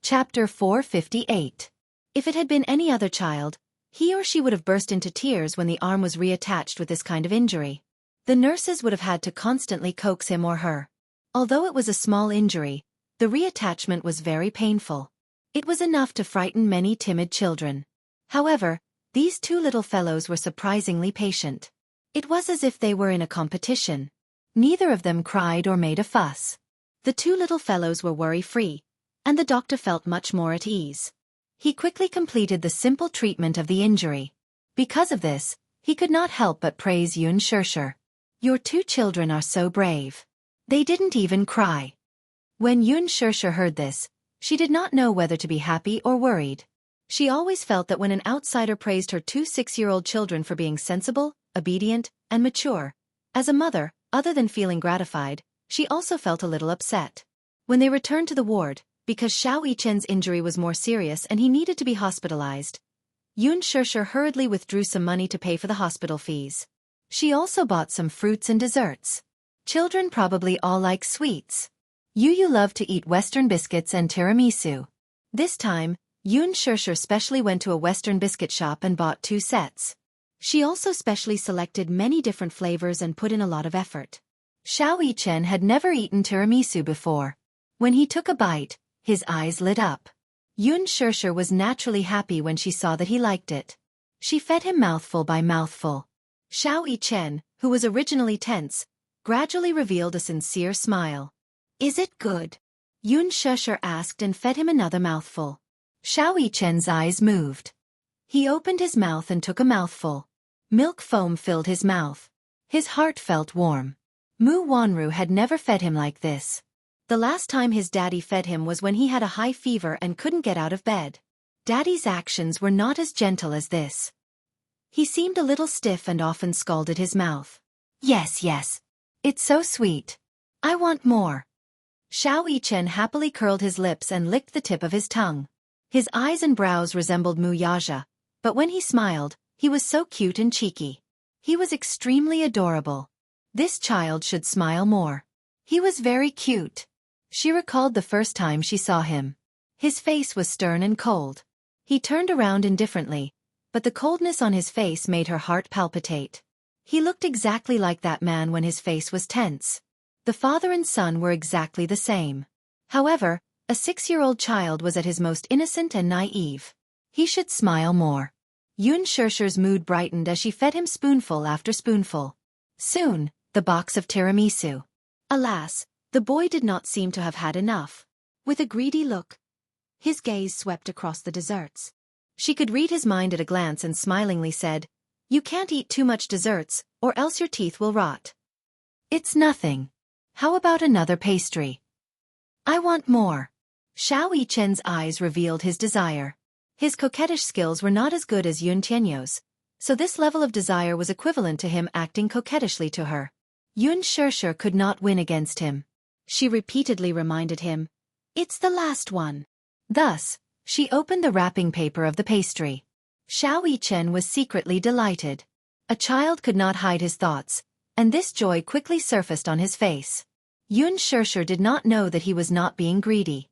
Chapter 458. If it had been any other child, he or she would have burst into tears when the arm was reattached with this kind of injury. The nurses would have had to constantly coax him or her. Although it was a small injury, the reattachment was very painful. It was enough to frighten many timid children. However, these two little fellows were surprisingly patient. It was as if they were in a competition. Neither of them cried or made a fuss. The two little fellows were worry-free, and the doctor felt much more at ease. He quickly completed the simple treatment of the injury. Because of this, he could not help but praise Yun Shirshir. "Your two children are so brave. They didn't even cry." When Yun Shirshir heard this, she did not know whether to be happy or worried. She always felt that when an outsider praised her two 6-year-old children for being sensible, obedient, and mature, as a mother, other than feeling gratified, she also felt a little upset. When they returned to the ward, because Xiao Yichen's injury was more serious and he needed to be hospitalized, Yun Shirshir hurriedly withdrew some money to pay for the hospital fees. She also bought some fruits and desserts. Children probably all like sweets. Yu loved to eat Western biscuits and tiramisu. This time, Yun Shirshir specially went to a Western biscuit shop and bought 2 sets. She also specially selected many different flavors and put in a lot of effort. Xiao Yichen had never eaten tiramisu before. When he took a bite, his eyes lit up. Yun Shirshir was naturally happy when she saw that he liked it. She fed him mouthful by mouthful. Xiao Yichen, who was originally tense, gradually revealed a sincere smile. "Is it good?" Yun Shirshir asked and fed him another mouthful. Xiao Yichen's eyes moved. He opened his mouth and took a mouthful. Milk foam filled his mouth. His heart felt warm. Mu Wanru had never fed him like this. The last time his daddy fed him was when he had a high fever and couldn't get out of bed. Daddy's actions were not as gentle as this. He seemed a little stiff and often scalded his mouth. Yes. It's so sweet. I want more." Xiao Yichen happily curled his lips and licked the tip of his tongue. His eyes and brows resembled Mu Yaja, but when he smiled, he was so cute and cheeky. He was extremely adorable. This child should smile more. He was very cute. She recalled the first time she saw him. His face was stern and cold. He turned around indifferently, but the coldness on his face made her heart palpitate. He looked exactly like that man when his face was tense. The father and son were exactly the same. However, a 6-year-old child was at his most innocent and naive. He should smile more. Yun Shirshir's mood brightened as she fed him spoonful after spoonful. Soon, the box of tiramisu. Alas, the boy did not seem to have had enough. With a greedy look, his gaze swept across the desserts. She could read his mind at a glance and smilingly said, "You can't eat too much desserts, or else your teeth will rot." "It's nothing. How about another pastry?" "I want more." Xiao Yichen's eyes revealed his desire. His coquettish skills were not as good as Yun Tianyou's, so this level of desire was equivalent to him acting coquettishly to her. Yun Shirshir could not win against him. She repeatedly reminded him, "It's the last one." Thus, she opened the wrapping paper of the pastry. Xiao Yichen was secretly delighted. A child could not hide his thoughts, and this joy quickly surfaced on his face. Yun Shirshir did not know that he was not being greedy.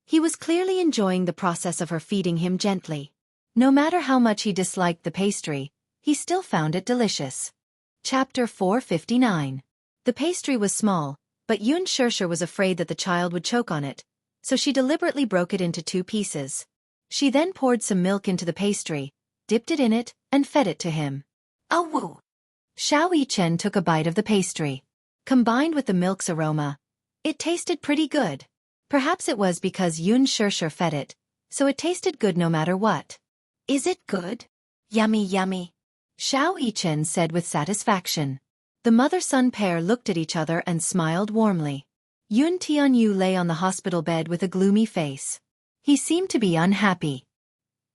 He was clearly enjoying the process of her feeding him gently. No matter how much he disliked the pastry, he still found it delicious. Chapter 459. The pastry was small, but Yun Shirshir was afraid that the child would choke on it, so she deliberately broke it into 2 pieces. She then poured some milk into the pastry, dipped it in it, and fed it to him. "Oh woo!" Xiao Yichen took a bite of the pastry. Combined with the milk's aroma, it tasted pretty good. Perhaps it was because Yun Shirshir fed it, so it tasted good no matter what. "Is it good?" "Yummy, yummy," Xiao Yichen said with satisfaction. The mother-son pair looked at each other and smiled warmly. Yun Tianyu lay on the hospital bed with a gloomy face. He seemed to be unhappy.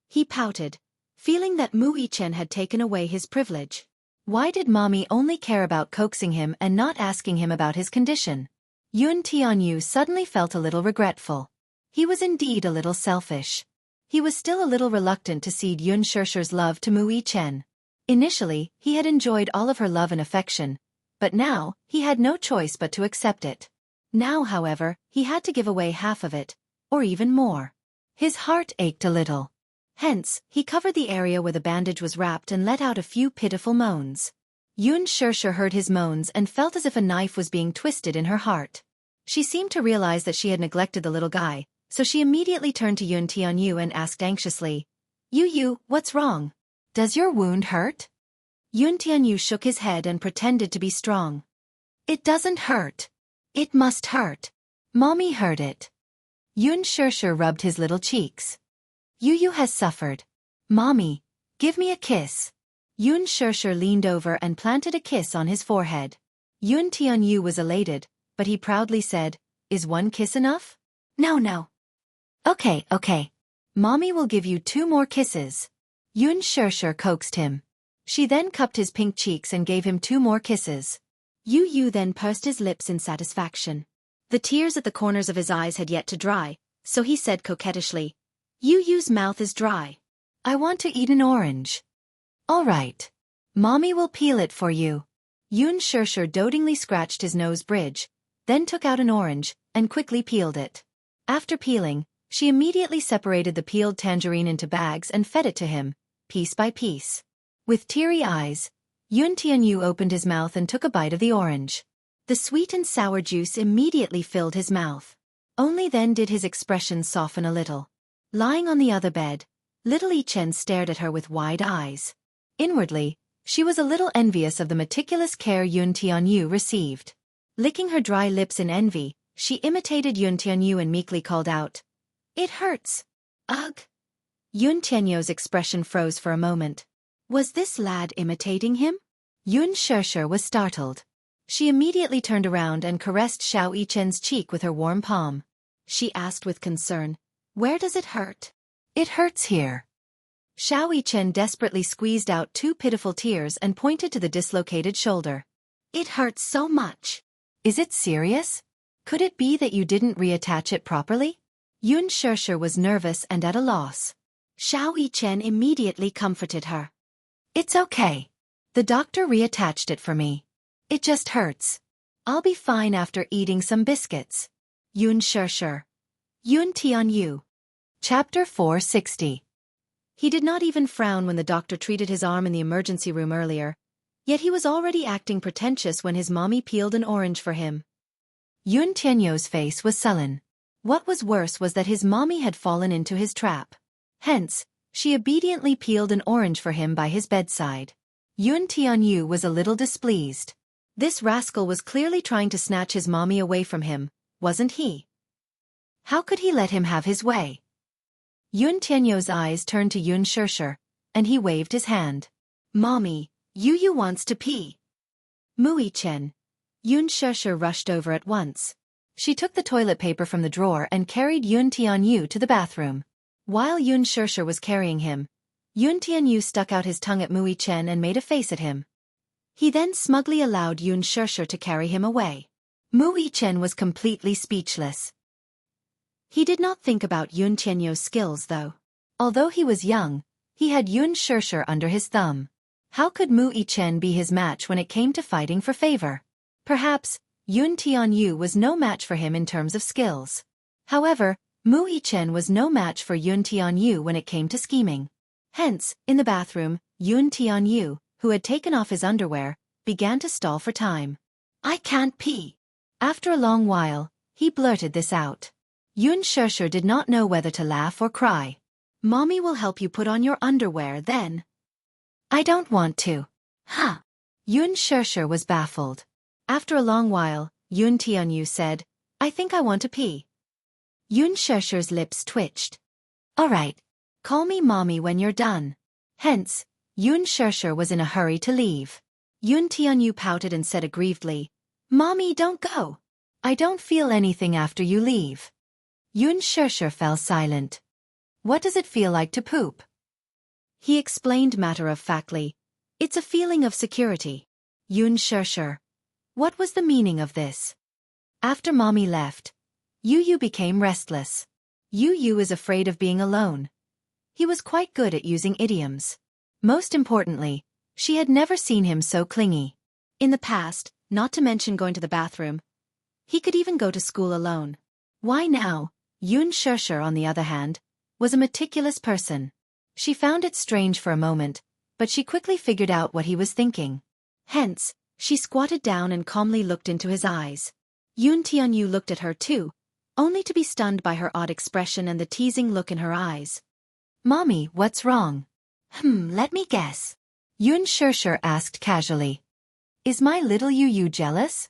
He pouted, feeling that Mu Yichen had taken away his privilege. Why did mommy only care about coaxing him and not asking him about his condition? Yun Tianyu suddenly felt a little regretful. He was indeed a little selfish. He was still a little reluctant to cede Yun Shirshir's love to Mu Yichen. Initially, he had enjoyed all of her love and affection, but now, he had no choice but to accept it. Now, however, he had to give away half of it, or even more. His heart ached a little. Hence, he covered the area where the bandage was wrapped and let out a few pitiful moans. Yun Shirshir heard his moans and felt as if a knife was being twisted in her heart. She seemed to realize that she had neglected the little guy, so she immediately turned to Yun Tianyu and asked anxiously, "Yu, what's wrong? Does your wound hurt?" Yun Tianyu shook his head and pretended to be strong. "It doesn't hurt. It must hurt. Mommy heard it." Yun Shirshir rubbed his little cheeks. "Yu has suffered. Mommy, give me a kiss." Yun Shirshir leaned over and planted a kiss on his forehead. Yun Tianyu was elated, but he proudly said, "Is one kiss enough?" No. Okay. Mommy will give you 2 more kisses." Yun Shirshir coaxed him. She then cupped his pink cheeks and gave him 2 more kisses. Yu then pursed his lips in satisfaction. The tears at the corners of his eyes had yet to dry, so he said coquettishly, "Yu's mouth is dry. I want to eat an orange." "All right. Mommy will peel it for you." Yun Shirshir dotingly scratched his nose bridge, then took out an orange, and quickly peeled it. After peeling, she immediately separated the peeled tangerine into bags and fed it to him, piece by piece. With teary eyes, Yun Tianyu opened his mouth and took a bite of the orange. The sweet and sour juice immediately filled his mouth. Only then did his expression soften a little. Lying on the other bed, little Ichen stared at her with wide eyes. Inwardly, she was a little envious of the meticulous care Yun Tianyu received. Licking her dry lips in envy, she imitated Yun Tianyu and meekly called out, "It hurts. Ugh." Yun Tianyu's expression froze for a moment. Was this lad imitating him? Yun Shirshir was startled. She immediately turned around and caressed Xiao Yichen's cheek with her warm palm. She asked with concern, "Where does it hurt?" "It hurts here." Xiao Yichen desperately squeezed out 2 pitiful tears and pointed to the dislocated shoulder. "It hurts so much." "Is it serious? Could it be that you didn't reattach it properly?" Yun Shirshir was nervous and at a loss. Xiao Yichen immediately comforted her. "It's okay. The doctor reattached it for me. It just hurts. I'll be fine after eating some biscuits." Yun Shirshir. Yun Tianyu. Chapter 460. He did not even frown when the doctor treated his arm in the emergency room earlier, yet he was already acting pretentious when his mommy peeled an orange for him. Yun Tianyu's face was sullen. What was worse was that his mommy had fallen into his trap. Hence, she obediently peeled an orange for him by his bedside. Yun Tianyu was a little displeased. This rascal was clearly trying to snatch his mommy away from him, wasn't he? How could he let him have his way? Yun Tianyu's eyes turned to Yun Shirshir, and he waved his hand. "Mommy, Yu wants to pee." "Mui Chen." Yun Shirshir rushed over at once. She took the toilet paper from the drawer and carried Yun Tianyu to the bathroom. While Yun Shirshir was carrying him, Yun Tianyu stuck out his tongue at Mui Chen and made a face at him. He then smugly allowed Yun Shirshir to carry him away. Mui Chen was completely speechless. He did not think about Yun Tianyu's skills though. Although he was young, he had Yun Shirshir under his thumb. How could Mui Chen be his match when it came to fighting for favor? Perhaps, Yun Tianyu was no match for him in terms of skills. However, Mui Chen was no match for Yun Tianyu when it came to scheming. Hence, in the bathroom, Yun Tianyu, who had taken off his underwear, began to stall for time. "I can't pee." After a long while, he blurted this out. Yun Shirshir did not know whether to laugh or cry. "Mommy will help you put on your underwear then." "I don't want to." "Huh." Yun Shirshir was baffled. After a long while, Yun Tianyu said, "I think I want to pee." Yun Shirshir's lips twitched. "All right. Call me mommy when you're done." Hence, Yun Shirshir was in a hurry to leave. Yun Tianyu pouted and said aggrievedly, "Mommy, don't go. I don't feel anything after you leave." Yun Shirshir fell silent. "What does it feel like to poop?" He explained matter-of-factly, "It's a feeling of security." Yun Shirshir. What was the meaning of this? After mommy left, Yu became restless. Yu is afraid of being alone. He was quite good at using idioms. Most importantly, she had never seen him so clingy. In the past, not to mention going to the bathroom, he could even go to school alone. Why now, Yoon Shurshur, on the other hand, was a meticulous person. She found it strange for a moment, but she quickly figured out what he was thinking. Hence, she squatted down and calmly looked into his eyes. Yoon Tianyu looked at her too, only to be stunned by her odd expression and the teasing look in her eyes. "Mommy, what's wrong?" Let me guess." Yoon Shurshur asked casually. "Is my little Yu jealous?"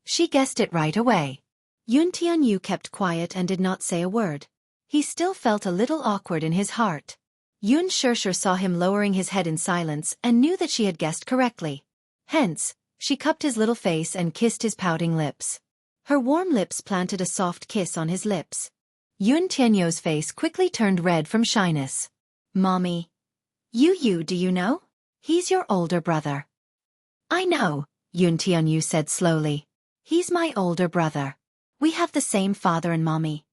She guessed it right away. Yoon Tianyu kept quiet and did not say a word. He still felt a little awkward in his heart. Yoon Shurshur saw him lowering his head in silence and knew that she had guessed correctly. Hence, she cupped his little face and kissed his pouting lips. Her warm lips planted a soft kiss on his lips. Yoon Tianyu's face quickly turned red from shyness. "Mommy. Yu, do you know? He's your older brother." "I know," Yoon Tianyu said slowly. "He's my older brother. We have the same father and mommy."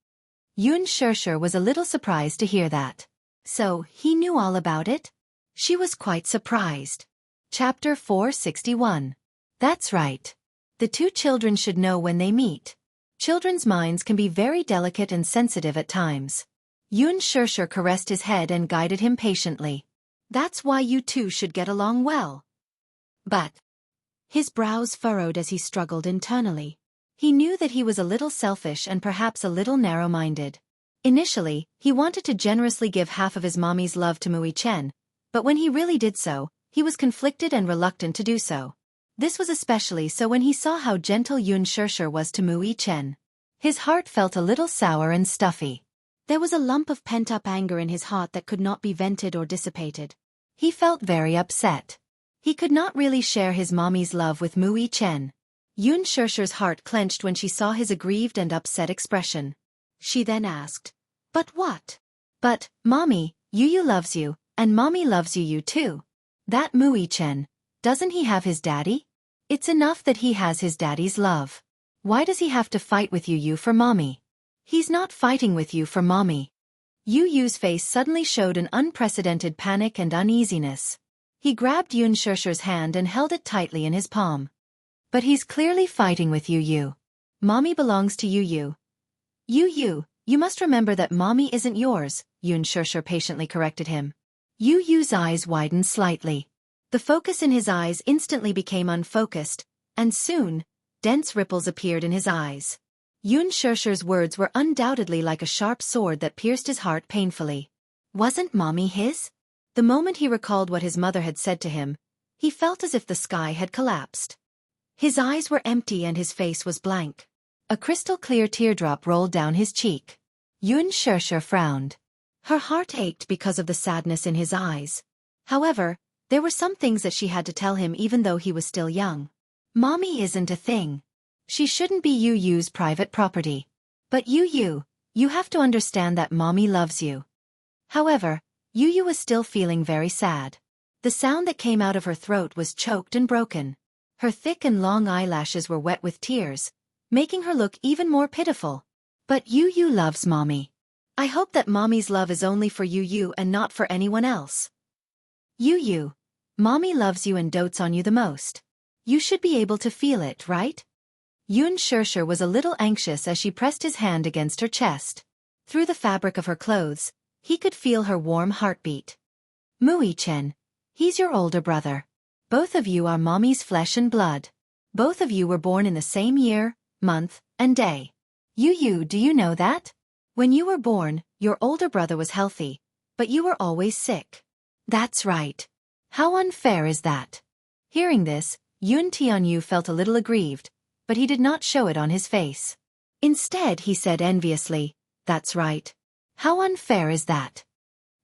Yoon Shurshur was a little surprised to hear that. So, he knew all about it? She was quite surprised. Chapter 461. That's right. The two children should know when they meet. Children's minds can be very delicate and sensitive at times. Yoon Shurshur caressed his head and guided him patiently. "That's why you two should get along well." But his brows furrowed as he struggled internally. He knew that he was a little selfish and perhaps a little narrow-minded. Initially, he wanted to generously give half of his mommy's love to Mui Chen, but when he really did so, he was conflicted and reluctant to do so. This was especially so when he saw how gentle Yoon Shurshur was to Mui Chen. His heart felt a little sour and stuffy. There was a lump of pent-up anger in his heart that could not be vented or dissipated. He felt very upset. He could not really share his mommy's love with Mui Chen. Yoon Shurshur's heart clenched when she saw his aggrieved and upset expression. She then asked, "But what?" "But, Mommy, Yu loves you, and Mommy loves you too. That Mui Chen, doesn't he have his daddy? It's enough that he has his daddy's love. Why does he have to fight with Yu for Mommy? He's not fighting with you for Mommy." Yu's face suddenly showed an unprecedented panic and uneasiness. He grabbed Yoon Shurshur's hand and held it tightly in his palm. "But he's clearly fighting with Yu. Mommy belongs to Yu. You must remember that Mommy isn't yours," Yoon Shurshur patiently corrected him. Yu's eyes widened slightly. The focus in his eyes instantly became unfocused, and soon, dense ripples appeared in his eyes. Yoon Shurshur's words were undoubtedly like a sharp sword that pierced his heart painfully. Wasn't Mommy his? The moment he recalled what his mother had said to him, he felt as if the sky had collapsed. His eyes were empty and his face was blank. A crystal-clear teardrop rolled down his cheek. Yoon Shurshur frowned. Her heart ached because of the sadness in his eyes. However, there were some things that she had to tell him even though he was still young. Mommy isn't a thing. She shouldn't be Yu's private property. But you have to understand that Mommy loves you. However, Yu was still feeling very sad. The sound that came out of her throat was choked and broken. Her thick and long eyelashes were wet with tears, making her look even more pitiful. "But Yu loves Mommy. I hope that Mommy's love is only for Yu and not for anyone else. Yu, Mommy loves you and dotes on you the most. You should be able to feel it, right?" Yoon Shurshur was a little anxious as she pressed his hand against her chest. Through the fabric of her clothes, he could feel her warm heartbeat. "Mui Chen, he's your older brother. Both of you are Mommy's flesh and blood. Both of you were born in the same year, month, and day. Yu, do you know that? When you were born, your older brother was healthy, but you were always sick." "That's right. How unfair is that?" Hearing this, Yoon Tianyu felt a little aggrieved, but he did not show it on his face. Instead, he said enviously, "That's right. How unfair is that?"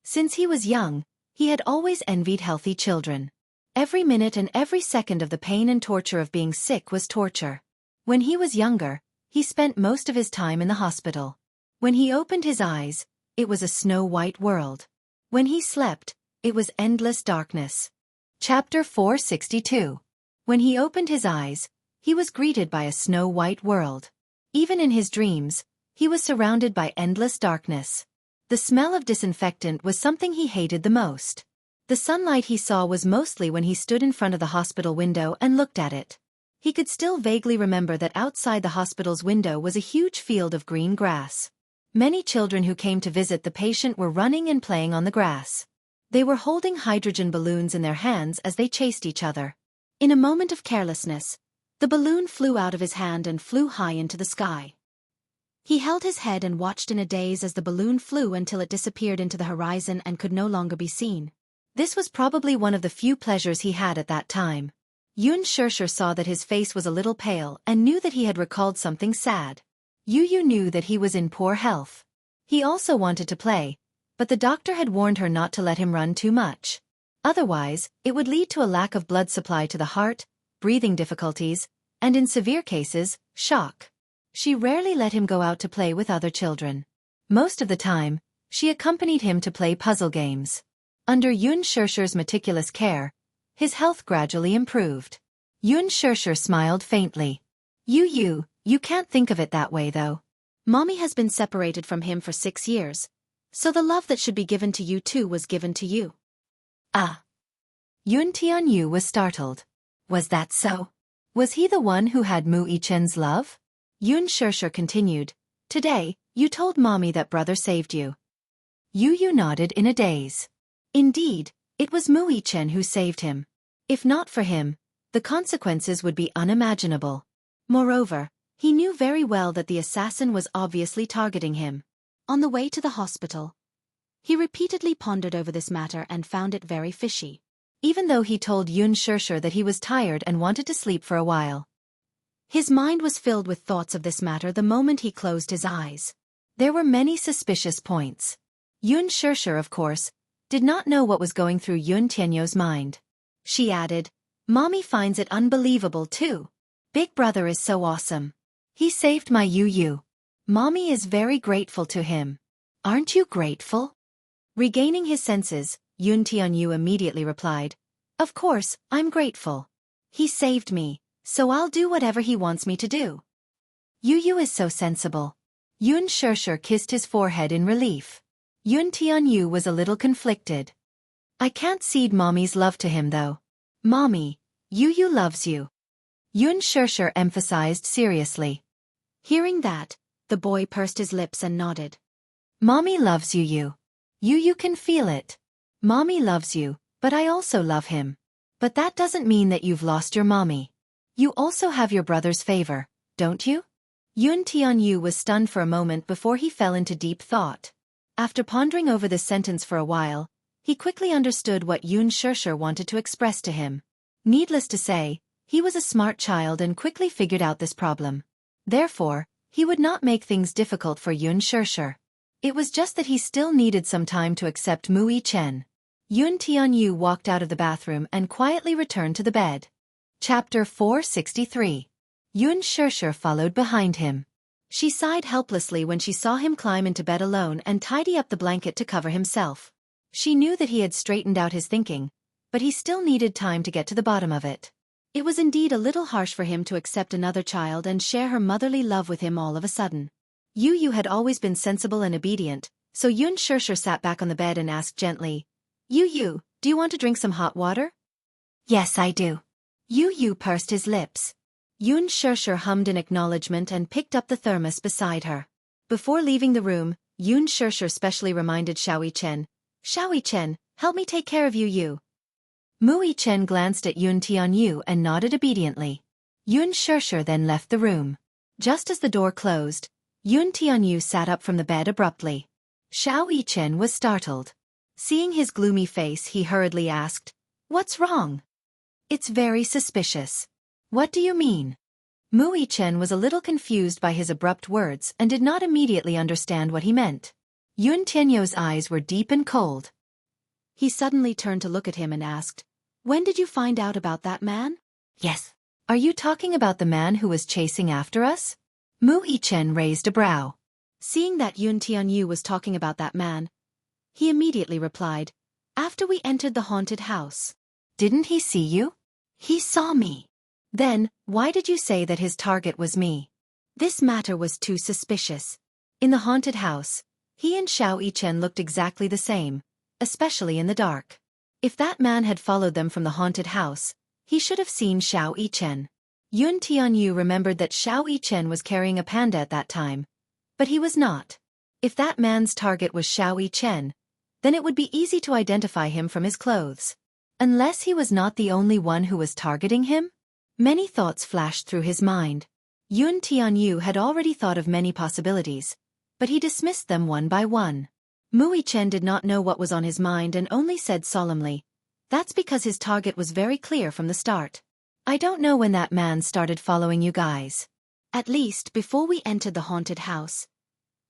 Since he was young, he had always envied healthy children. Every minute and every second of the pain and torture of being sick was torture. When he was younger, he spent most of his time in the hospital. When he opened his eyes, it was a snow-white world. When he slept, it was endless darkness. Chapter 462. When he opened his eyes, he was greeted by a snow-white world. Even in his dreams, he was surrounded by endless darkness. The smell of disinfectant was something he hated the most. The sunlight he saw was mostly when he stood in front of the hospital window and looked at it. He could still vaguely remember that outside the hospital's window was a huge field of green grass. Many children who came to visit the patient were running and playing on the grass. They were holding hydrogen balloons in their hands as they chased each other. In a moment of carelessness, the balloon flew out of his hand and flew high into the sky. He held his head and watched in a daze as the balloon flew until it disappeared into the horizon and could no longer be seen. This was probably one of the few pleasures he had at that time. Yun Shirshir saw that his face was a little pale and knew that he had recalled something sad. Yu knew that he was in poor health. He also wanted to play, but the doctor had warned her not to let him run too much. Otherwise, it would lead to a lack of blood supply to the heart, breathing difficulties, and in severe cases, shock. She rarely let him go out to play with other children. Most of the time, she accompanied him to play puzzle games. Under Yun Shirshir's meticulous care, his health gradually improved. Yun Shirshir smiled faintly. You can't think of it that way though. Mommy has been separated from him for 6 years, so the love that should be given to you too was given to you. Ah. Yun Tianyu was startled. Was that so? Was he the one who had Mu Yichen's love? Yun Shirshir continued, Today, you told Mommy that brother saved you. Yu nodded in a daze. Indeed, it was Mu Yichen who saved him. If not for him, the consequences would be unimaginable. Moreover, he knew very well that the assassin was obviously targeting him. On the way to the hospital, he repeatedly pondered over this matter and found it very fishy. Even though he told Yun Shirshir that he was tired and wanted to sleep for a while, his mind was filled with thoughts of this matter the moment he closed his eyes. There were many suspicious points. Yun Shirshir, of course, did not know what was going through Yun Tianyu's mind. She added, Mommy finds it unbelievable too. Big brother is so awesome. He saved my Yu. Mommy is very grateful to him. Aren't you grateful? Regaining his senses, Yun Tianyu immediately replied, Of course, I'm grateful. He saved me, so I'll do whatever he wants me to do. Yu is so sensible. Yun Shirshir kissed his forehead in relief. Yun Tianyu was a little conflicted. I can't cede Mommy's love to him though. Mommy, Yu loves you. Yun Shirshir emphasized seriously. Hearing that, the boy pursed his lips and nodded. Mommy loves you. Yu can feel it. Mommy loves you, but I also love him. But that doesn't mean that you've lost your mommy. You also have your brother's favor, don't you? Yun Tianyu was stunned for a moment before he fell into deep thought. After pondering over this sentence for a while, he quickly understood what Yun Shirshir wanted to express to him. Needless to say, he was a smart child and quickly figured out this problem. Therefore, he would not make things difficult for Yun Shirshir. It was just that he still needed some time to accept Mu Yichen. Yun Tianyu walked out of the bathroom and quietly returned to the bed. Chapter 463. Yun Shirshir followed behind him. She sighed helplessly when she saw him climb into bed alone and tidy up the blanket to cover himself. She knew that he had straightened out his thinking, but he still needed time to get to the bottom of it. It was indeed a little harsh for him to accept another child and share her motherly love with him all of a sudden. Yu had always been sensible and obedient, so Yun Shirshir sat back on the bed and asked gently, Yu, do you want to drink some hot water? Yes, I do. Yu pursed his lips. Yun Shirshir hummed in acknowledgement and picked up the thermos beside her. Before leaving the room, Yun Shirshir specially reminded Xiao Yichen, help me take care of Yu. Mu Yichen glanced at Yun Tianyu and nodded obediently. Yun Shirshir then left the room. Just as the door closed, Yun Tianyu sat up from the bed abruptly. Xiao Yichen was startled. Seeing his gloomy face, he hurriedly asked, What's wrong? It's very suspicious. What do you mean? Mu Yichen was a little confused by his abrupt words and did not immediately understand what he meant. Yun Tianyu's eyes were deep and cold. He suddenly turned to look at him and asked, When did you find out about that man? Yes. Are you talking about the man who was chasing after us? Mu Yichen raised a brow. Seeing that Yun Tianyu was talking about that man, he immediately replied, After we entered the haunted house. Didn't he see you? He saw me. Then, why did you say that his target was me? This matter was too suspicious. In the haunted house, he and Xiao Yichen looked exactly the same, especially in the dark. If that man had followed them from the haunted house, he should have seen Xiao Yichen. Yun Tianyu remembered that Xiao Yichen was carrying a panda at that time, but he was not. If that man's target was Xiao Chen, then it would be easy to identify him from his clothes. Unless he was not the only one who was targeting him? Many thoughts flashed through his mind. Yun Tianyu had already thought of many possibilities, but he dismissed them one by one. Mui Chen did not know what was on his mind and only said solemnly, "That's because his target was very clear from the start. I don't know when that man started following you guys. At least before we entered the haunted house,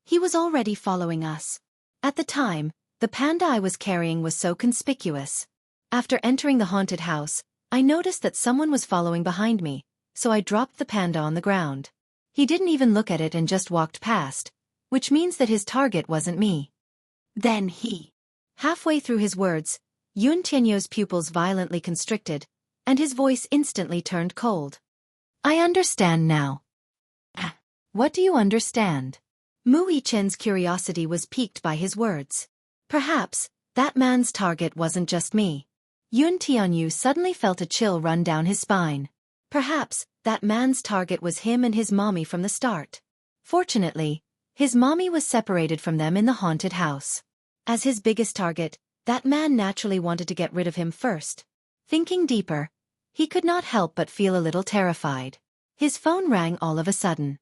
he was already following us. At the time, the panda I was carrying was so conspicuous. After entering the haunted house, I noticed that someone was following behind me, so I dropped the panda on the ground. He didn't even look at it and just walked past, which means that his target wasn't me." Then he. Halfway through his words, Yun Tianyu's pupils violently constricted, and his voice instantly turned cold. "I understand now." "What do you understand?" Mui Chen's curiosity was piqued by his words. Perhaps that man's target wasn't just me. Yun Tianyu suddenly felt a chill run down his spine. Perhaps that man's target was him and his mommy from the start. Fortunately, his mommy was separated from them in the haunted house. As his biggest target, that man naturally wanted to get rid of him first. Thinking deeper, he could not help but feel a little terrified. His phone rang all of a sudden.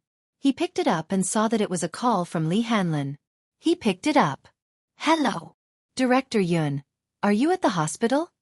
He picked it up and saw that it was a call from Li Hanlin. He picked it up. "Hello. Director Yun, are you at the hospital?"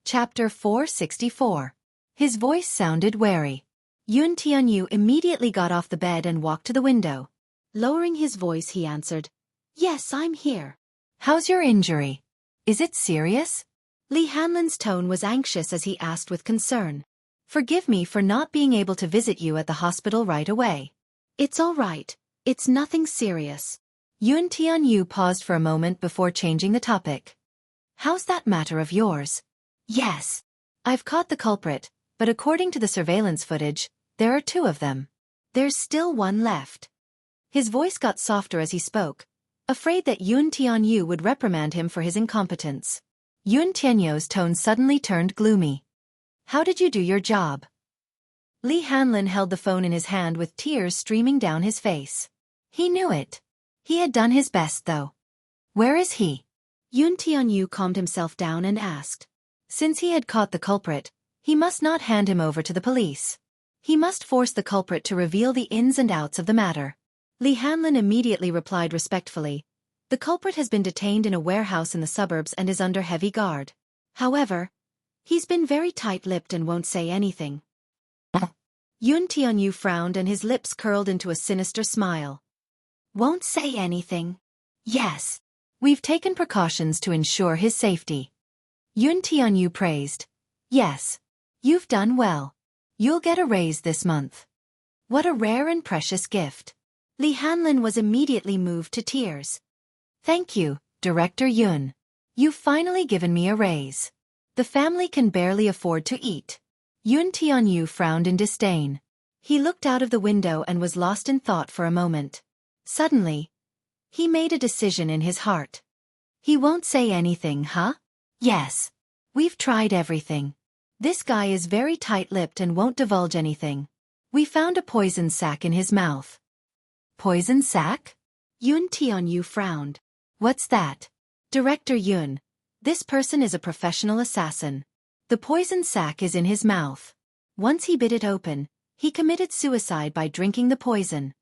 Chapter 464. His voice sounded wary. Yun Tianyu immediately got off the bed and walked to the window. Lowering his voice, he answered, "Yes, I'm here." "How's your injury? Is it serious?" Li Hanlin's tone was anxious as he asked with concern. "Forgive me for not being able to visit you at the hospital right away." "It's all right. It's nothing serious." Yun Tianyu paused for a moment before changing the topic. "How's that matter of yours?" "Yes. I've caught the culprit, but according to the surveillance footage, there are 2 of them. There's still one left." His voice got softer as he spoke, afraid that Yun Tianyu would reprimand him for his incompetence. Yun Tianyu's tone suddenly turned gloomy. "How did you do your job?" Li Hanlin held the phone in his hand with tears streaming down his face. He knew it. He had done his best though. "Where is he?" Yun Tianyu calmed himself down and asked. Since he had caught the culprit, he must not hand him over to the police. He must force the culprit to reveal the ins and outs of the matter. Li Hanlin immediately replied respectfully, "The culprit has been detained in a warehouse in the suburbs and is under heavy guard. However, he's been very tight-lipped and won't say anything." Yun Tianyu frowned and his lips curled into a sinister smile. "Won't say anything?" "Yes. We've taken precautions to ensure his safety." Yun Tianyu praised. "Yes. You've done well. You'll get a raise this month." What a rare and precious gift. Li Hanlin was immediately moved to tears. "Thank you, Director Yun. You've finally given me a raise. The family can barely afford to eat." Yun Tianyu frowned in disdain. He looked out of the window and was lost in thought for a moment. Suddenly, he made a decision in his heart. "He won't say anything, huh?" "Yes. We've tried everything. This guy is very tight-lipped and won't divulge anything. We found a poison sac in his mouth." "Poison sac?" Yun Tianyu frowned. "What's that?" "Director Yun, this person is a professional assassin. The poison sac is in his mouth. Once he bit it open, he committed suicide by drinking the poison."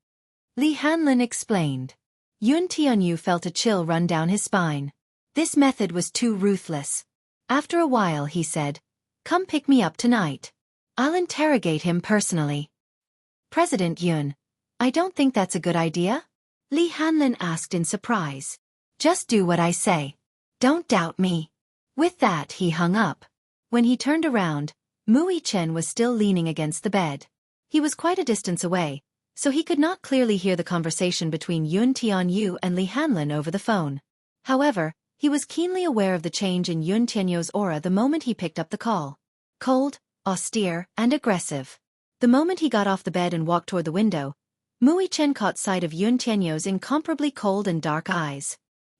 Li Hanlin explained. Yun Tianyu felt a chill run down his spine. This method was too ruthless. After a while he said, "Come pick me up tonight. I'll interrogate him personally." "President Yun, I don't think that's a good idea?" Li Hanlin asked in surprise. "Just do what I say. Don't doubt me." With that he hung up. When he turned around, Mui Chen was still leaning against the bed. He was quite a distance away, so he could not clearly hear the conversation between Yun Tianyu and Li Hanlin over the phone. However, he was keenly aware of the change in Yun Tianyu's aura the moment he picked up the call. Cold, austere, and aggressive. The moment he got off the bed and walked toward the window, Mui Chen caught sight of Yun Tianyu's incomparably cold and dark eyes.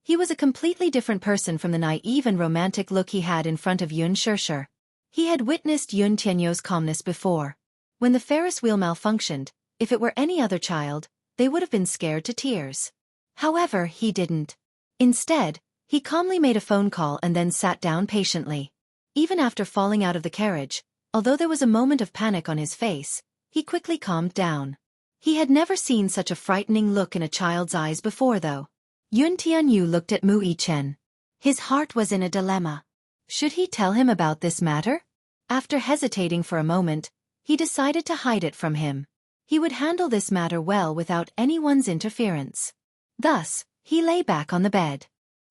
He was a completely different person from the naive and romantic look he had in front of Yun Shirshir. He had witnessed Yun Tianyu's calmness before. When the Ferris wheel malfunctioned, if it were any other child, they would have been scared to tears. However, he didn't. Instead, he calmly made a phone call and then sat down patiently. Even after falling out of the carriage, although there was a moment of panic on his face, he quickly calmed down. He had never seen such a frightening look in a child's eyes before though. Yun Tianyu looked at Mu Yichen. His heart was in a dilemma. Should he tell him about this matter? After hesitating for a moment, he decided to hide it from him. He would handle this matter well without anyone's interference. Thus, he lay back on the bed.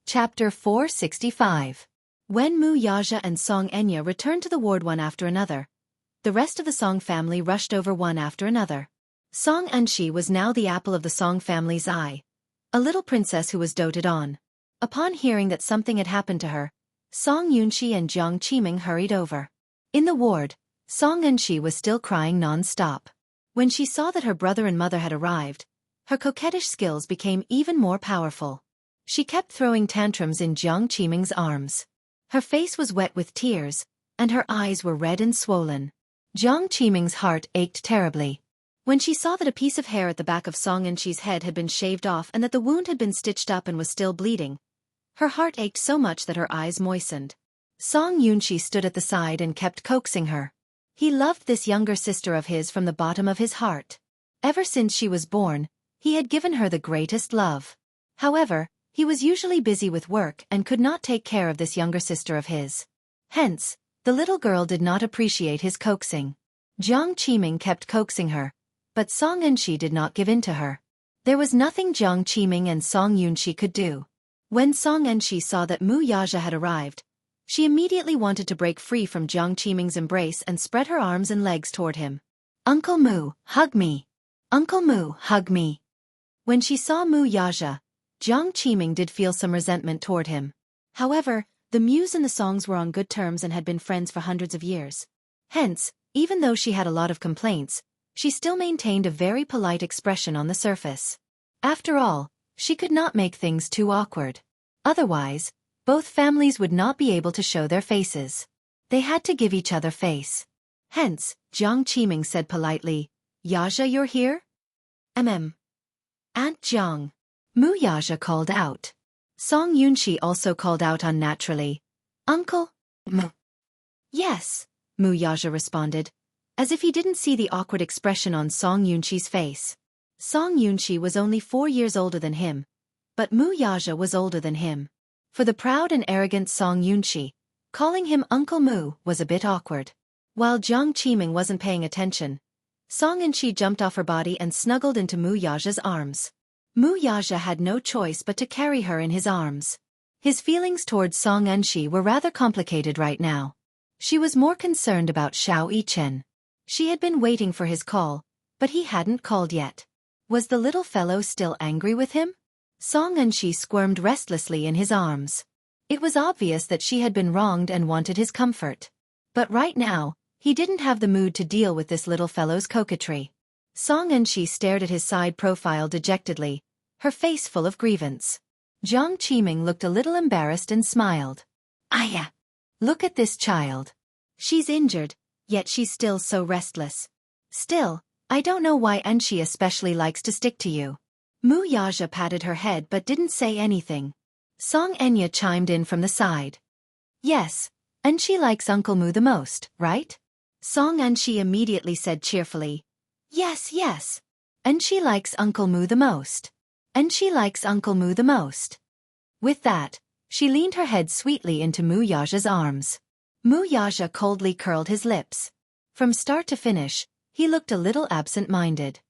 Chapter 465. When Mu Yaja and Song Enya returned to the ward one after another, the rest of the Song family rushed over one after another. Song Enshi was now the apple of the Song family's eye, a little princess who was doted on. Upon hearing that something had happened to her, Song Yunxi and Jiang Qiming hurried over. In the ward, Song Enshi was still crying non-stop. When she saw that her brother and mother had arrived, her coquettish skills became even more powerful. She kept throwing tantrums in Jiang Qiming's arms. Her face was wet with tears, and her eyes were red and swollen. Jiang Qiming's heart ached terribly. When she saw that a piece of hair at the back of Song Enshi's head had been shaved off and that the wound had been stitched up and was still bleeding, her heart ached so much that her eyes moistened. Song Yunxi stood at the side and kept coaxing her. He loved this younger sister of his from the bottom of his heart. Ever since she was born, he had given her the greatest love. However, he was usually busy with work and could not take care of this younger sister of his. Hence, the little girl did not appreciate his coaxing. Jiang Qiming kept coaxing her, but Song Enshi did not give in to her. There was nothing Jiang Qiming and Song Yunxi could do. When Song Enshi saw that Mu Yaja had arrived, she immediately wanted to break free from Jiang Qiming's embrace and spread her arms and legs toward him. "Uncle Mu, hug me! Uncle Mu, hug me!" When she saw Mu Yaja, Jiang Qiming did feel some resentment toward him. However, the muse and the songs were on good terms and had been friends for hundreds of years. Hence, even though she had a lot of complaints, she still maintained a very polite expression on the surface. After all, she could not make things too awkward. Otherwise, both families would not be able to show their faces. They had to give each other face. Hence, Jiang Qiming said politely, "Yaja, you're here?" Aunt Jiang. Mu Yaja called out. Song Yunxi also called out unnaturally, "Uncle?" Mu. "Yes," Mu Yaja responded, as if he didn't see the awkward expression on Song Yunxi's face. Song Yunxi was only 4 years older than him, but Mu Yaja was older than him. For the proud and arrogant Song Yunxi, calling him Uncle Mu was a bit awkward. While Jiang Qiming wasn't paying attention, Song Yunxi jumped off her body and snuggled into Mu Yaja's arms. Mu Yaja had no choice but to carry her in his arms. His feelings towards Song Enshi were rather complicated right now. She was more concerned about Xiao Yichen. She had been waiting for his call, but he hadn't called yet. Was the little fellow still angry with him? Song Enshi squirmed restlessly in his arms. It was obvious that she had been wronged and wanted his comfort. But right now, he didn't have the mood to deal with this little fellow's coquetry. Song Enshi stared at his side profile dejectedly, her face full of grievance. Jiang Qiming looked a little embarrassed and smiled. "Aya! Look at this child. She's injured, yet she's still so restless. Still, I don't know why Enshi especially likes to stick to you." Mu Yaja patted her head but didn't say anything. Song Enya chimed in from the side. "Yes, Enshi likes Uncle Mu the most, right?" Song Enshi immediately said cheerfully, "Yes, yes. Enshi likes Uncle Mu the most. Enshi likes Uncle Mu the most." With that, she leaned her head sweetly into Mu Yaja's arms. Mu Yaja coldly curled his lips. From start to finish, he looked a little absent-minded.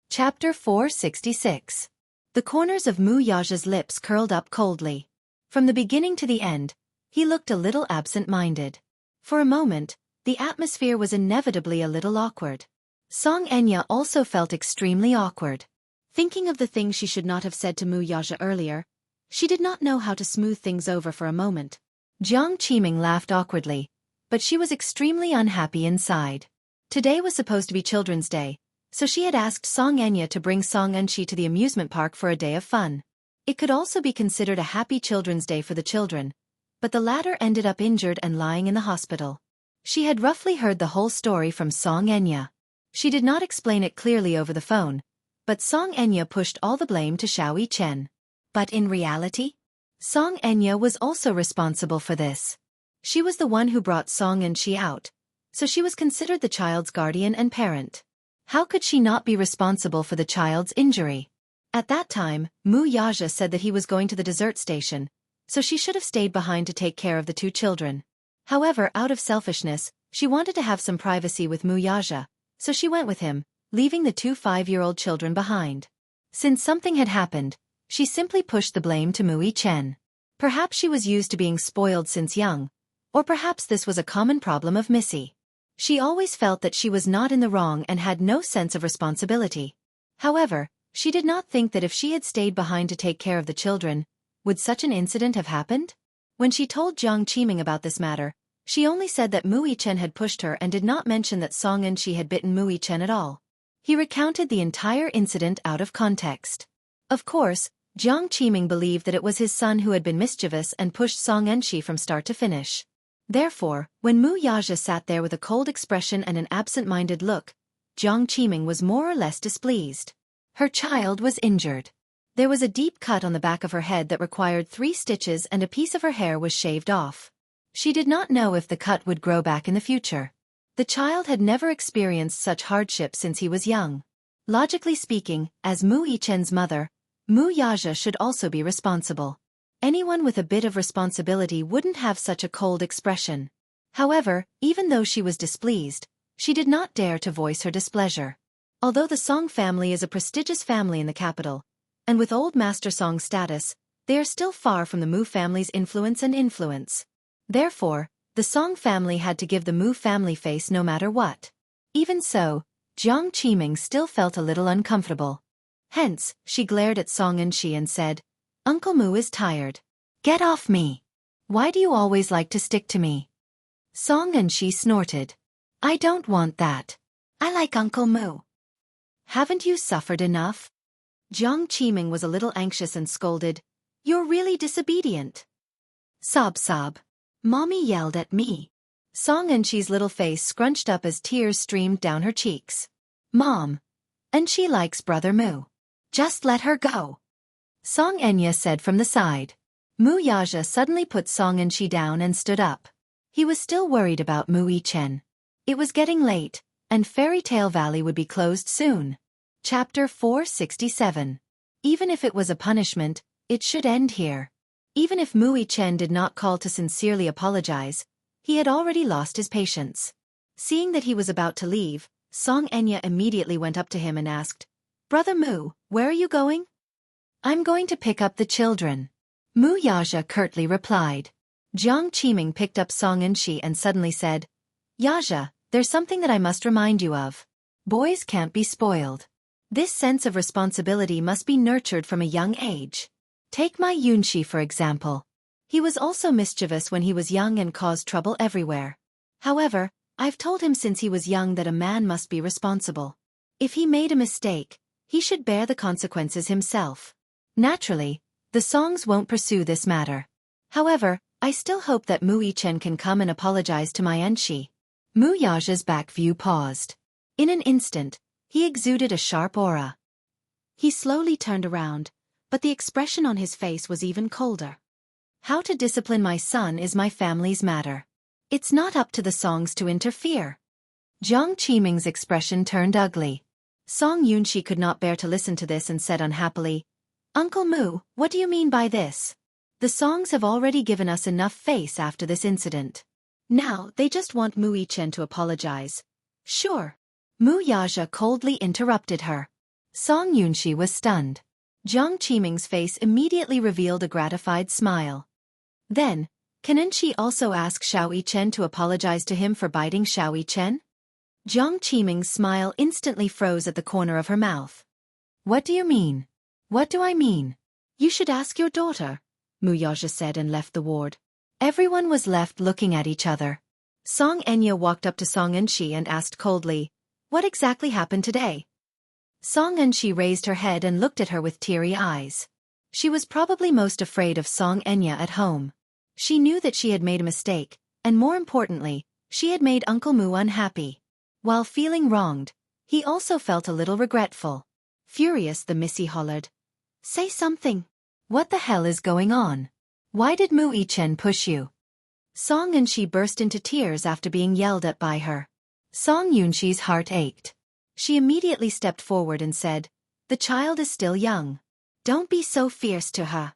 Chapter 466. The corners of Mu Yaja's lips curled up coldly. From the beginning to the end, he looked a little absent-minded. For a moment, the atmosphere was inevitably a little awkward. Song Enya also felt extremely awkward. Thinking of the things she should not have said to Mu Yaja earlier, she did not know how to smooth things over for a moment. Jiang Qiming laughed awkwardly, but she was extremely unhappy inside. Today was supposed to be Children's Day, so she had asked Song Enya to bring Song Enshi to the amusement park for a day of fun. It could also be considered a happy Children's Day for the children, but the latter ended up injured and lying in the hospital. She had roughly heard the whole story from Song Enya. She did not explain it clearly over the phone, but Song Enya pushed all the blame to Xiao Yichen. But in reality, Song Enya was also responsible for this. She was the one who brought Song Enshi out, so she was considered the child's guardian and parent. How could she not be responsible for the child's injury? At that time, Mu Yaja said that he was going to the dessert station, so she should have stayed behind to take care of the two children. However, out of selfishness, she wanted to have some privacy with Mu Yaja, so she went with him, leaving the two 5-year-old children behind. Since something had happened, she simply pushed the blame to Mu Chen. Perhaps she was used to being spoiled since young, or perhaps this was a common problem of Missy. She always felt that she was not in the wrong and had no sense of responsibility. However, she did not think that if she had stayed behind to take care of the children, would such an incident have happened? When she told Jiang Qiming about this matter, she only said that Mu Chen had pushed her and did not mention that Song Enshi had bitten Mu Chen at all. He recounted the entire incident out of context. Of course, Jiang Qiming believed that it was his son who had been mischievous and pushed Song Enshi from start to finish. Therefore, when Mu Yaja sat there with a cold expression and an absent-minded look, Jiang Qiming was more or less displeased. Her child was injured. There was a deep cut on the back of her head that required 3 stitches and a piece of her hair was shaved off. She did not know if the cut would grow back in the future. The child had never experienced such hardship since he was young. Logically speaking, as Mu Chen's mother, Mu Yaja should also be responsible. Anyone with a bit of responsibility wouldn't have such a cold expression. However, even though she was displeased, she did not dare to voice her displeasure. Although the Song family is a prestigious family in the capital, and with old Master Song status, they are still far from the Mu family's influence. Therefore, the Song family had to give the Mu family face no matter what. Even so, Jiang Qiming still felt a little uncomfortable. Hence, she glared at Song Enshi and said, "Uncle Mu is tired. Get off me. Why do you always like to stick to me?" Song Enshi snorted. "I don't want that. I like Uncle Mu. Haven't you suffered enough?" Jiang Qiming was a little anxious and scolded, "You're really disobedient." Sob sob. Mommy yelled at me. Song Enshi's little face scrunched up as tears streamed down her cheeks. "Mom. And she likes Brother Mu. Just let her go." Song Enya said from the side. Mu Yaja suddenly put Song Enshi down and stood up. He was still worried about Mu Chen. It was getting late, and Fairy Tale Valley would be closed soon. Chapter 467. Even if it was a punishment, it should end here. Even if Mu Chen did not call to sincerely apologize, he had already lost his patience. Seeing that he was about to leave, Song Enya immediately went up to him and asked, "Brother Mu, where are you going?" "I'm going to pick up the children." Mu Yaja curtly replied. Jiang Qiming picked up Song Enshi and suddenly said, "Yaja, there's something that I must remind you of. Boys can't be spoiled. This sense of responsibility must be nurtured from a young age. Take my Yunshi for example. He was also mischievous when he was young and caused trouble everywhere. However, I've told him since he was young that a man must be responsible. If he made a mistake, he should bear the consequences himself. Naturally, the Songs won't pursue this matter. However, I still hope that Mu Chen can come and apologize to my Enshi." Mu Yaja's back view paused. In an instant, he exuded a sharp aura. He slowly turned around, but the expression on his face was even colder. "How to discipline my son is my family's matter. It's not up to the Songs to interfere." Jiang Qiming's expression turned ugly. Song Yunshi could not bear to listen to this and said unhappily, "Uncle Mu, what do you mean by this? The Songs have already given us enough face after this incident. Now they just want Mu Chen to apologize." "Sure." Mu Yaja coldly interrupted her. Song Yunshi was stunned. Jiang Qiming's face immediately revealed a gratified smile. Then, can Enshi also ask Xiao Chen to apologize to him for biting Xiao Chen? Jiang Qiming's smile instantly froze at the corner of her mouth. "What do you mean?" "What do I mean? You should ask your daughter," Mu Yaja said and left the ward. Everyone was left looking at each other. Song Enya walked up to Song Enshi and asked coldly, "What exactly happened today?" Song Enshi raised her head and looked at her with teary eyes. She was probably most afraid of Song Enya at home. She knew that she had made a mistake, and more importantly, she had made Uncle Mu unhappy. While feeling wronged, he also felt a little regretful. Furious, the Missy hollered, "Say something. What the hell is going on? Why did Mu Yichen push you? Song Yunxi burst into tears after being yelled at by her. Song Yunxi's heart ached. She immediately stepped forward and said, "The child is still young. Don't be so fierce to her.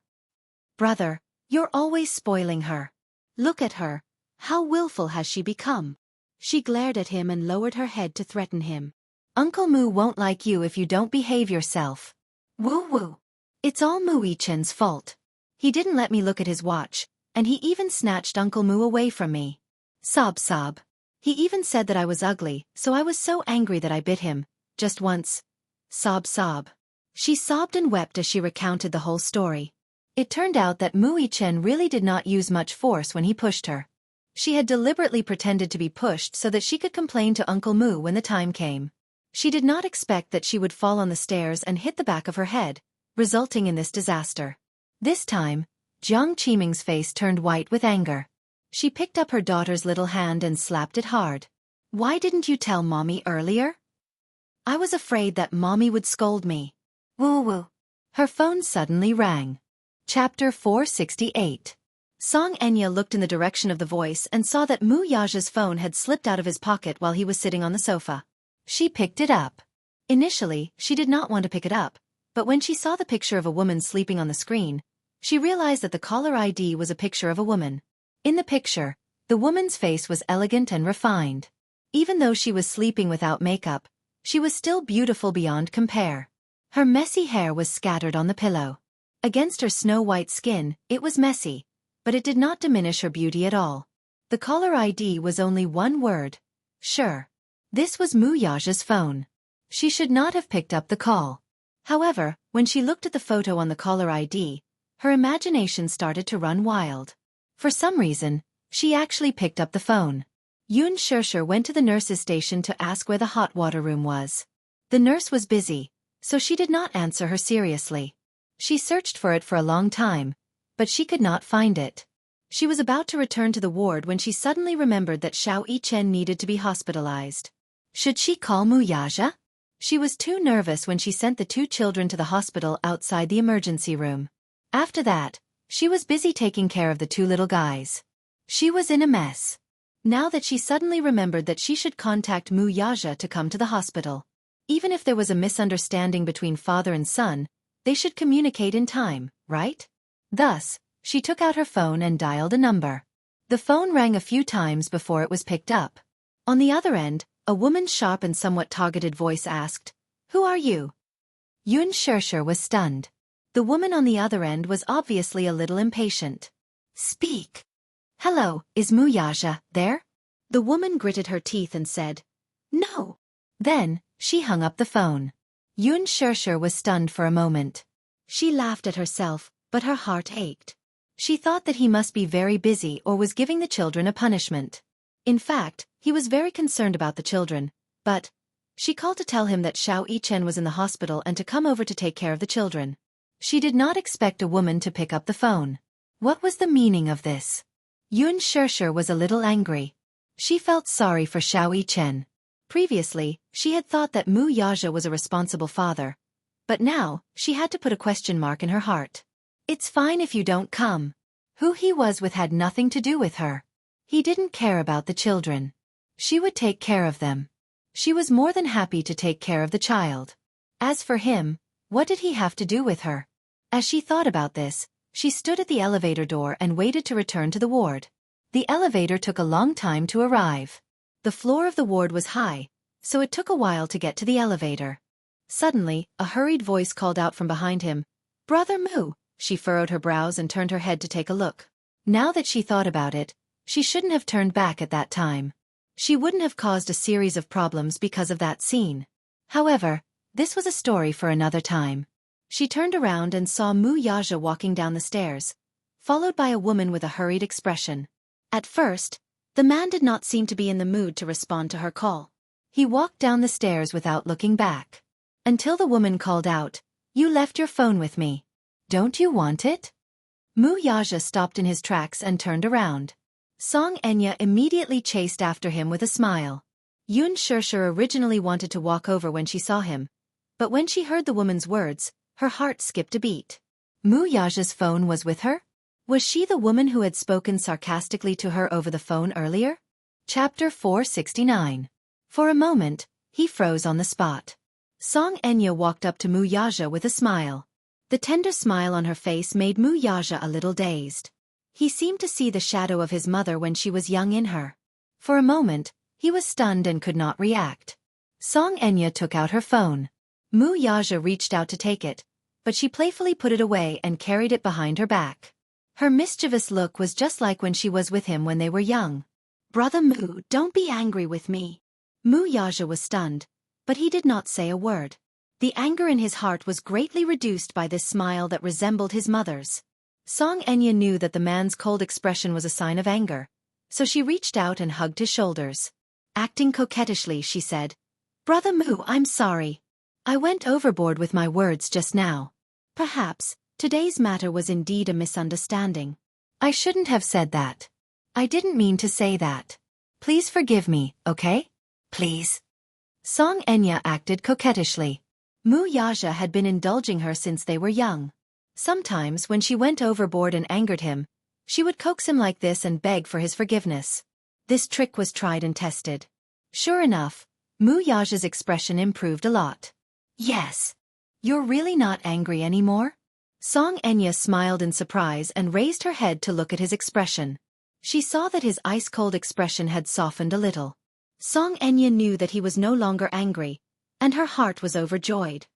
Brother, you're always spoiling her. Look at her. How willful has she become?" She glared at him and lowered her head to threaten him. "Uncle Mu won't like you if you don't behave yourself." "Woo woo. It's all Mu Yichen's fault. He didn't let me look at his watch, and he even snatched Uncle Mu away from me." Sob sob. "He even said that I was ugly, so I was so angry that I bit him, just once." Sob sob. She sobbed and wept as she recounted the whole story. It turned out that Mu Yichen really did not use much force when he pushed her. She had deliberately pretended to be pushed so that she could complain to Uncle Mu when the time came. She did not expect that she would fall on the stairs and hit the back of her head, resulting in this disaster. This time, Jiang Qiming's face turned white with anger. She picked up her daughter's little hand and slapped it hard. "Why didn't you tell Mommy earlier? I was afraid that Mommy would scold me." Woo woo. Her phone suddenly rang. Chapter 468. Song Enya looked in the direction of the voice and saw that Mu Yaja's phone had slipped out of his pocket while he was sitting on the sofa. She picked it up. Initially, she did not want to pick it up, but when she saw the picture of a woman sleeping on the screen, she realized that the caller ID was a picture of a woman. In the picture, the woman's face was elegant and refined. Even though she was sleeping without makeup, she was still beautiful beyond compare. Her messy hair was scattered on the pillow. Against her snow-white skin, it was messy, but it did not diminish her beauty at all. The caller ID was only one word. Sure. This was Mu Yaja's phone. She should not have picked up the call. However, when she looked at the photo on the caller ID, her imagination started to run wild. For some reason, she actually picked up the phone. Yun Shishir went to the nurse's station to ask where the hot water room was. The nurse was busy, so she did not answer her seriously. She searched for it for a long time, but she could not find it. She was about to return to the ward when she suddenly remembered that Xiao Yichen needed to be hospitalized. Should she call Mu Yaja? She was too nervous when she sent the two children to the hospital outside the emergency room. After that, she was busy taking care of the two little guys. She was in a mess. Now that she suddenly remembered that she should contact Mu Yaja to come to the hospital. Even if there was a misunderstanding between father and son, they should communicate in time, right? Thus, she took out her phone and dialed a number. The phone rang a few times before it was picked up. On the other end, a woman's sharp and somewhat targeted voice asked, "Who are you?" Yun Shishir was stunned. The woman on the other end was obviously a little impatient. "Speak." "Hello, is Mu Yaja there?" The woman gritted her teeth and said, "No." Then, she hung up the phone. Yun Shishir was stunned for a moment. She laughed at herself, but her heart ached. She thought that he must be very busy or was giving the children a punishment. In fact, he was very concerned about the children, but she called to tell him that Xiao Yichen was in the hospital and to come over to take care of the children. She did not expect a woman to pick up the phone. What was the meaning of this? Yun Shishir was a little angry. She felt sorry for Xiao Yichen. Previously, she had thought that Mu Yaja was a responsible father, but now, she had to put a question mark in her heart. It's fine if you don't come. Who he was with had nothing to do with her. He didn't care about the children. She would take care of them. She was more than happy to take care of the child. As for him, what did he have to do with her? As she thought about this, she stood at the elevator door and waited to return to the ward. The elevator took a long time to arrive. The floor of the ward was high, so it took a while to get to the elevator. Suddenly, a hurried voice called out from behind him, "Brother Mu." She furrowed her brows and turned her head to take a look. Now that she thought about it, she shouldn't have turned back at that time. She wouldn't have caused a series of problems because of that scene. However, this was a story for another time. She turned around and saw Mu Yaja walking down the stairs, followed by a woman with a hurried expression. At first, the man did not seem to be in the mood to respond to her call. He walked down the stairs without looking back. Until the woman called out, "You left your phone with me. Don't you want it?" Mu Yaja stopped in his tracks and turned around. Song Enya immediately chased after him with a smile. Yun Shishir originally wanted to walk over when she saw him, but when she heard the woman's words, her heart skipped a beat. Mu Yaja's phone was with her? Was she the woman who had spoken sarcastically to her over the phone earlier? Chapter 469. For a moment, he froze on the spot. Song Enya walked up to Mu Yaja with a smile. The tender smile on her face made Mu Yaja a little dazed. He seemed to see the shadow of his mother when she was young in her. For a moment, he was stunned and could not react. Song Enya took out her phone. Mu Yaja reached out to take it, but she playfully put it away and carried it behind her back. Her mischievous look was just like when she was with him when they were young. "Brother Mu, don't be angry with me." Mu Yaja was stunned, but he did not say a word. The anger in his heart was greatly reduced by this smile that resembled his mother's. Song Enya knew that the man's cold expression was a sign of anger, so she reached out and hugged his shoulders. Acting coquettishly, she said, "Brother Mu, I'm sorry. I went overboard with my words just now. Perhaps, today's matter was indeed a misunderstanding. I shouldn't have said that. I didn't mean to say that. Please forgive me, okay? Please." Song Enya acted coquettishly. Mu Yaja had been indulging her since they were young. Sometimes when she went overboard and angered him, she would coax him like this and beg for his forgiveness. This trick was tried and tested. Sure enough, Mu Yaja's expression improved a lot. "Yes. You're really not angry anymore?" Song Enya smiled in surprise and raised her head to look at his expression. She saw that his ice-cold expression had softened a little. Song Enya knew that he was no longer angry, and her heart was overjoyed.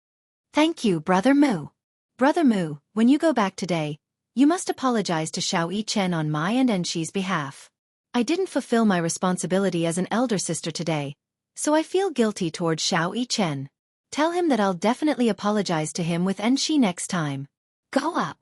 "Thank you, Brother Mu. Brother Mu, when you go back today, you must apologize to Xiao Yichen on my and Enshi's behalf. I didn't fulfill my responsibility as an elder sister today, so I feel guilty toward Xiao Yichen. Tell him that I'll definitely apologize to him with Enshi next time. Go up."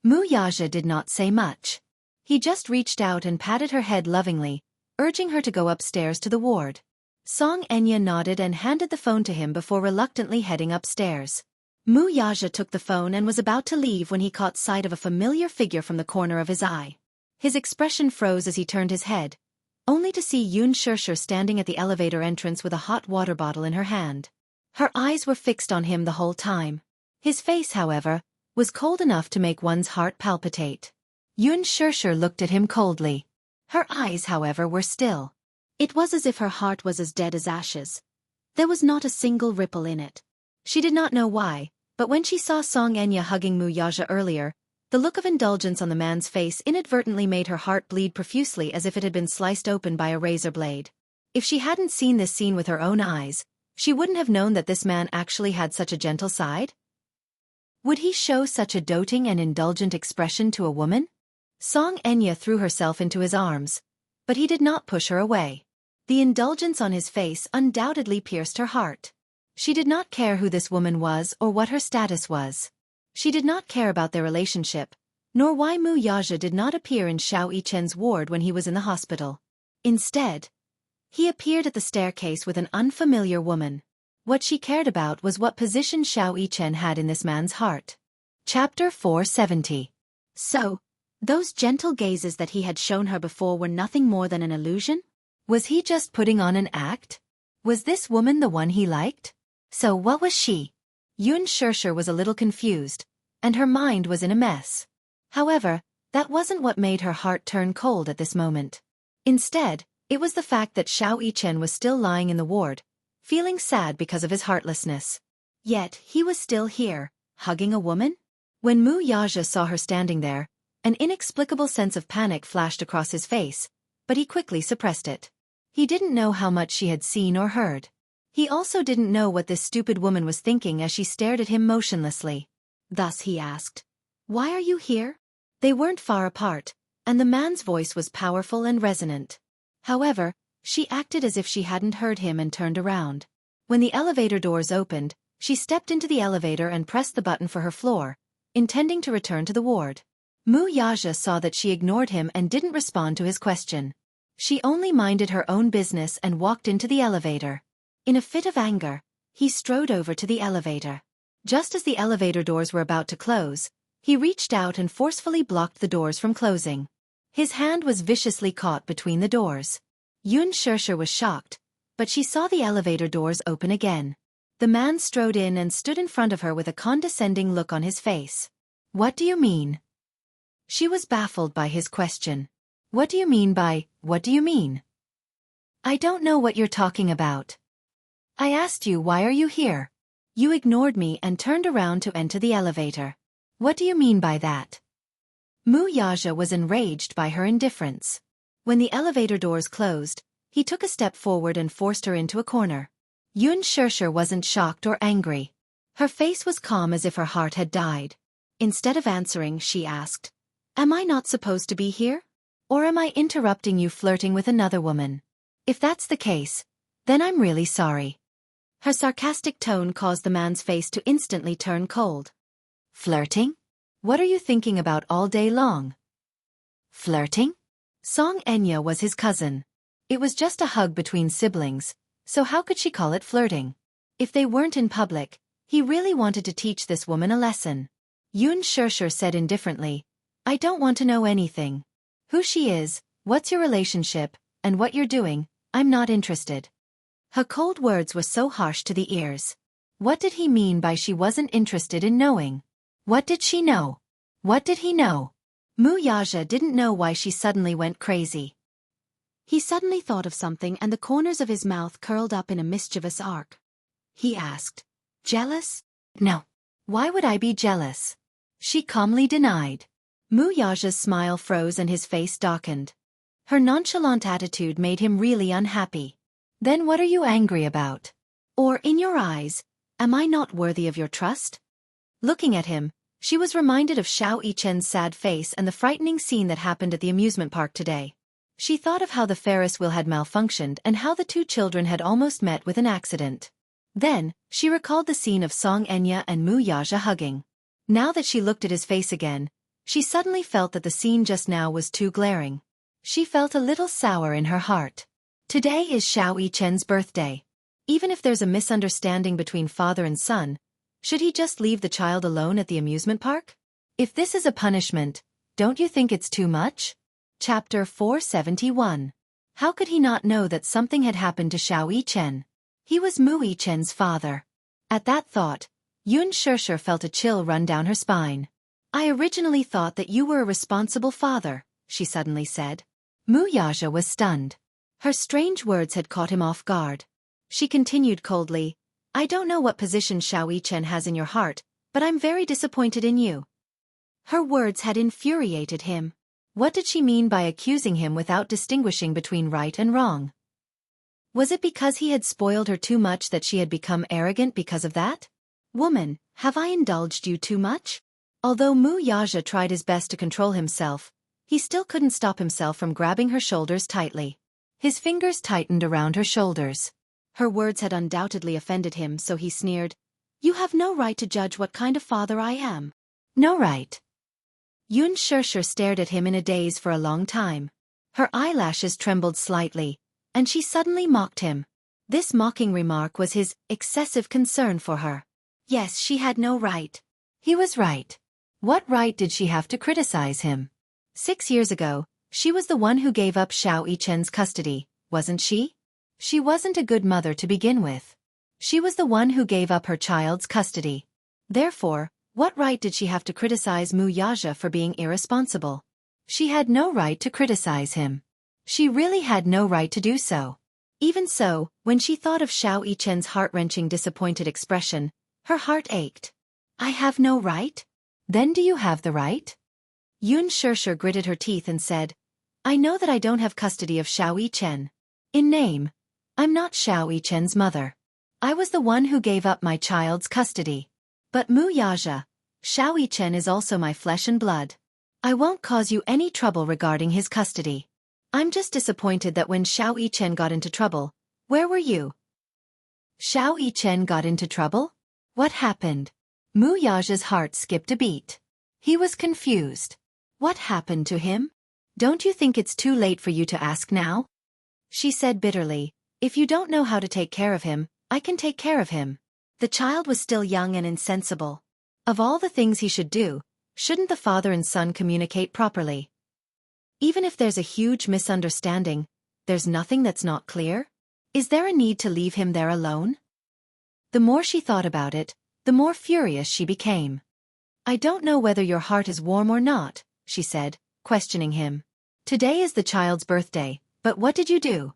Mu Yaja did not say much. He just reached out and patted her head lovingly, urging her to go upstairs to the ward. Song Enya nodded and handed the phone to him before reluctantly heading upstairs. Mu Yaja took the phone and was about to leave when he caught sight of a familiar figure from the corner of his eye. His expression froze as he turned his head, only to see Yun Shirshir standing at the elevator entrance with a hot water bottle in her hand. Her eyes were fixed on him the whole time. His face, however, was cold enough to make one's heart palpitate. Yun Shirshir looked at him coldly. Her eyes, however, were still. It was as if her heart was as dead as ashes. There was not a single ripple in it. She did not know why, but when she saw Song Enya hugging Mu Yaja earlier, the look of indulgence on the man's face inadvertently made her heart bleed profusely as if it had been sliced open by a razor blade. If she hadn't seen this scene with her own eyes, she wouldn't have known that this man actually had such a gentle side. Would he show such a doting and indulgent expression to a woman? Song Enya threw herself into his arms, but he did not push her away. The indulgence on his face undoubtedly pierced her heart. She did not care who this woman was or what her status was. She did not care about their relationship, nor why Mu Yaja did not appear in Xiao Yichen's ward when he was in the hospital. Instead, he appeared at the staircase with an unfamiliar woman. What she cared about was what position Xiao Yichen had in this man's heart. Chapter 470. So, those gentle gazes that he had shown her before were nothing more than an illusion? Was he just putting on an act? Was this woman the one he liked? So what was she? Yun Shirshir was a little confused, and her mind was in a mess. However, that wasn't what made her heart turn cold at this moment. Instead, it was the fact that Xiao Yichen was still lying in the ward, feeling sad because of his heartlessness. Yet, he was still here, hugging a woman? When Mu Yaja saw her standing there, an inexplicable sense of panic flashed across his face, but he quickly suppressed it. He didn't know how much she had seen or heard. He also didn't know what this stupid woman was thinking as she stared at him motionlessly. Thus he asked, "Why are you here?" They weren't far apart, and the man's voice was powerful and resonant. However, she acted as if she hadn't heard him and turned around. When the elevator doors opened, she stepped into the elevator and pressed the button for her floor, intending to return to the ward. Mu Yaja saw that she ignored him and didn't respond to his question. She only minded her own business and walked into the elevator. In a fit of anger, he strode over to the elevator. Just as the elevator doors were about to close, he reached out and forcefully blocked the doors from closing. His hand was viciously caught between the doors. Yun Shirshir was shocked, but she saw the elevator doors open again. The man strode in and stood in front of her with a condescending look on his face. What do you mean? She was baffled by his question. What do you mean by, what do you mean? I don't know what you're talking about. I asked you why are you here? You ignored me and turned around to enter the elevator. What do you mean by that? Mu Yaja was enraged by her indifference. When the elevator doors closed, he took a step forward and forced her into a corner. Yun Shirshir wasn't shocked or angry. Her face was calm as if her heart had died. Instead of answering, she asked, Am I not supposed to be here? Or am I interrupting you flirting with another woman? If that's the case, then I'm really sorry. Her sarcastic tone caused the man's face to instantly turn cold. Flirting? What are you thinking about all day long? Flirting? Song Enya was his cousin. It was just a hug between siblings, so how could she call it flirting? If they weren't in public, he really wanted to teach this woman a lesson. Yun Shirshir said indifferently, I don't want to know anything. Who she is, what's your relationship, and what you're doing, I'm not interested. Her cold words were so harsh to the ears. What did he mean by she wasn't interested in knowing? What did she know? What did he know? Mu Yaja didn't know why she suddenly went crazy. He suddenly thought of something and the corners of his mouth curled up in a mischievous arc. He asked, Jealous? No. Why would I be jealous? She calmly denied. Mu Yaja's smile froze and his face darkened. Her nonchalant attitude made him really unhappy. Then what are you angry about? Or, in your eyes, am I not worthy of your trust? Looking at him, she was reminded of Xiao Yichen's sad face and the frightening scene that happened at the amusement park today. She thought of how the Ferris wheel had malfunctioned and how the two children had almost met with an accident. Then, she recalled the scene of Song Enya and Mu Yaja hugging. Now that she looked at his face again, she suddenly felt that the scene just now was too glaring. She felt a little sour in her heart. Today is Xiao Yichen's birthday. Even if there's a misunderstanding between father and son, should he just leave the child alone at the amusement park? If this is a punishment, don't you think it's too much? Chapter 471. How could he not know that something had happened to Xiao Yichen? He was Mu Yichen's father. At that thought, Yun Shirshir felt a chill run down her spine. I originally thought that you were a responsible father, she suddenly said. Mu Yaja was stunned. Her strange words had caught him off guard. She continued coldly, I don't know what position Xiao Yichen has in your heart, but I'm very disappointed in you. Her words had infuriated him. What did she mean by accusing him without distinguishing between right and wrong? Was it because he had spoiled her too much that she had become arrogant because of that? Woman, have I indulged you too much? Although Mu Yaja tried his best to control himself, he still couldn't stop himself from grabbing her shoulders tightly. His fingers tightened around her shoulders. Her words had undoubtedly offended him, so he sneered, You have no right to judge what kind of father I am. No right. Yun Shirshir stared at him in a daze for a long time. Her eyelashes trembled slightly, and she suddenly mocked him. This mocking remark was his excessive concern for her. Yes, she had no right. He was right. What right did she have to criticize him? 6 years ago, she was the one who gave up Xiao Yichen's custody, wasn't she? She wasn't a good mother to begin with. She was the one who gave up her child's custody. Therefore, what right did she have to criticize Mu Yaja for being irresponsible? She had no right to criticize him. She really had no right to do so. Even so, when she thought of Xiao Yichen's heart-wrenching disappointed expression, her heart ached. I have no right? Then do you have the right? Yun Shirshir gritted her teeth and said, I know that I don't have custody of Xiao Yichen. In name, I'm not Xiao Yichen's mother. I was the one who gave up my child's custody. But Mu Yaja, Xiao Yichen is also my flesh and blood. I won't cause you any trouble regarding his custody. I'm just disappointed that when Xiao Yichen got into trouble, where were you? Xiao Yichen got into trouble? What happened? Mu Yaja's heart skipped a beat. He was confused. What happened to him? Don't you think it's too late for you to ask now? She said bitterly, If you don't know how to take care of him, I can take care of him. The child was still young and insensible. Of all the things he should do, shouldn't the father and son communicate properly? Even if there's a huge misunderstanding, there's nothing that's not clear? Is there a need to leave him there alone? The more she thought about it, the more furious she became. I don't know whether your heart is warm or not, she said, questioning him. Today is the child's birthday, but what did you do?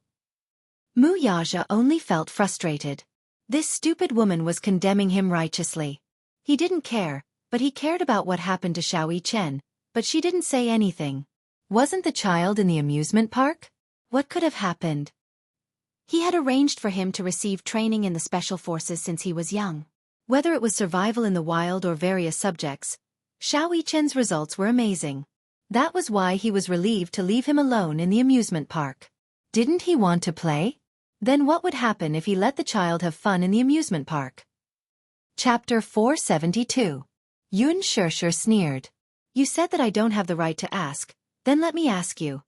Muyaja only felt frustrated. This stupid woman was condemning him righteously. He didn't care, but he cared about what happened to Xiao Chen, but she didn't say anything. Wasn't the child in the amusement park? What could have happened? He had arranged for him to receive training in the special forces since he was young. Whether it was survival in the wild or various subjects, Xiao Chen's results were amazing. That was why he was relieved to leave him alone in the amusement park. Didn't he want to play? Then what would happen if he let the child have fun in the amusement park? Chapter 472. Yun Shishir sneered. You said that I don't have the right to ask, then let me ask you.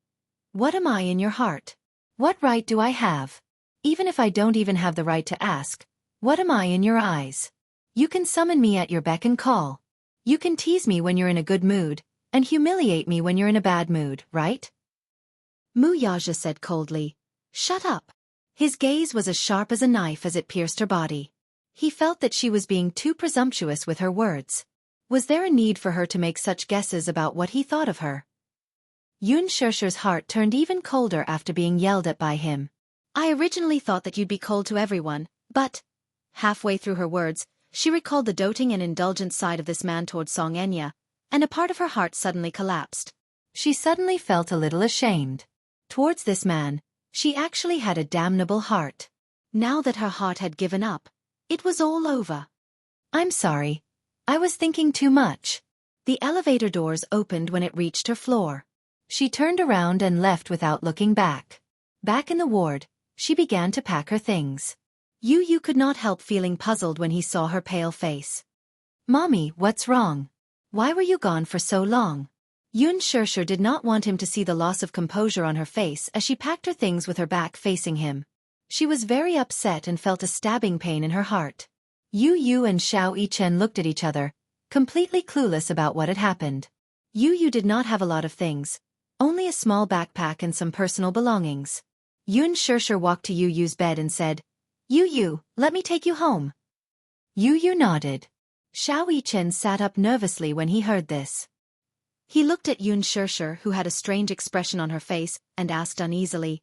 What am I in your heart? What right do I have? Even if I don't even have the right to ask, what am I in your eyes? You can summon me at your beck and call. You can tease me when you're in a good mood, and humiliate me when you're in a bad mood, right? Muyaja said coldly. Shut up. His gaze was as sharp as a knife as it pierced her body. He felt that she was being too presumptuous with her words. Was there a need for her to make such guesses about what he thought of her? Yun Shishir's heart turned even colder after being yelled at by him. I originally thought that you'd be cold to everyone, but... Halfway through her words, she recalled the doting and indulgent side of this man toward Song Enya, and a part of her heart suddenly collapsed. She suddenly felt a little ashamed. Towards this man, she actually had a damnable heart. Now that her heart had given up, it was all over. I'm sorry. I was thinking too much. The elevator doors opened when it reached her floor. She turned around and left without looking back. Back in the ward, she began to pack her things. Yu could not help feeling puzzled when he saw her pale face. Mommy, what's wrong? Why were you gone for so long? Yun Shishir did not want him to see the loss of composure on her face as she packed her things with her back facing him. She was very upset and felt a stabbing pain in her heart. Yu and Xiao Chen looked at each other, completely clueless about what had happened. Yu did not have a lot of things, only a small backpack and some personal belongings. Yun Shishir walked to Yu's bed and said, Yu, let me take you home. Yu nodded. Xiao Chen sat up nervously when he heard this. He looked at Yun Shishir, who had a strange expression on her face, and asked uneasily,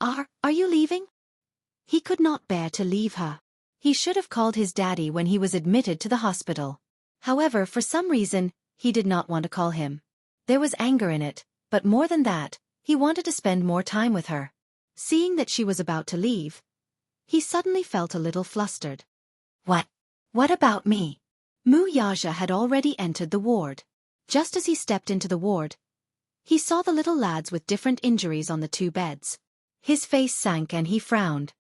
Are you leaving? He could not bear to leave her. He should have called his daddy when he was admitted to the hospital. However, for some reason, he did not want to call him. There was anger in it, but more than that, he wanted to spend more time with her. Seeing that she was about to leave, he suddenly felt a little flustered. What about me? Muyaja had already entered the ward. Just as he stepped into the ward, he saw the little lads with different injuries on the two beds. His face sank and he frowned.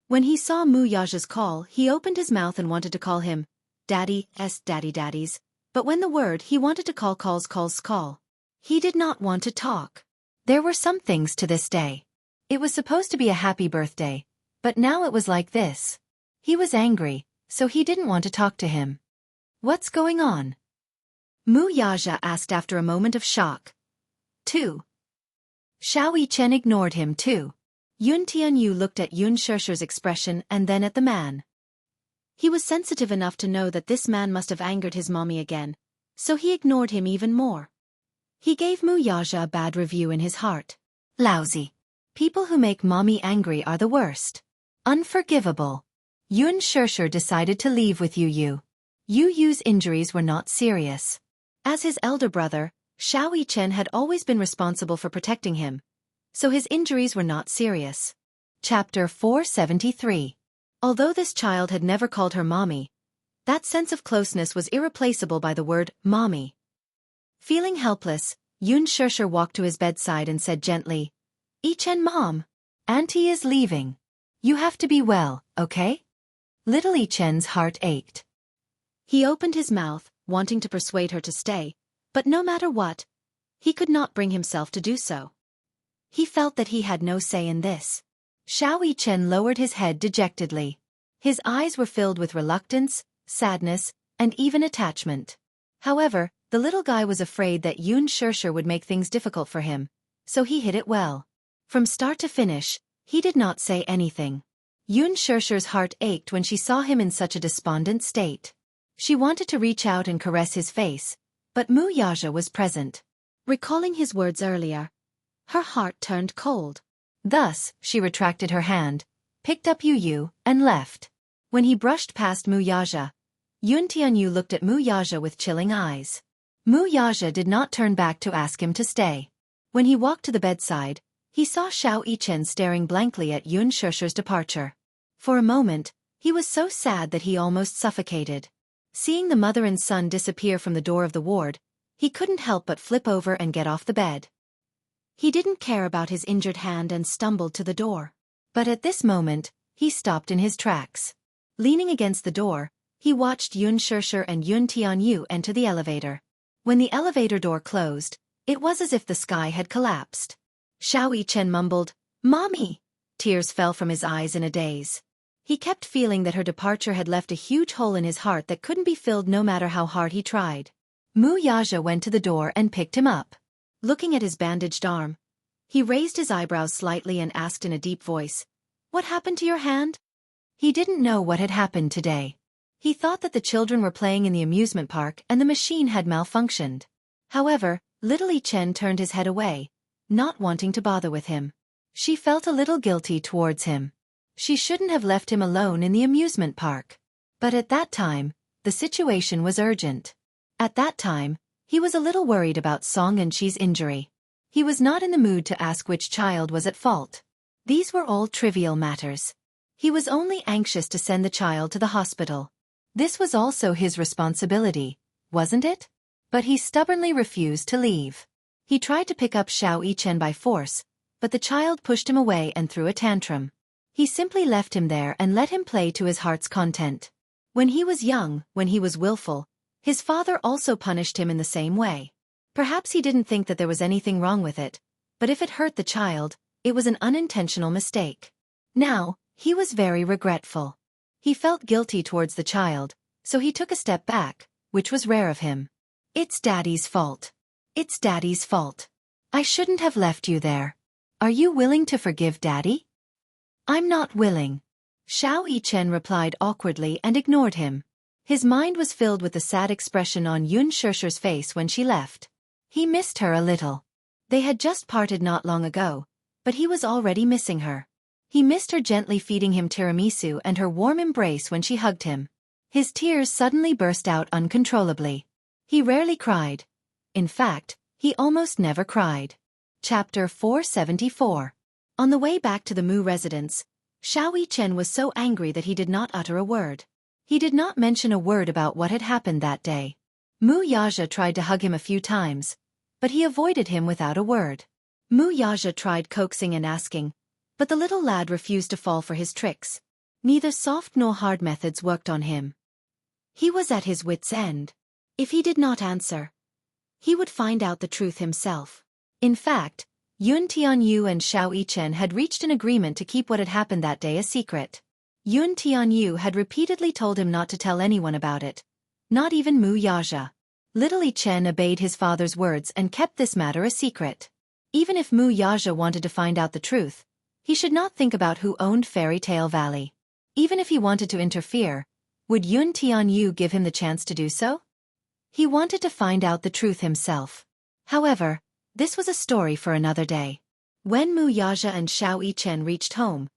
When he saw Muyaja's call, he opened his mouth and wanted to call him daddies, but when the word he wanted to call. He did not want to talk. There were some things to this day. It was supposed to be a happy birthday, but now it was like this. He was angry, so he didn't want to talk to him. What's going on? Muyaja asked after a moment of shock. 2. Xiao Chen ignored him too. Yun Tianyu looked at Yun Shishir's expression and then at the man. He was sensitive enough to know that this man must have angered his mommy again, so he ignored him even more. He gave Muyaja a bad review in his heart. Lousy. People who make mommy angry are the worst. Unforgivable. Yun Shishir decided to leave with Yu. Yu's injuries were not serious. As his elder brother, Xiao Chen had always been responsible for protecting him, so his injuries were not serious. Chapter 473. Although this child had never called her mommy, that sense of closeness was irreplaceable by the word mommy. Feeling helpless, Yun Shishir walked to his bedside and said gently, Chen mom, auntie is leaving. You have to be well, okay? Little Chen's heart ached. He opened his mouth, wanting to persuade her to stay, but no matter what, he could not bring himself to do so. He felt that he had no say in this. Xiao Chen lowered his head dejectedly. His eyes were filled with reluctance, sadness, and even attachment. However, the little guy was afraid that Yun Shishir would make things difficult for him, so he hid it well. From start to finish, he did not say anything. Yun Shishir's heart ached when she saw him in such a despondent state. She wanted to reach out and caress his face, but Mu Yaja was present. Recalling his words earlier, her heart turned cold. Thus, she retracted her hand, picked up Yu, and left. When he brushed past Mu Yaja, Yun Tianyu looked at Mu Yaja with chilling eyes. Mu Yaja did not turn back to ask him to stay. When he walked to the bedside, he saw Xiao Yichen staring blankly at Yun Shusher's departure. For a moment, he was so sad that he almost suffocated. Seeing the mother and son disappear from the door of the ward, he couldn't help but flip over and get off the bed. He didn't care about his injured hand and stumbled to the door. But at this moment, he stopped in his tracks. Leaning against the door, he watched Yun Shusher and Yun Tianyu enter the elevator. When the elevator door closed, it was as if the sky had collapsed. Xiao Yichen mumbled, "Mommy!" Tears fell from his eyes in a daze. He kept feeling that her departure had left a huge hole in his heart that couldn't be filled no matter how hard he tried. Mu Yaja went to the door and picked him up. Looking at his bandaged arm, he raised his eyebrows slightly and asked in a deep voice, "What happened to your hand?" He didn't know what had happened today. He thought that the children were playing in the amusement park and the machine had malfunctioned. However, little Yichen turned his head away, not wanting to bother with him. She felt a little guilty towards him. She shouldn't have left him alone in the amusement park. But at that time, the situation was urgent. At that time, he was a little worried about Song and Chi's injury. He was not in the mood to ask which child was at fault. These were all trivial matters. He was only anxious to send the child to the hospital. This was also his responsibility, wasn't it? But he stubbornly refused to leave. He tried to pick up Xiao Yichen by force, but the child pushed him away and threw a tantrum. He simply left him there and let him play to his heart's content. When he was young, when he was willful, his father also punished him in the same way. Perhaps he didn't think that there was anything wrong with it, but if it hurt the child, it was an unintentional mistake. Now, he was very regretful. He felt guilty towards the child, so he took a step back, which was rare of him. "It's Daddy's fault. It's Daddy's fault. I shouldn't have left you there. Are you willing to forgive Daddy?" "I'm not willing." Xiao Yichen replied awkwardly and ignored him. His mind was filled with the sad expression on Yun Shusher's face when she left. He missed her a little. They had just parted not long ago, but he was already missing her. He missed her gently feeding him tiramisu and her warm embrace when she hugged him. His tears suddenly burst out uncontrollably. He rarely cried. In fact, he almost never cried. Chapter 474. On the way back to the Mu residence, Xiao Yichen was so angry that he did not utter a word. He did not mention a word about what had happened that day. Mu Yaja tried to hug him a few times, but he avoided him without a word. Mu Yaja tried coaxing and asking, but the little lad refused to fall for his tricks. Neither soft nor hard methods worked on him. He was at his wits' end. If he did not answer, he would find out the truth himself. In fact, Yun Tianyu and Xiao Yichen had reached an agreement to keep what had happened that day a secret. Yun Tianyu had repeatedly told him not to tell anyone about it, not even Mu Yaja. Little Yichen obeyed his father's words and kept this matter a secret. Even if Mu Yaja wanted to find out the truth, he should not think about who owned Fairy Tale Valley. Even if he wanted to interfere, would Yun Tianyu give him the chance to do so? He wanted to find out the truth himself. However, this was a story for another day. When Mu Yaja and Xiao Yichen reached home,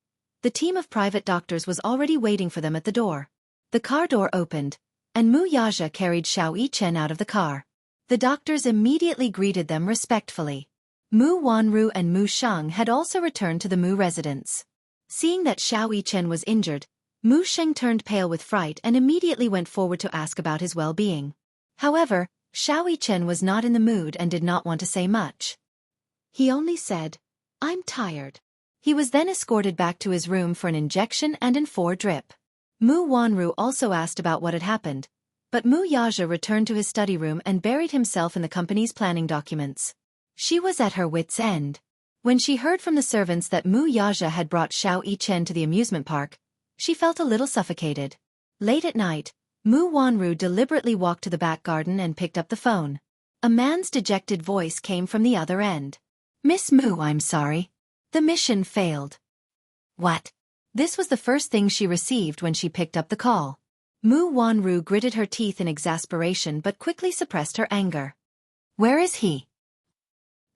the team of private doctors was already waiting for them at the door. The car door opened, and Mu Yaja carried Xiao Yichen out of the car. The doctors immediately greeted them respectfully. Mu Wanru and Mu Sheng had also returned to the Mu residence. Seeing that Xiao Yichen was injured, Mu Sheng turned pale with fright and immediately went forward to ask about his well-being. However, Xiao Yichen was not in the mood and did not want to say much. He only said, "I'm tired." He was then escorted back to his room for an injection and an 4 drip. Mu Wanru also asked about what had happened, but Mu Yaja returned to his study room and buried himself in the company's planning documents. She was at her wits' end. When she heard from the servants that Mu Yaja had brought Xiao Yichen to the amusement park, she felt a little suffocated. Late at night, Mu Wanru deliberately walked to the back garden and picked up the phone. A man's dejected voice came from the other end. "Miss Mu, I'm sorry. The mission failed." "What?" This was the first thing she received when she picked up the call. Mu Wanru gritted her teeth in exasperation but quickly suppressed her anger. Where is he?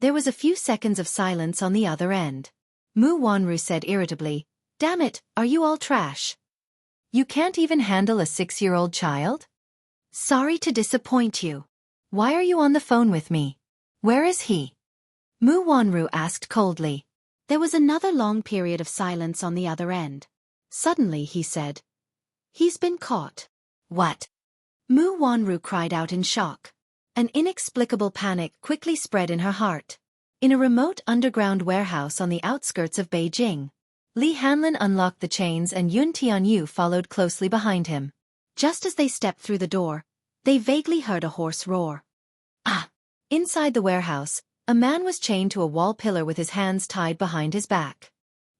There was a few seconds of silence on the other end. Mu Wanru said irritably, Damn it, are you all trash? You can't even handle a 6-year-old child? Sorry to disappoint you. Why are you on the phone with me? Where is he? Mu Wanru asked coldly. There was another long period of silence on the other end. Suddenly he said, He's been caught. What? Mu Wanru cried out in shock. An inexplicable panic quickly spread in her heart. In a remote underground warehouse on the outskirts of Beijing, Li Hanlin unlocked the chains and Yun Tianyu followed closely behind him. Just as they stepped through the door, they vaguely heard a hoarse roar. Ah! Inside the warehouse, a man was chained to a wall pillar with his hands tied behind his back.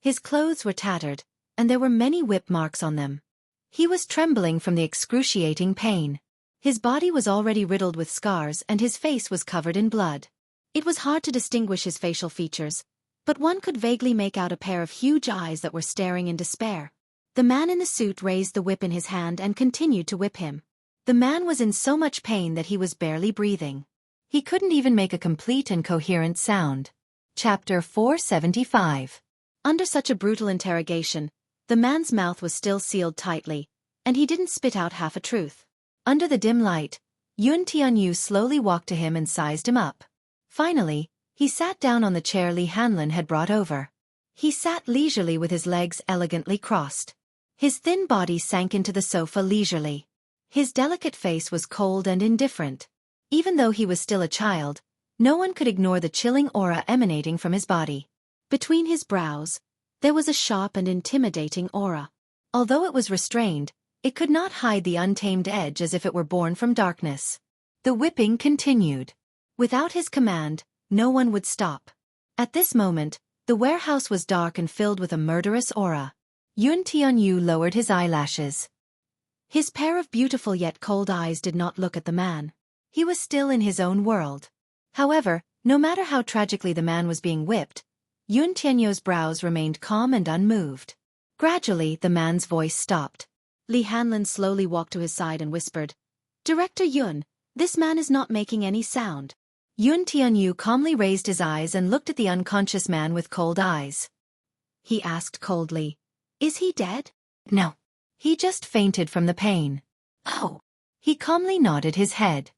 His clothes were tattered, and there were many whip marks on them. He was trembling from the excruciating pain. His body was already riddled with scars and his face was covered in blood. It was hard to distinguish his facial features, but one could vaguely make out a pair of huge eyes that were staring in despair. The man in the suit raised the whip in his hand and continued to whip him. The man was in so much pain that he was barely breathing. He couldn't even make a complete and coherent sound. Chapter 475. Under such a brutal interrogation, the man's mouth was still sealed tightly, and he didn't spit out half a truth. Under the dim light, Yun Tianyu slowly walked to him and sized him up. Finally, he sat down on the chair Li Hanlin had brought over. He sat leisurely with his legs elegantly crossed. His thin body sank into the sofa leisurely. His delicate face was cold and indifferent. Even though he was still a child, no one could ignore the chilling aura emanating from his body. Between his brows, there was a sharp and intimidating aura. Although it was restrained, it could not hide the untamed edge as if it were born from darkness. The whipping continued. Without his command, no one would stop. At this moment, the warehouse was dark and filled with a murderous aura. Yun Tianyu lowered his eyelashes. His pair of beautiful yet cold eyes did not look at the man. He was still in his own world. However, no matter how tragically the man was being whipped, Yun Tianyu's brows remained calm and unmoved. Gradually, the man's voice stopped. Li Hanlin slowly walked to his side and whispered, Director Yun, this man is not making any sound. Yun Tianyu calmly raised his eyes and looked at the unconscious man with cold eyes. He asked coldly, Is he dead? No. He just fainted from the pain. Oh. He calmly nodded his head.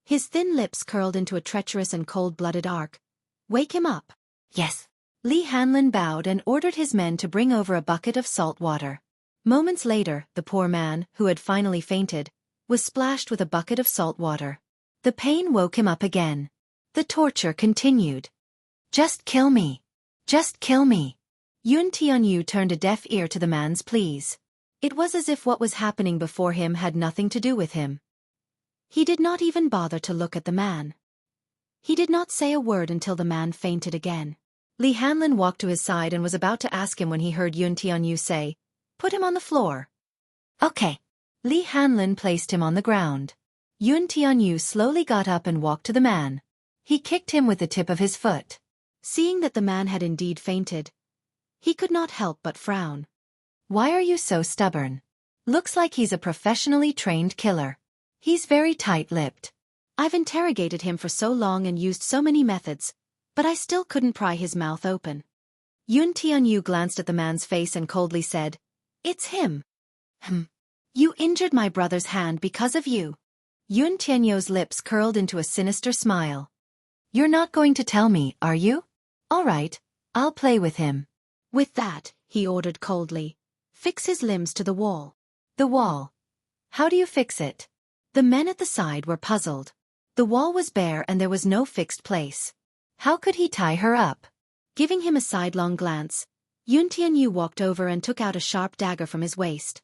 His thin lips curled into a treacherous and cold-blooded arc. Wake him up. Yes. Li Hanlin bowed and ordered his men to bring over a bucket of salt water. Moments later, the poor man, who had finally fainted, was splashed with a bucket of salt water. The pain woke him up again. The torture continued. Just kill me. Just kill me. Yun Tianyu turned a deaf ear to the man's pleas. It was as if what was happening before him had nothing to do with him. He did not even bother to look at the man. He did not say a word until the man fainted again. Li Hanlin walked to his side and was about to ask him when he heard Yun Tianyu say, Put him on the floor. Okay. Li Hanlin placed him on the ground. Yun Tianyu slowly got up and walked to the man. He kicked him with the tip of his foot. Seeing that the man had indeed fainted, he could not help but frown. Why are you so stubborn? Looks like he's a professionally trained killer. He's very tight-lipped. I've interrogated him for so long and used so many methods, but I still couldn't pry his mouth open. Yun Tianyu glanced at the man's face and coldly said, It's him. You injured my brother's hand because of you. Yun Tianyu's lips curled into a sinister smile. You're not going to tell me, are you? All right, I'll play with him. With that, he ordered coldly, Fix his limbs to the wall. The wall. How do you fix it? The men at the side were puzzled. The wall was bare and there was no fixed place. How could he tie her up? Giving him a sidelong glance, Yun Tianyu walked over and took out a sharp dagger from his waist.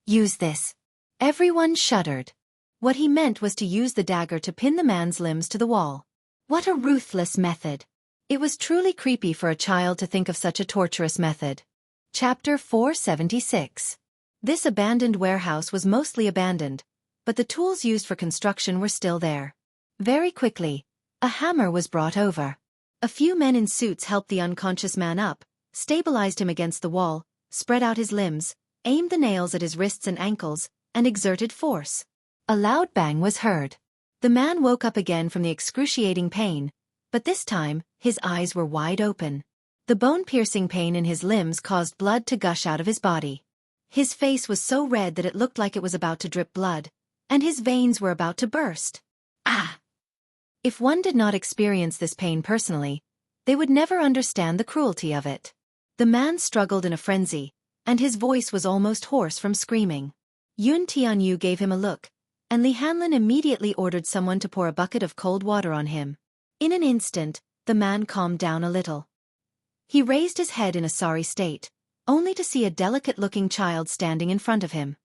Use this. Everyone shuddered. What he meant was to use the dagger to pin the man's limbs to the wall. What a ruthless method. It was truly creepy for a child to think of such a torturous method. Chapter 476. This abandoned warehouse was mostly abandoned, but the tools used for construction were still there. Very quickly, a hammer was brought over. A few men in suits helped the unconscious man up, stabilized him against the wall, spread out his limbs, aimed the nails at his wrists and ankles, and exerted force. A loud bang was heard. The man woke up again from the excruciating pain, but this time, his eyes were wide open. The bone-piercing pain in his limbs caused blood to gush out of his body. His face was so red that it looked like it was about to drip blood, and his veins were about to burst. Ah! If one did not experience this pain personally, they would never understand the cruelty of it. The man struggled in a frenzy, and his voice was almost hoarse from screaming. Yun Tianyu gave him a look, and Li Hanlin immediately ordered someone to pour a bucket of cold water on him. In an instant, the man calmed down a little. He raised his head in a sorry state, only to see a delicate-looking child standing in front of him.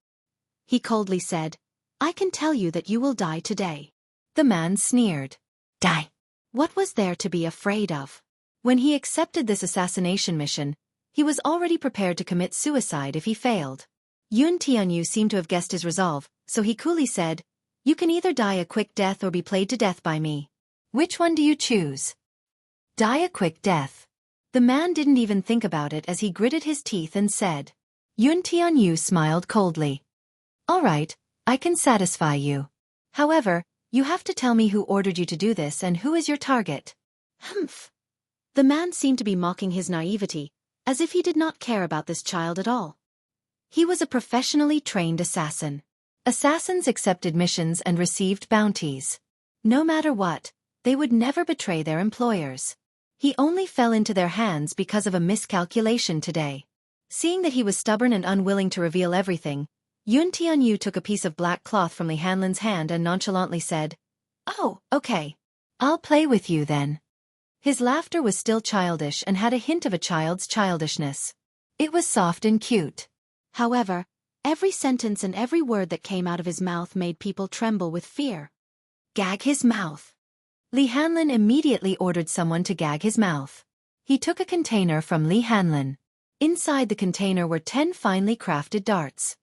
He coldly said, "I can tell you that you will die today." The man sneered. Die? What was there to be afraid of? When he accepted this assassination mission, he was already prepared to commit suicide if he failed. Yun Tianyu seemed to have guessed his resolve, so he coolly said, "You can either die a quick death or be played to death by me. Which one do you choose?" Die a quick death. The man didn't even think about it as he gritted his teeth and said. Yun Tianyu smiled coldly. "All right, I can satisfy you. However, you have to tell me who ordered you to do this and who is your target." Humph. The man seemed to be mocking his naivety, as if he did not care about this child at all. He was a professionally trained assassin. Assassins accepted missions and received bounties. No matter what, they would never betray their employers. He only fell into their hands because of a miscalculation today. Seeing that he was stubborn and unwilling to reveal everything, Yun Tianyu took a piece of black cloth from Li Hanlin's hand and nonchalantly said, "Oh, okay. I'll play with you then." His laughter was still childish and had a hint of a child's childishness. It was soft and cute. However, every sentence and every word that came out of his mouth made people tremble with fear. Gag his mouth. Li Hanlin immediately ordered someone to gag his mouth. He took a container from Li Hanlin. Inside the container were 10 finely crafted darts.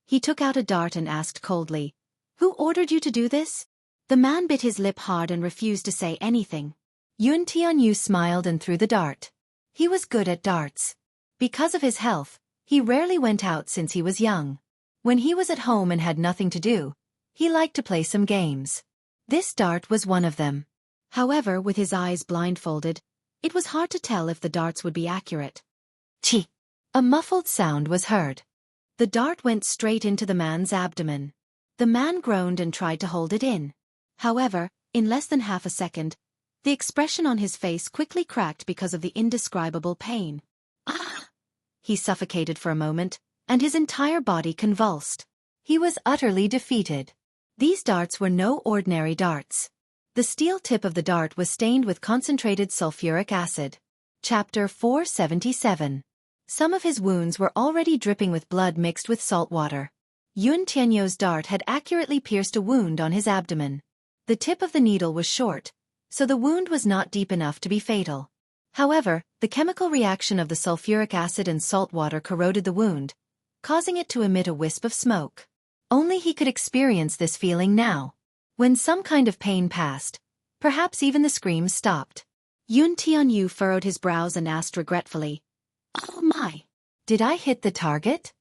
He took out a dart and asked coldly, "Who ordered you to do this?" The man bit his lip hard and refused to say anything. Yun Tianyu smiled and threw the dart. He was good at darts. Because of his health, he rarely went out since he was young. When he was at home and had nothing to do, he liked to play some games. This dart was one of them. However, with his eyes blindfolded, it was hard to tell if the darts would be accurate. Chi! A muffled sound was heard. The dart went straight into the man's abdomen. The man groaned and tried to hold it in. However, in less than half a second, the expression on his face quickly cracked because of the indescribable pain. Ah! He suffocated for a moment, and his entire body convulsed. He was utterly defeated. These darts were no ordinary darts. The steel tip of the dart was stained with concentrated sulfuric acid. Chapter 477. Some of his wounds were already dripping with blood mixed with salt water. Yun Tianyu's dart had accurately pierced a wound on his abdomen. The tip of the needle was short, so the wound was not deep enough to be fatal. However, the chemical reaction of the sulfuric acid and salt water corroded the wound, causing it to emit a wisp of smoke. Only he could experience this feeling now. When some kind of pain passed, perhaps even the screams stopped. Yun Tianyu furrowed his brows and asked regretfully, "Oh my! Did I hit the target?"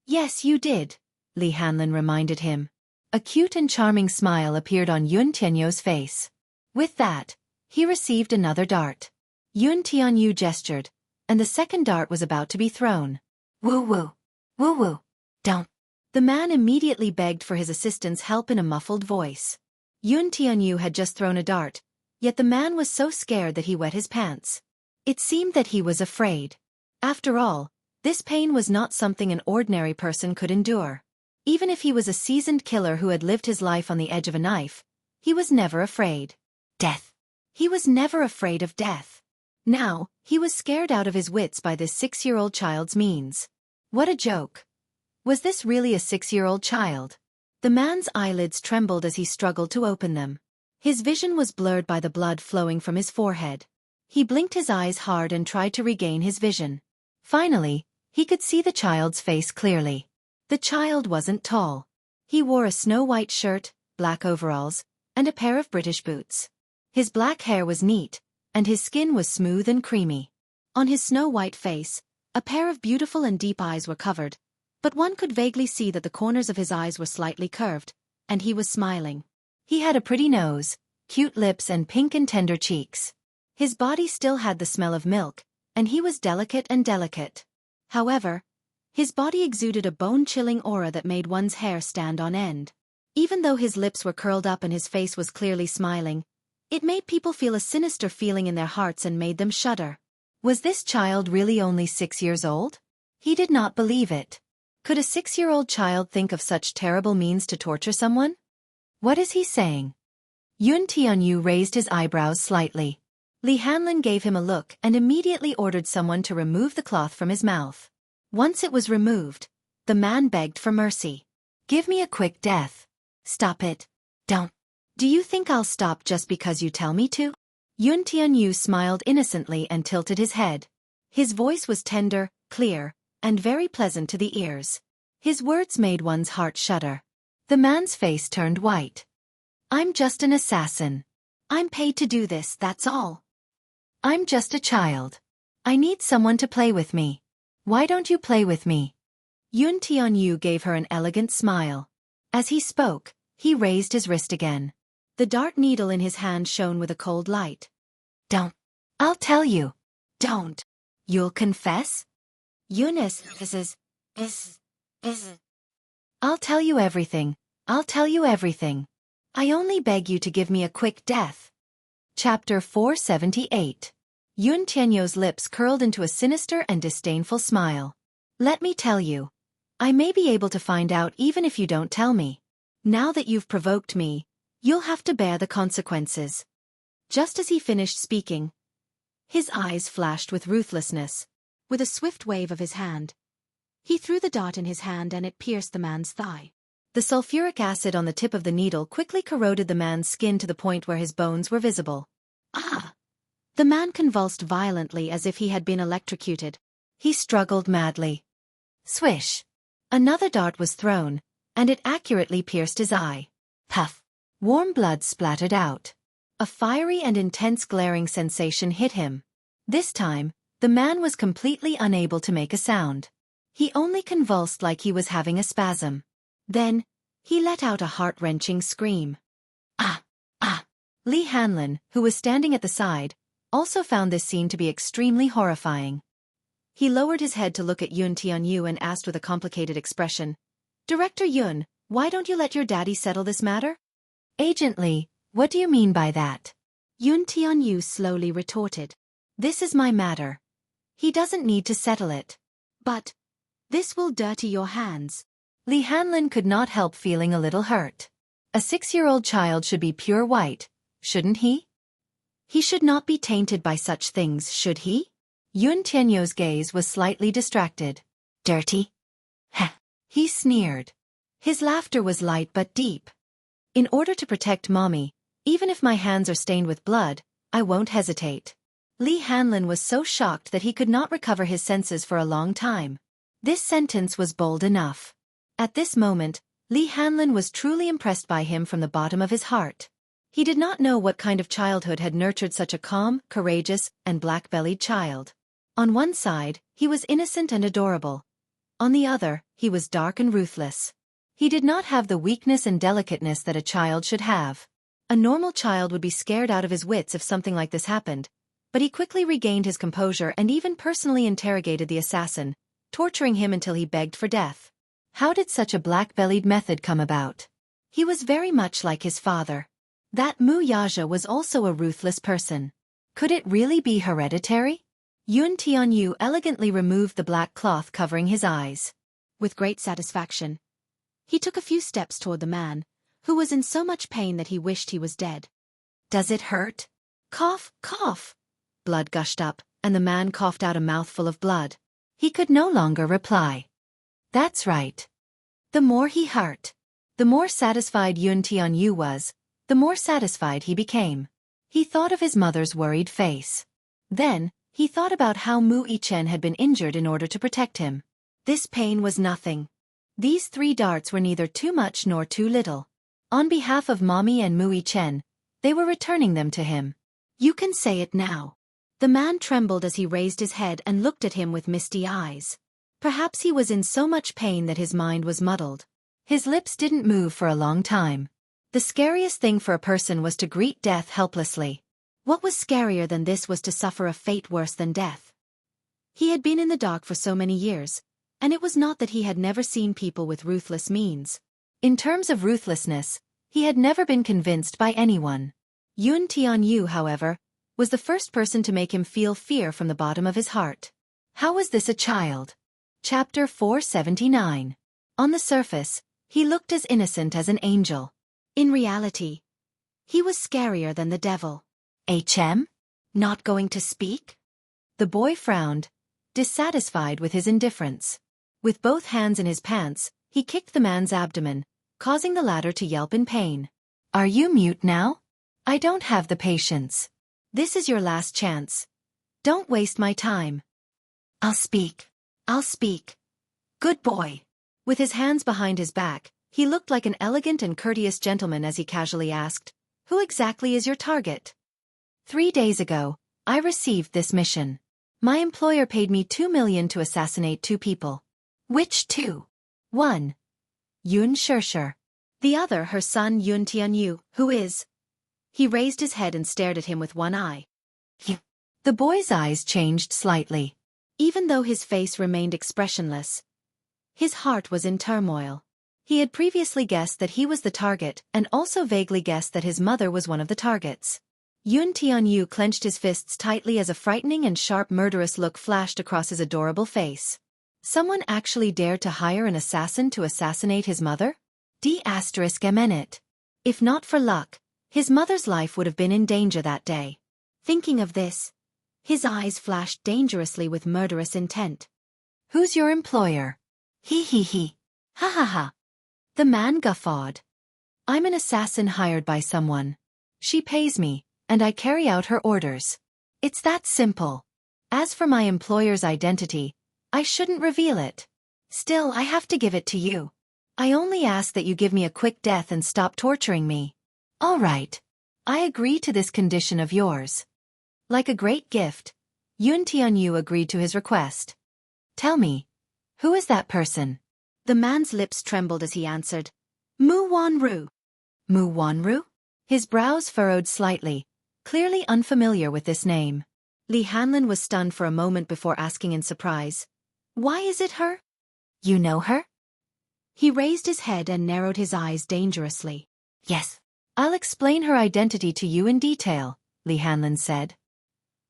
"Yes, you did," Li Hanlin reminded him. A cute and charming smile appeared on Yun Tianyu's face. With that, he received another dart. Yun Tianyu gestured, and the second dart was about to be thrown. "Woo-woo! Woo-woo! Don't!" The man immediately begged for his assistant's help in a muffled voice. Yun Tianyu had just thrown a dart, yet the man was so scared that he wet his pants. It seemed that he was afraid. After all, this pain was not something an ordinary person could endure. Even if he was a seasoned killer who had lived his life on the edge of a knife, he was never afraid. Death. He was never afraid of death. Now, he was scared out of his wits by this 6-year-old child's means. What a joke. Was this really a 6-year-old child? The man's eyelids trembled as he struggled to open them. His vision was blurred by the blood flowing from his forehead. He blinked his eyes hard and tried to regain his vision. Finally, he could see the child's face clearly. The child wasn't tall. He wore a snow-white shirt, black overalls, and a pair of British boots. His black hair was neat, and his skin was smooth and creamy. On his snow-white face, a pair of beautiful and deep eyes were covered, but one could vaguely see that the corners of his eyes were slightly curved, and he was smiling. He had a pretty nose, cute lips and pink and tender cheeks. His body still had the smell of milk, and he was delicate and delicate. However, his body exuded a bone-chilling aura that made one's hair stand on end. Even though his lips were curled up and his face was clearly smiling, it made people feel a sinister feeling in their hearts and made them shudder. Was this child really only 6 years old? He did not believe it. Could a 6-year-old child think of such terrible means to torture someone? What is he saying? Yun Tianyu raised his eyebrows slightly. Li Hanlin gave him a look and immediately ordered someone to remove the cloth from his mouth. Once it was removed, the man begged for mercy. Give me a quick death. Stop it. Don't. Do you think I'll stop just because you tell me to? Yun Tianyu smiled innocently and tilted his head. His voice was tender, clear, and very pleasant to the ears. His words made one's heart shudder. The man's face turned white. I'm just an assassin. I'm paid to do this, that's all. I'm just a child. I need someone to play with me. Why don't you play with me? Yun Tianyu gave her an elegant smile. As he spoke, he raised his wrist again. The dart needle in his hand shone with a cold light. Don't. I'll tell you. Don't. You'll confess? Eunice, this is. I'll tell you everything. I'll tell you everything. I only beg you to give me a quick death. Chapter 478. Yun Tianyu's lips curled into a sinister and disdainful smile. Let me tell you. I may be able to find out even if you don't tell me. Now that you've provoked me, you'll have to bear the consequences. Just as he finished speaking, his eyes flashed with ruthlessness. With a swift wave of his hand, he threw the dart in his hand and it pierced the man's thigh. The sulfuric acid on the tip of the needle quickly corroded the man's skin to the point where his bones were visible. Ah! The man convulsed violently as if he had been electrocuted. He struggled madly. Swish! Another dart was thrown, and it accurately pierced his eye. Puff! Warm blood splattered out. A fiery and intense glaring sensation hit him. This time, the man was completely unable to make a sound. He only convulsed like he was having a spasm. Then, he let out a heart-wrenching scream. Ah! Ah! Li Hanlin, who was standing at the side, also found this scene to be extremely horrifying. He lowered his head to look at Yun Tianyu and asked with a complicated expression, Director Yun, why don't you let your daddy settle this matter? Agent Li, what do you mean by that? Yun Tianyu slowly retorted. This is my matter. He doesn't need to settle it. But this will dirty your hands. Li Hanlin could not help feeling a little hurt. A 6-year-old child should be pure white, shouldn't he? He should not be tainted by such things, should he? Yun Tianyu's gaze was slightly distracted. Dirty? Heh. He sneered. His laughter was light but deep. In order to protect Mommy, even if my hands are stained with blood, I won't hesitate. Li Hanlin was so shocked that he could not recover his senses for a long time. This sentence was bold enough. At this moment, Li Hanlin was truly impressed by him from the bottom of his heart. He did not know what kind of childhood had nurtured such a calm, courageous, and black-bellied child. On one side, he was innocent and adorable. On the other, he was dark and ruthless. He did not have the weakness and delicateness that a child should have. A normal child would be scared out of his wits if something like this happened, but he quickly regained his composure and even personally interrogated the assassin, torturing him until he begged for death. How did such a black-bellied method come about? He was very much like his father. That Mu Yaja was also a ruthless person. Could it really be hereditary? Yun Tianyu elegantly removed the black cloth covering his eyes. With great satisfaction, he took a few steps toward the man, who was in so much pain that he wished he was dead. Does it hurt? Cough, cough. Blood gushed up, and the man coughed out a mouthful of blood. He could no longer reply. That's right. The more he hurt, the more satisfied Yun Tianyu was, the more satisfied he became. He thought of his mother's worried face. Then, he thought about how Mu Yichen had been injured in order to protect him. This pain was nothing. These 3 darts were neither too much nor too little. On behalf of Mommy and Mu Yichen, they were returning them to him. You can say it now. The man trembled as he raised his head and looked at him with misty eyes. Perhaps he was in so much pain that his mind was muddled. His lips didn't move for a long time. The scariest thing for a person was to greet death helplessly. What was scarier than this was to suffer a fate worse than death. He had been in the dark for so many years, and it was not that he had never seen people with ruthless means. In terms of ruthlessness, he had never been convinced by anyone. Yun Tianyu, however, was the first person to make him feel fear from the bottom of his heart. How was this a child? Chapter 479. On the surface, he looked as innocent as an angel. In reality, he was scarier than the devil. HM? Not going to speak? The boy frowned, dissatisfied with his indifference. With both hands in his pants, he kicked the man's abdomen, causing the latter to yelp in pain. Are you mute now? I don't have the patience. This is your last chance. Don't waste my time. I'll speak. I'll speak. Good boy. With his hands behind his back, he looked like an elegant and courteous gentleman as he casually asked, "Who exactly is your target?" 3 days ago, I received this mission. My employer paid me 2 million to assassinate 2 people. Which 2? 1. Yun Shishir. The other her son Yun Tianyu, who is... He raised his head and stared at him with one eye. The boy's eyes changed slightly. Even though his face remained expressionless, his heart was in turmoil. He had previously guessed that he was the target and also vaguely guessed that his mother was one of the targets. Yun Tianyu clenched his fists tightly as a frightening and sharp murderous look flashed across his adorable face. Someone actually dared to hire an assassin to assassinate his mother? D***it. If not for luck, his mother's life would have been in danger that day. Thinking of this, his eyes flashed dangerously with murderous intent. Who's your employer? He. Ha ha ha. The man guffawed. I'm an assassin hired by someone. She pays me, and I carry out her orders. It's that simple. As for my employer's identity, I shouldn't reveal it. Still, I have to give it to you. I only ask that you give me a quick death and stop torturing me. All right. I agree to this condition of yours. Like a great gift, Yun Tianyu agreed to his request. Tell me, who is that person? The man's lips trembled as he answered, Mu Wanru. Mu Wanru? His brows furrowed slightly, clearly unfamiliar with this name. Li Hanlin was stunned for a moment before asking in surprise, Why is it her? You know her? He raised his head and narrowed his eyes dangerously. Yes. I'll explain her identity to you in detail, Li Hanlin said.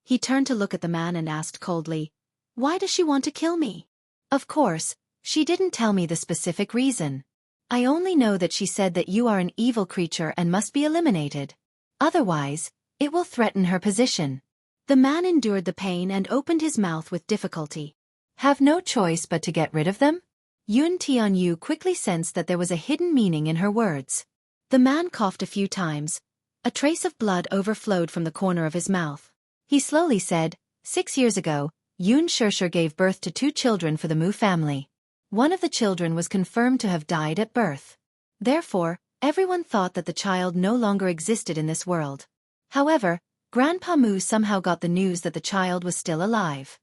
He turned to look at the man and asked coldly, Why does she want to kill me? Of course, she didn't tell me the specific reason. I only know that she said that you are an evil creature and must be eliminated. Otherwise, it will threaten her position. The man endured the pain and opened his mouth with difficulty. Have no choice but to get rid of them? Yun Tianyu quickly sensed that there was a hidden meaning in her words. The man coughed a few times. A trace of blood overflowed from the corner of his mouth. He slowly said, 6 years ago, Yun Shishir gave birth to 2 children for the Mu family. One of the children was confirmed to have died at birth. Therefore, everyone thought that the child no longer existed in this world. However, Grandpa Mu somehow got the news that the child was still alive.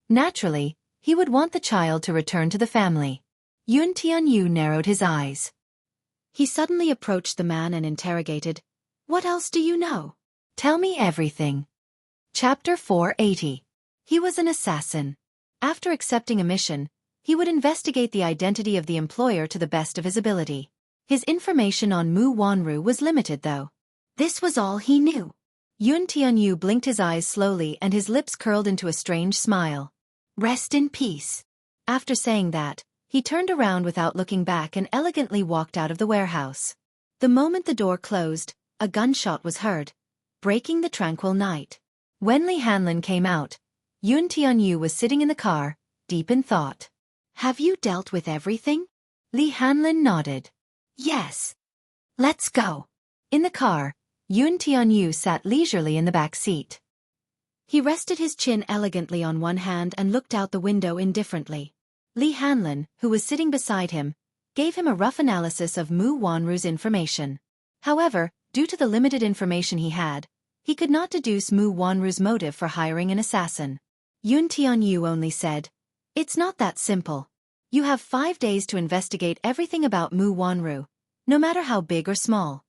Naturally, he would want the child to return to the family. Yun Tianyu narrowed his eyes. He suddenly approached the man and interrogated, What else do you know? Tell me everything. Chapter 480. He was an assassin. After accepting a mission, he would investigate the identity of the employer to the best of his ability. His information on Mu Wanru was limited though. This was all he knew. Yun Tianyu blinked his eyes slowly and his lips curled into a strange smile. Rest in peace. After saying that, he turned around without looking back and elegantly walked out of the warehouse. The moment the door closed, a gunshot was heard, breaking the tranquil night. When Li Hanlin came out, Yun Tianyu was sitting in the car, deep in thought. Have you dealt with everything? Li Hanlin nodded. Yes. Let's go. In the car, Yun Tianyu sat leisurely in the back seat. He rested his chin elegantly on one hand and looked out the window indifferently. Li Hanlin, who was sitting beside him, gave him a rough analysis of Mu Wanru's information. However, due to the limited information he had, he could not deduce Mu Wanru's motive for hiring an assassin. Yun Tianyu only said, It's not that simple. You have 5 days to investigate everything about Mu Wanru, no matter how big or small.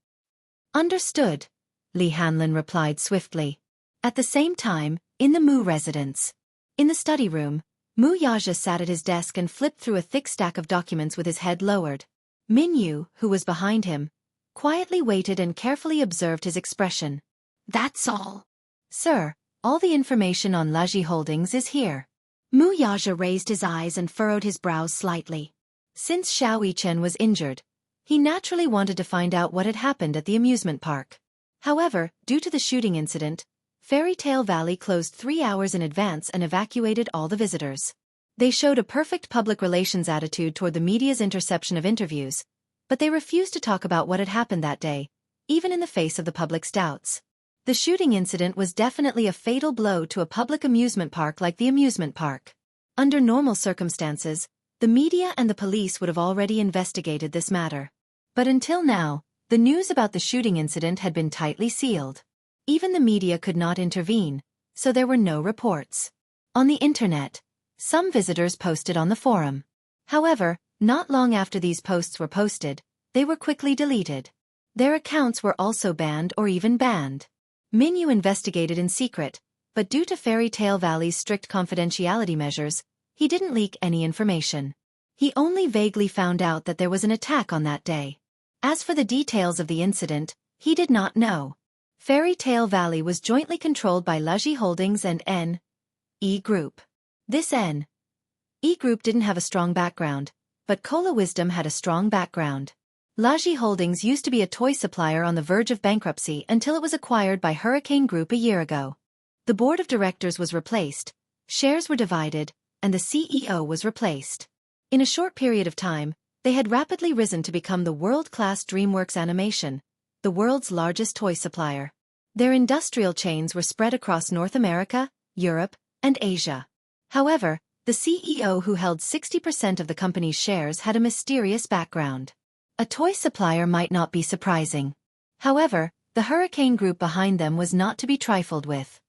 Understood, Li Hanlin replied swiftly. At the same time, in the Mu residence. In the study room, Mu Yaja sat at his desk and flipped through a thick stack of documents with his head lowered. Min Yu, who was behind him, quietly waited and carefully observed his expression. That's all. Sir, all the information on Laji Holdings is here. Mu Yaja raised his eyes and furrowed his brows slightly. Since Xiao Yichen was injured, he naturally wanted to find out what had happened at the amusement park. However, due to the shooting incident, Fairy Tale Valley closed 3 hours in advance and evacuated all the visitors. They showed a perfect public relations attitude toward the media's interception of interviews, but they refused to talk about what had happened that day, even in the face of the public's doubts. The shooting incident was definitely a fatal blow to a public amusement park like the amusement park. Under normal circumstances, the media and the police would have already investigated this matter. But until now, the news about the shooting incident had been tightly sealed. Even the media could not intervene, so there were no reports. On the internet, some visitors posted on the forum. However, not long after these posts were posted, they were quickly deleted. Their accounts were also banned or even banned. Min Yu investigated in secret, but due to Fairy Tale Valley's strict confidentiality measures, he didn't leak any information. He only vaguely found out that there was an attack on that day. As for the details of the incident, he did not know. Fairy Tale Valley was jointly controlled by Laji Holdings and N.E. Group. This N.E. Group didn't have a strong background, but Cola Wisdom had a strong background. Laji Holdings used to be a toy supplier on the verge of bankruptcy until it was acquired by Hurricane Group a year ago. The board of directors was replaced, shares were divided, and the CEO was replaced. In a short period of time, they had rapidly risen to become the world-class DreamWorks Animation, the world's largest toy supplier. Their industrial chains were spread across North America, Europe, and Asia. However, the CEO who held 60% of the company's shares had a mysterious background. A toy supplier might not be surprising. However, the Hurricane Group behind them was not to be trifled with.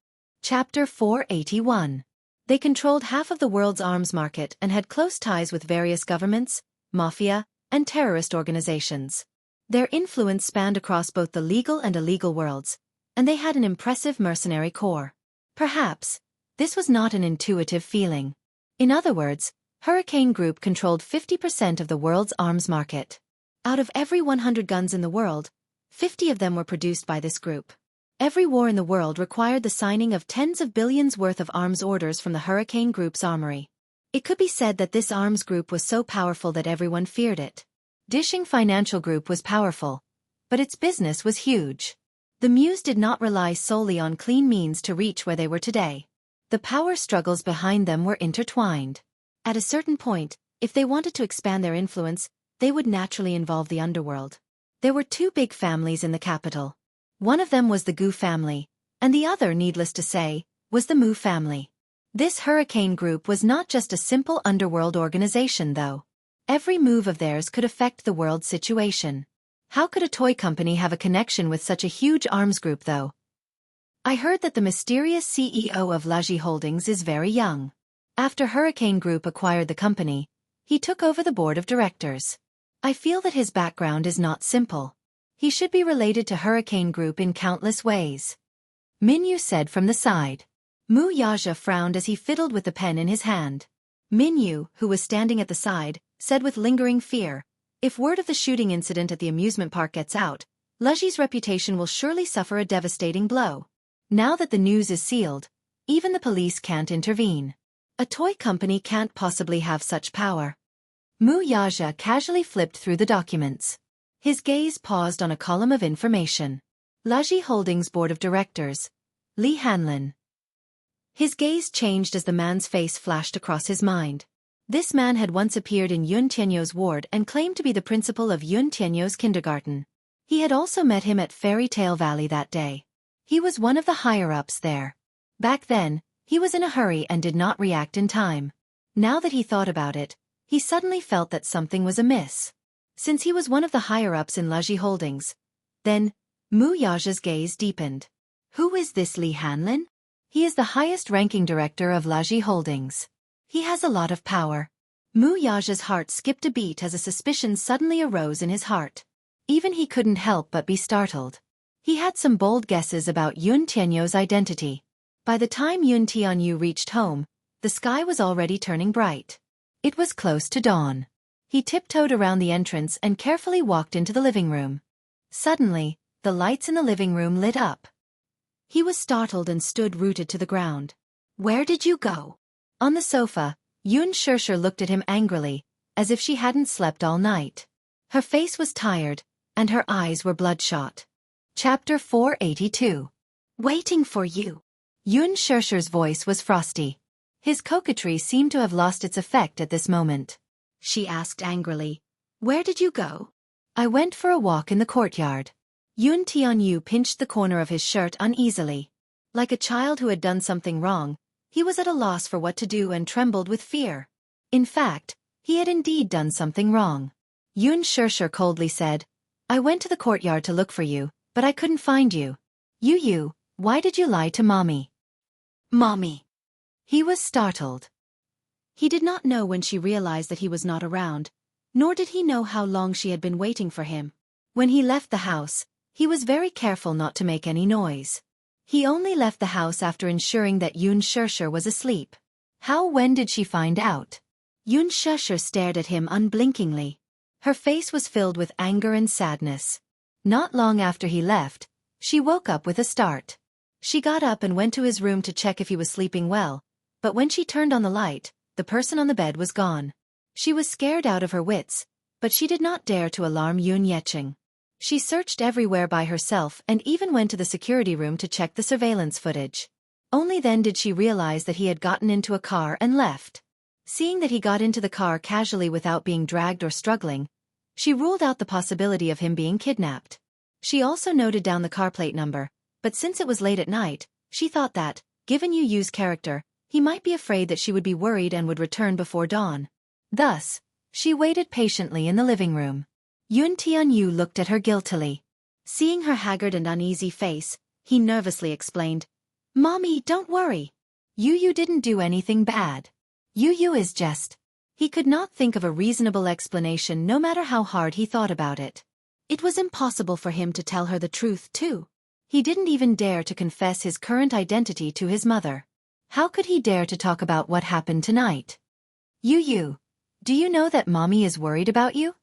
Chapter 481. They controlled half of the world's arms market and had close ties with various governments, mafia, and terrorist organizations. Their influence spanned across both the legal and illegal worlds, and they had an impressive mercenary corps. Perhaps, this was not an intuitive feeling. In other words, Hurricane Group controlled 50% of the world's arms market. Out of every 100 guns in the world, 50 of them were produced by this group. Every war in the world required the signing of tens of billions worth of arms orders from the Hurricane Group's armory. It could be said that this arms group was so powerful that everyone feared it. Dishing Financial Group was powerful, but its business was huge. The Muse did not rely solely on clean means to reach where they were today. The power struggles behind them were intertwined. At a certain point, if they wanted to expand their influence, they would naturally involve the underworld. There were 2 big families in the capital. One of them was the Gu family, and the other, needless to say, was the Mu family. This Hurricane Group was not just a simple underworld organization though. Every move of theirs could affect the world's situation. How could a toy company have a connection with such a huge arms group though? I heard that the mysterious CEO of Laji Holdings is very young. After Hurricane Group acquired the company, he took over the board of directors. I feel that his background is not simple. He should be related to Hurricane Group in countless ways. Min Yu said from the side. Mu Yaja frowned as he fiddled with the pen in his hand. Min Yu, who was standing at the side, said with lingering fear, if word of the shooting incident at the amusement park gets out, Laji's reputation will surely suffer a devastating blow. Now that the news is sealed, even the police can't intervene. A toy company can't possibly have such power. Mu Yaja casually flipped through the documents. His gaze paused on a column of information. Laji Holdings Board of Directors, Li Hanlin. His gaze changed as the man's face flashed across his mind. This man had once appeared in Yun Tianyo's ward and claimed to be the principal of Yun Tianyo's kindergarten. He had also met him at Fairy Tale Valley that day. He was one of the higher-ups there. Back then, he was in a hurry and did not react in time. Now that he thought about it, he suddenly felt that something was amiss. Since he was one of the higher-ups in Laji Holdings, then, Mu Yaja's gaze deepened. Who is this Li Hanlin? He is the highest-ranking director of Laji Holdings. He has a lot of power. Mu Yaja's heart skipped a beat as a suspicion suddenly arose in his heart. Even he couldn't help but be startled. He had some bold guesses about Yun Tianyu's identity. By the time Yun Tianyu reached home, the sky was already turning bright. It was close to dawn. He tiptoed around the entrance and carefully walked into the living room. Suddenly, the lights in the living room lit up. He was startled and stood rooted to the ground. "Where did you go?" On the sofa, Yun Shishir looked at him angrily, as if she hadn't slept all night. Her face was tired, and her eyes were bloodshot. Chapter 482. Waiting for you. Yun Shishir's voice was frosty. His coquetry seemed to have lost its effect at this moment. She asked angrily, "Where did you go?" "I went for a walk in the courtyard." Yun Tianyu pinched the corner of his shirt uneasily. Like a child who had done something wrong, he was at a loss for what to do and trembled with fear. In fact, he had indeed done something wrong. Yun Shishir coldly said, "I went to the courtyard to look for you, but I couldn't find you. Yu, why did you lie to Mommy?" "Mommy." He was startled. He did not know when she realized that he was not around, nor did he know how long she had been waiting for him. When he left the house, he was very careful not to make any noise. He only left the house after ensuring that Yun Shishir was asleep. When did she find out? Yun Shishir stared at him unblinkingly. Her face was filled with anger and sadness. Not long after he left, she woke up with a start. She got up and went to his room to check if he was sleeping well, but when she turned on the light, the person on the bed was gone. She was scared out of her wits, but she did not dare to alarm Yun Yecheng. She searched everywhere by herself and even went to the security room to check the surveillance footage. Only then did she realize that he had gotten into a car and left. Seeing that he got into the car casually without being dragged or struggling, she ruled out the possibility of him being kidnapped. She also noted down the car plate number, but since it was late at night, she thought that, given Yu Yu's character, he might be afraid that she would be worried and would return before dawn. Thus, she waited patiently in the living room. Yun Tianyu looked at her guiltily. Seeing her haggard and uneasy face, he nervously explained, "Mommy, don't worry. Yu didn't do anything bad. Yu is just..." He could not think of a reasonable explanation no matter how hard he thought about it. It was impossible for him to tell her the truth, too. He didn't even dare to confess his current identity to his mother. How could he dare to talk about what happened tonight? "Yu, do you know that Mommy is worried about you?"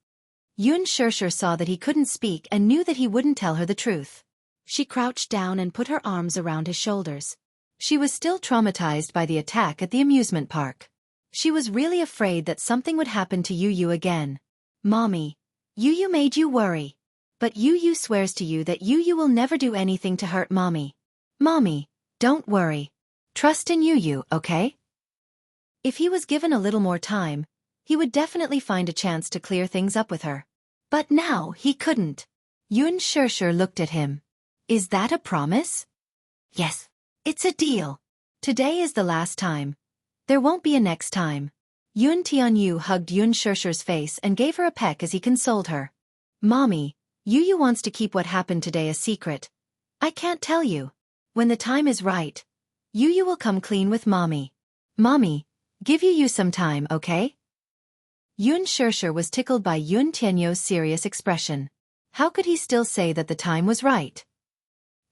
Yun Shishir saw that he couldn't speak and knew that he wouldn't tell her the truth. She crouched down and put her arms around his shoulders. She was still traumatized by the attack at the amusement park. She was really afraid that something would happen to Yu again. "Mommy, Yu made you worry. But Yu swears to you that Yu will never do anything to hurt Mommy. Mommy, don't worry. Trust in Yu, okay?" If he was given a little more time, he would definitely find a chance to clear things up with her. But now he couldn't. Yun Shishir looked at him. "Is that a promise?" "Yes. It's a deal. Today is the last time. There won't be a next time." Yun Tianyu hugged Yun Shishir's face and gave her a peck as he consoled her. "Mommy, Yu wants to keep what happened today a secret. I can't tell you. When the time is right, Yu will come clean with Mommy. Mommy, give Yu some time, okay?" Yun Shishir was tickled by Yun Tianyu's serious expression. How could he still say that the time was right?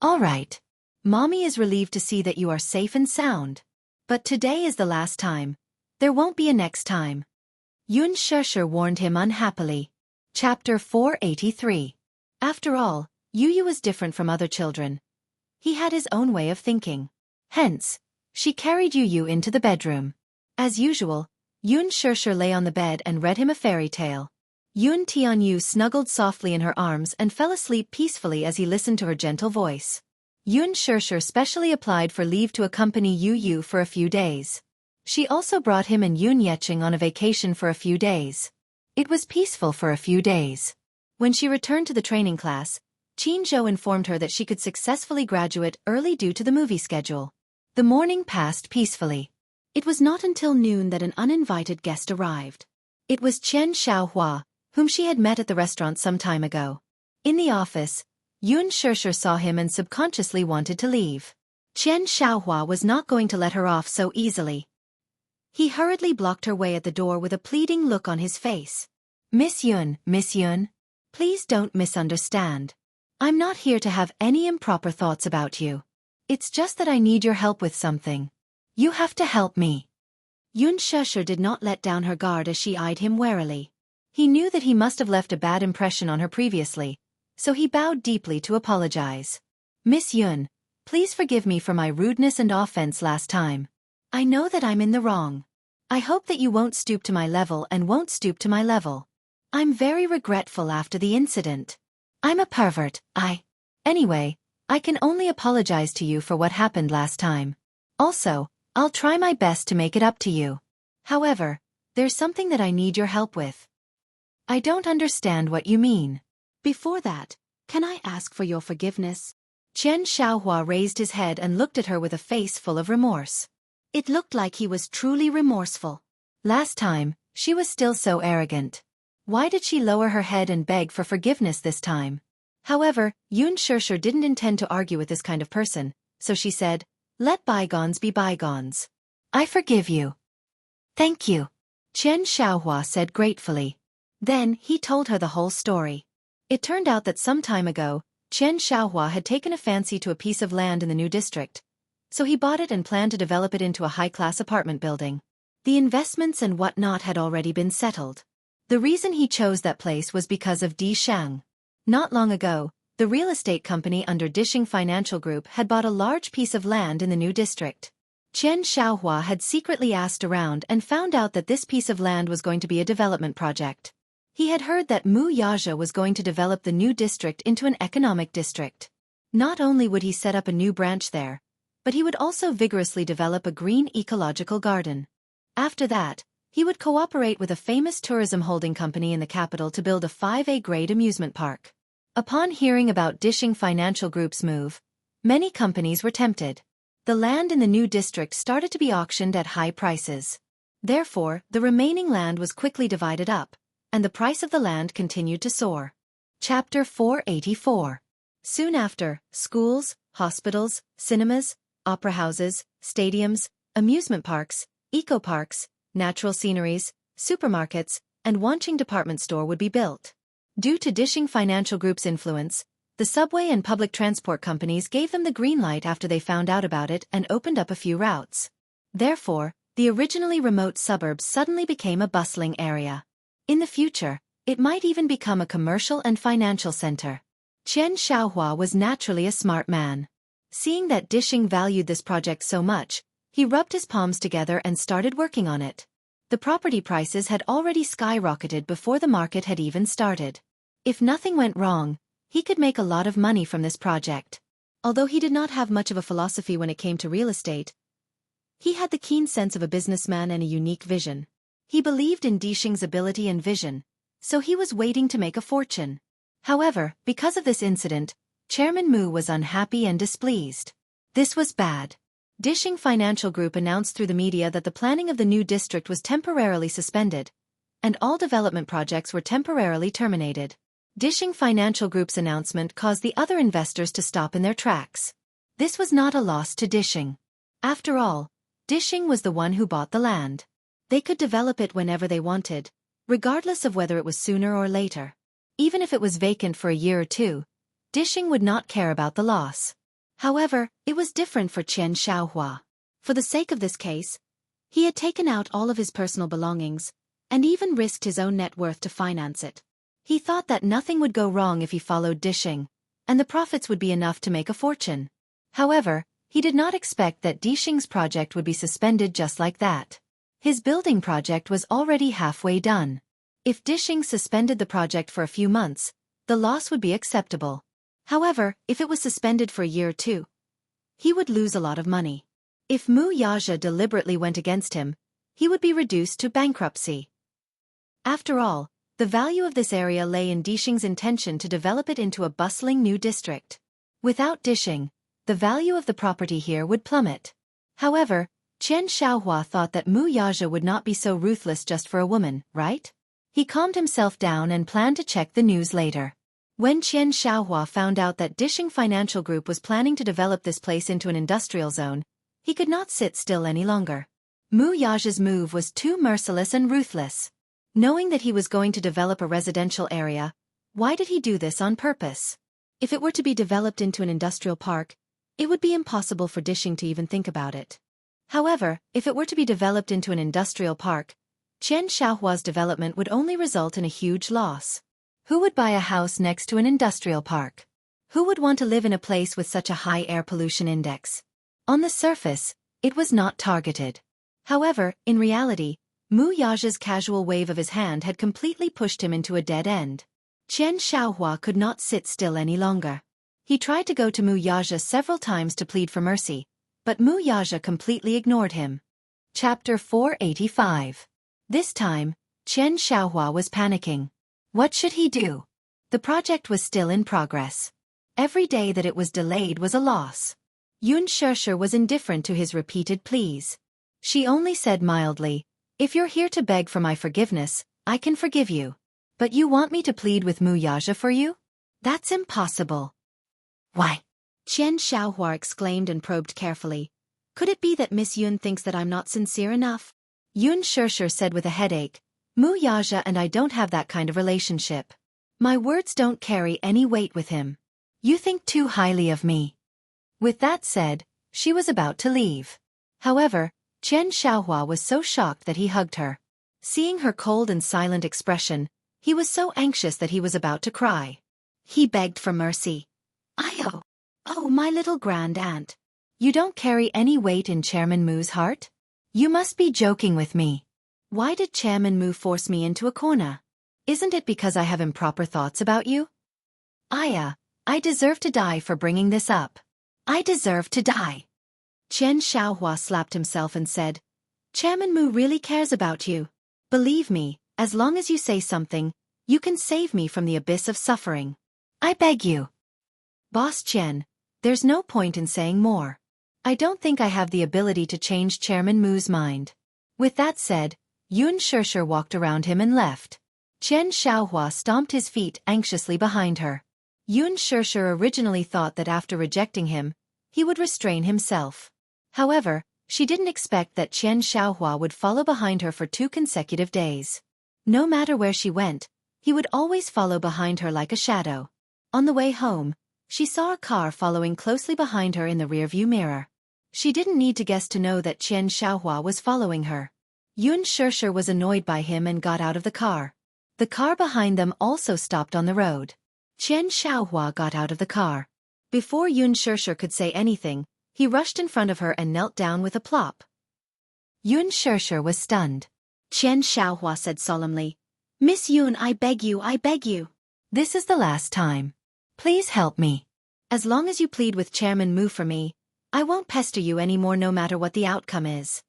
"All right. Mommy is relieved to see that you are safe and sound. But today is the last time. There won't be a next time." Yun Shishir warned him unhappily. Chapter 483. After all, Yu was different from other children. He had his own way of thinking. Hence, she carried Yu into the bedroom. As usual, Yun Shishir lay on the bed and read him a fairy tale. Yun Tianyu snuggled softly in her arms and fell asleep peacefully as he listened to her gentle voice. Yun Shishir specially applied for leave to accompany Yu for a few days. She also brought him and Yun Yecheng on a vacation for a few days. It was peaceful for a few days. When she returned to the training class, Qin Zhou informed her that she could successfully graduate early due to the movie schedule. The morning passed peacefully. It was not until noon that an uninvited guest arrived. It was Chen Xiaohua, whom she had met at the restaurant some time ago. In the office, Yun Shishir saw him and subconsciously wanted to leave. Chen Xiaohua was not going to let her off so easily. He hurriedly blocked her way at the door with a pleading look on his face. Miss Yun, please don't misunderstand. I'm not here to have any improper thoughts about you. It's just that I need your help with something. You have to help me. Yun Shusher did not let down her guard as she eyed him warily. He knew that he must have left a bad impression on her previously, so he bowed deeply to apologize. Miss Yun, please forgive me for my rudeness and offense last time. I know that I'm in the wrong. I hope that you won't stoop to my level and won't stoop to my level. I'm very regretful after the incident. I'm a pervert, Anyway, I can only apologize to you for what happened last time. Also, I'll try my best to make it up to you. However, there's something that I need your help with. I don't understand what you mean. Before that, can I ask for your forgiveness? Chen Xiaohua raised his head and looked at her with a face full of remorse. It looked like he was truly remorseful. Last time, she was still so arrogant. Why did she lower her head and beg for forgiveness this time? However, Yun Shusher didn't intend to argue with this kind of person, so she said, "Let bygones be bygones. I forgive you." "Thank you," Chen Xiaohua said gratefully. Then, he told her the whole story. It turned out that some time ago, Chen Xiaohua had taken a fancy to a piece of land in the new district, so he bought it and planned to develop it into a high-class apartment building. The investments and whatnot had already been settled. The reason he chose that place was because of Di Shang. Not long ago, the real estate company under Dishing Financial Group had bought a large piece of land in the new district. Chen Xiaohua had secretly asked around and found out that this piece of land was going to be a development project. He had heard that Mu Yaja was going to develop the new district into an economic district. Not only would he set up a new branch there, but he would also vigorously develop a green ecological garden. After that, he would cooperate with a famous tourism holding company in the capital to build a 5A grade amusement park. Upon hearing about Dishing Financial Group's move, many companies were tempted. The land in the new district started to be auctioned at high prices. Therefore, the remaining land was quickly divided up, and the price of the land continued to soar. Chapter 484. Soon after, schools, hospitals, cinemas, opera houses, stadiums, amusement parks, eco-parks, natural sceneries, supermarkets, and Wanqing department store would be built. Due to Dishing Financial Group's influence, the subway and public transport companies gave them the green light after they found out about it and opened up a few routes. Therefore, the originally remote suburbs suddenly became a bustling area. In the future, it might even become a commercial and financial center. Chen Xiaohua was naturally a smart man. Seeing that Dishing valued this project so much, he rubbed his palms together and started working on it. The property prices had already skyrocketed before the market had even started. If nothing went wrong, he could make a lot of money from this project. Although he did not have much of a philosophy when it came to real estate, he had the keen sense of a businessman and a unique vision. He believed in Dishing's ability and vision, so he was waiting to make a fortune. However, because of this incident, Chairman Mu was unhappy and displeased. This was bad. Dishing Financial Group announced through the media that the planning of the new district was temporarily suspended, and all development projects were temporarily terminated. Dishing Financial Group's announcement caused the other investors to stop in their tracks. This was not a loss to Dishing. After all, Dishing was the one who bought the land. They could develop it whenever they wanted, regardless of whether it was sooner or later. Even if it was vacant for a year or two, Dishing would not care about the loss. However, it was different for Chen Xiaohua. For the sake of this case, he had taken out all of his personal belongings, and even risked his own net worth to finance it. He thought that nothing would go wrong if he followed Dishing, and the profits would be enough to make a fortune. However, he did not expect that Dishing's project would be suspended just like that. His building project was already halfway done. If Dishing suspended the project for a few months, the loss would be acceptable. However, if it was suspended for a year or two, he would lose a lot of money. If Mu Yaja deliberately went against him, he would be reduced to bankruptcy. After all, the value of this area lay in Dishing's intention to develop it into a bustling new district. Without Dishing, the value of the property here would plummet. However, Chen Xiaohua thought that Mu Yaja would not be so ruthless just for a woman, right? He calmed himself down and planned to check the news later. When Chen Xiaohua found out that Dishing Financial Group was planning to develop this place into an industrial zone, he could not sit still any longer. Mu Yaja's move was too merciless and ruthless. Knowing that he was going to develop a residential area, why did he do this on purpose? If it were to be developed into an industrial park, it would be impossible for Dishing to even think about it. However, if it were to be developed into an industrial park, Qian Xiaohua's development would only result in a huge loss. Who would buy a house next to an industrial park? Who would want to live in a place with such a high air pollution index? On the surface, it was not targeted. However, in reality, Mu Yaja's casual wave of his hand had completely pushed him into a dead end. Qian Xiaohua could not sit still any longer. He tried to go to Mu Yaja several times to plead for mercy, but Mu Yaja completely ignored him. Chapter 485. This time, Qian Xiaohua was panicking. What should he do? The project was still in progress. Every day that it was delayed was a loss. Yun Shishir was indifferent to his repeated pleas. She only said mildly, "If you're here to beg for my forgiveness, I can forgive you. But you want me to plead with Mu Yaja for you? That's impossible." "Why?" Qian Xiaohua exclaimed and probed carefully. "Could it be that Miss Yun thinks that I'm not sincere enough?" Yun Shishir said with a headache, "Mu Yaja and I don't have that kind of relationship. My words don't carry any weight with him. You think too highly of me." With that said, she was about to leave. However, Qian Xiaohua was so shocked that he hugged her. Seeing her cold and silent expression, he was so anxious that he was about to cry. He begged for mercy. Oh, my little grand aunt. You don't carry any weight in Chairman Mu's heart? You must be joking with me. Why did Chairman Mu force me into a corner? Isn't it because I have improper thoughts about you? I deserve to die for bringing this up. I deserve to die. Qian Xiaohua slapped himself and said, "Chairman Mu really cares about you. Believe me, as long as you say something, you can save me from the abyss of suffering. I beg you." Boss Qian, there's no point in saying more. I don't think I have the ability to change Chairman Mu's mind. With that said, Yun Shishir walked around him and left. Qian Xiaohua stomped his feet anxiously behind her. Yun Shishir originally thought that after rejecting him, he would restrain himself. However, she didn't expect that Qian Xiaohua would follow behind her for 2 consecutive days. No matter where she went, he would always follow behind her like a shadow. On the way home, she saw a car following closely behind her in the rearview mirror. She didn't need to guess to know that Qian Xiaohua was following her. Yun Shishir was annoyed by him and got out of the car. The car behind them also stopped on the road. Qian Xiaohua got out of the car. Before Yun Shishir could say anything, he rushed in front of her and knelt down with a plop. Yun Shishir was stunned. Qian Xiaohua said solemnly, "Miss Yun, I beg you, I beg you. This is the last time. Please help me. As long as you plead with Chairman Mu for me, I won't pester you anymore no matter what the outcome is."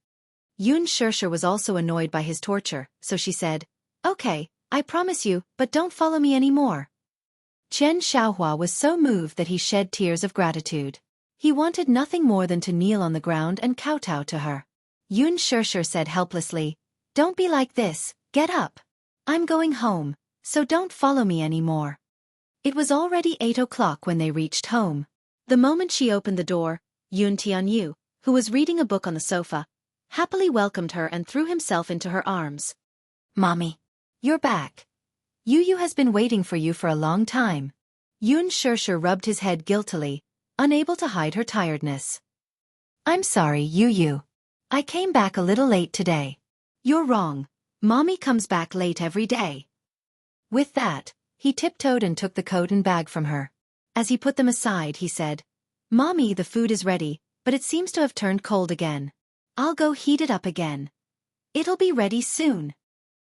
Yun Shishir was also annoyed by his torture, so she said, "Okay, I promise you, but don't follow me anymore." Qian Xiaohua was so moved that he shed tears of gratitude. He wanted nothing more than to kneel on the ground and kowtow to her. Yun Shishir said helplessly, "Don't be like this, get up. I'm going home, so don't follow me anymore." It was already 8 o'clock when they reached home. The moment she opened the door, Yun Tianyu, who was reading a book on the sofa, happily welcomed her and threw himself into her arms. "Mommy, you're back. Yu has been waiting for you for a long time." Yun Shishir rubbed his head guiltily, unable to hide her tiredness. "I'm sorry, Yu. I came back a little late today." "You're wrong. Mommy comes back late every day." With that, he tiptoed and took the coat and bag from her. As he put them aside, he said, "Mommy, the food is ready, but it seems to have turned cold again. I'll go heat it up again. It'll be ready soon."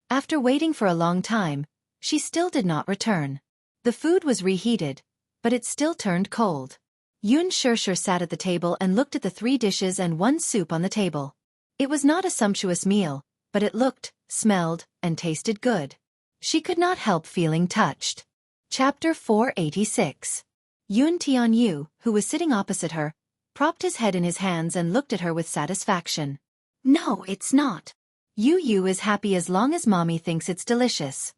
After waiting for a long time, she still did not return. The food was reheated, but it still turned cold. Yun Shishir sat at the table and looked at the 3 dishes and 1 soup on the table. It was not a sumptuous meal, but it looked, smelled, and tasted good. She could not help feeling touched. Chapter 486. Yun Tianyu, who was sitting opposite her, propped his head in his hands and looked at her with satisfaction. "No, it's not. Yu is happy as long as Mommy thinks it's delicious.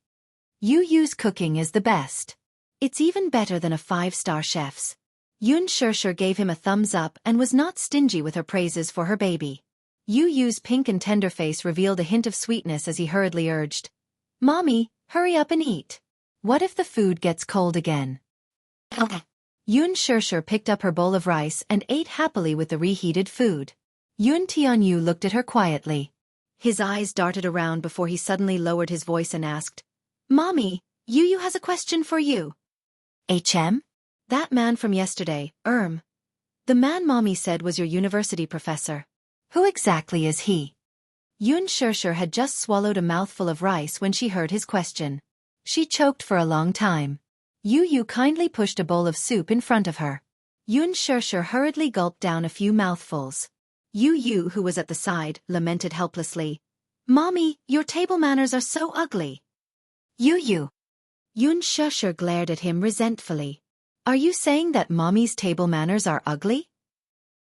Yu's cooking is the best. It's even better than a 5-star chef's." Yun Shishir gave him a thumbs up and was not stingy with her praises for her baby. Yu Yu's pink and tender face revealed a hint of sweetness as he hurriedly urged, "Mommy, hurry up and eat. What if the food gets cold again?" Yun Shirshir picked up her bowl of rice and ate happily with the reheated food. Yun Tianyu looked at her quietly. His eyes darted around before he suddenly lowered his voice and asked, "Mommy, Yu Yu has a question for you." "HM? That man from yesterday, the man Mommy said was your university professor. Who exactly is he?" Yun Shirshir had just swallowed a mouthful of rice when she heard his question. She choked for a long time. Yu Yu kindly pushed a bowl of soup in front of her. Yun Shirshir hurriedly gulped down a few mouthfuls. Yu Yu, who was at the side, lamented helplessly, "Mommy, your table manners are so ugly." "Yu Yu." Yun Shirshir glared at him resentfully. "Are you saying that Mommy's table manners are ugly?"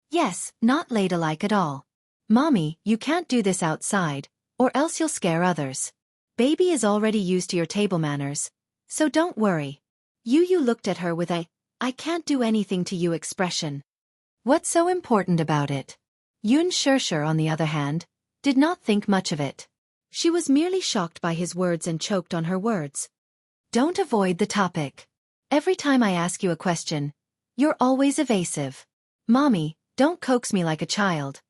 "Yes, not ladylike at all. Mommy, you can't do this outside, or else you'll scare others. Baby is already used to your table manners, so don't worry." Yu Yu looked at her with a, "I can't do anything to you" expression. What's so important about it? Yun Shirshir, on the other hand, did not think much of it. She was merely shocked by his words and choked on her words. "Don't avoid the topic. Every time I ask you a question, you're always evasive. Mommy, don't coax me like a child.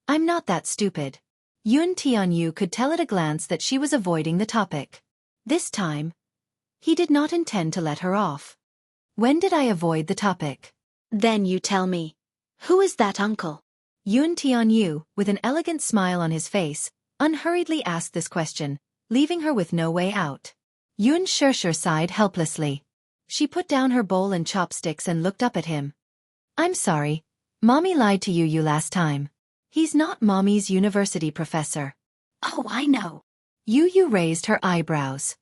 I'm not that stupid." Yun Tianyu could tell at a glance that she was avoiding the topic. This time, he did not intend to let her off. "When did I avoid the topic?" "Then you tell me. Who is that uncle?" Yun Tianyu, with an elegant smile on his face, unhurriedly asked this question, leaving her with no way out. Yun Shirshir sighed helplessly. She put down her bowl and chopsticks and looked up at him. "I'm sorry. Mommy lied to you last time. He's not Mommy's university professor." "Oh, I know." Yu Yu raised her eyebrows.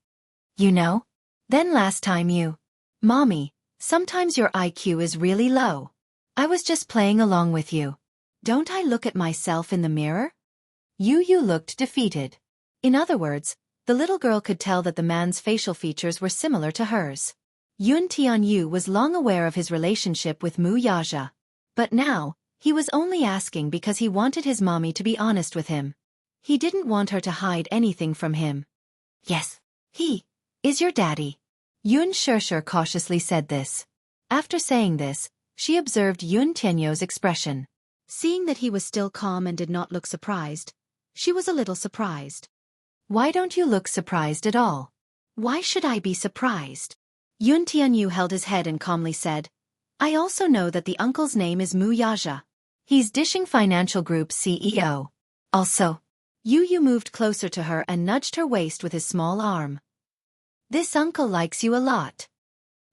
"You know? Then last time you..." "Mommy, sometimes your IQ is really low. I was just playing along with you. Don't I look at myself in the mirror?" Yu Yu looked defeated. In other words, the little girl could tell that the man's facial features were similar to hers. Yun Tianyu was long aware of his relationship with Mu Yaja. But now, he was only asking because he wanted his mommy to be honest with him. He didn't want her to hide anything from him. "Yes, he is your daddy." Yun Shirshir cautiously said this. After saying this, she observed Yun Tianyu's expression. Seeing that he was still calm and did not look surprised, she was a little surprised. "Why don't you look surprised at all?" "Why should I be surprised?" Yun Tianyu held his head and calmly said, "I also know that the uncle's name is Mu Yaja. He's Dishing Financial Group's CEO. Also." Yu Yu moved closer to her and nudged her waist with his small arm. "This uncle likes you a lot."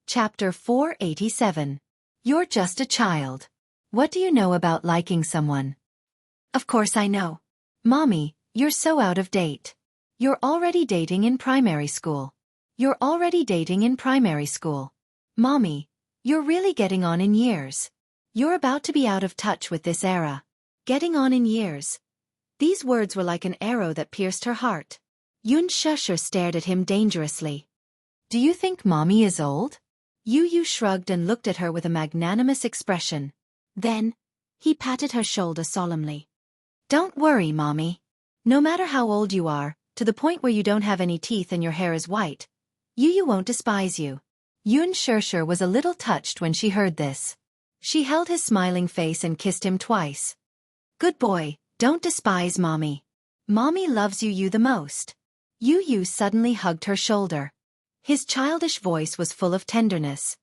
Chapter 487. You're just a child. What do you know about liking someone? Of course I know. Mommy, you're so out of date. You're already dating in primary school. You're already dating in primary school. Mommy, you're really getting on in years. You're about to be out of touch with this era. Getting on in years. These words were like an arrow that pierced her heart. Yun Shirshir stared at him dangerously. Do you think Mommy is old? Yu Yu shrugged and looked at her with a magnanimous expression. Then, he patted her shoulder solemnly. Don't worry, Mommy. No matter how old you are, to the point where you don't have any teeth and your hair is white, Yu Yu won't despise you. Yun Shirshir was a little touched when she heard this. She held his smiling face and kissed him twice. Good boy, don't despise Mommy. Mommy loves you the most. Yu Yu suddenly hugged her shoulder. His childish voice was full of tenderness.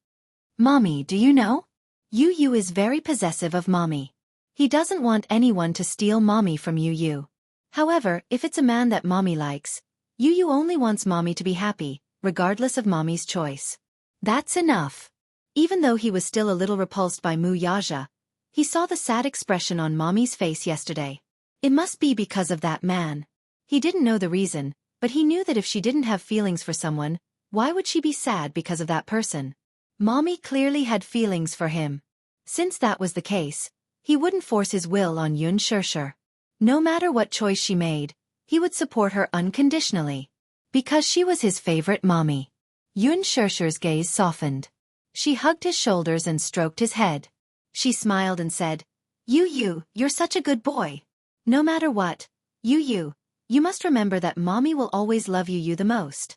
Mommy, do you know? Yu Yu is very possessive of Mommy. He doesn't want anyone to steal Mommy from Yu Yu. However, if it's a man that Mommy likes, Yu Yu only wants Mommy to be happy, regardless of Mommy's choice. That's enough. Even though he was still a little repulsed by Mu Yaja, he saw the sad expression on Mommy's face yesterday. It must be because of that man. He didn't know the reason, but he knew that if she didn't have feelings for someone, why would she be sad because of that person? Mommy clearly had feelings for him. Since that was the case, he wouldn't force his will on Yun Shirshir. No matter what choice she made, he would support her unconditionally. Because she was his favorite Mommy. Yun Shirshir's gaze softened. She hugged his shoulders and stroked his head. She smiled and said, Yu Yu, you're such a good boy. No matter what, you must remember that mommy will always love you the most.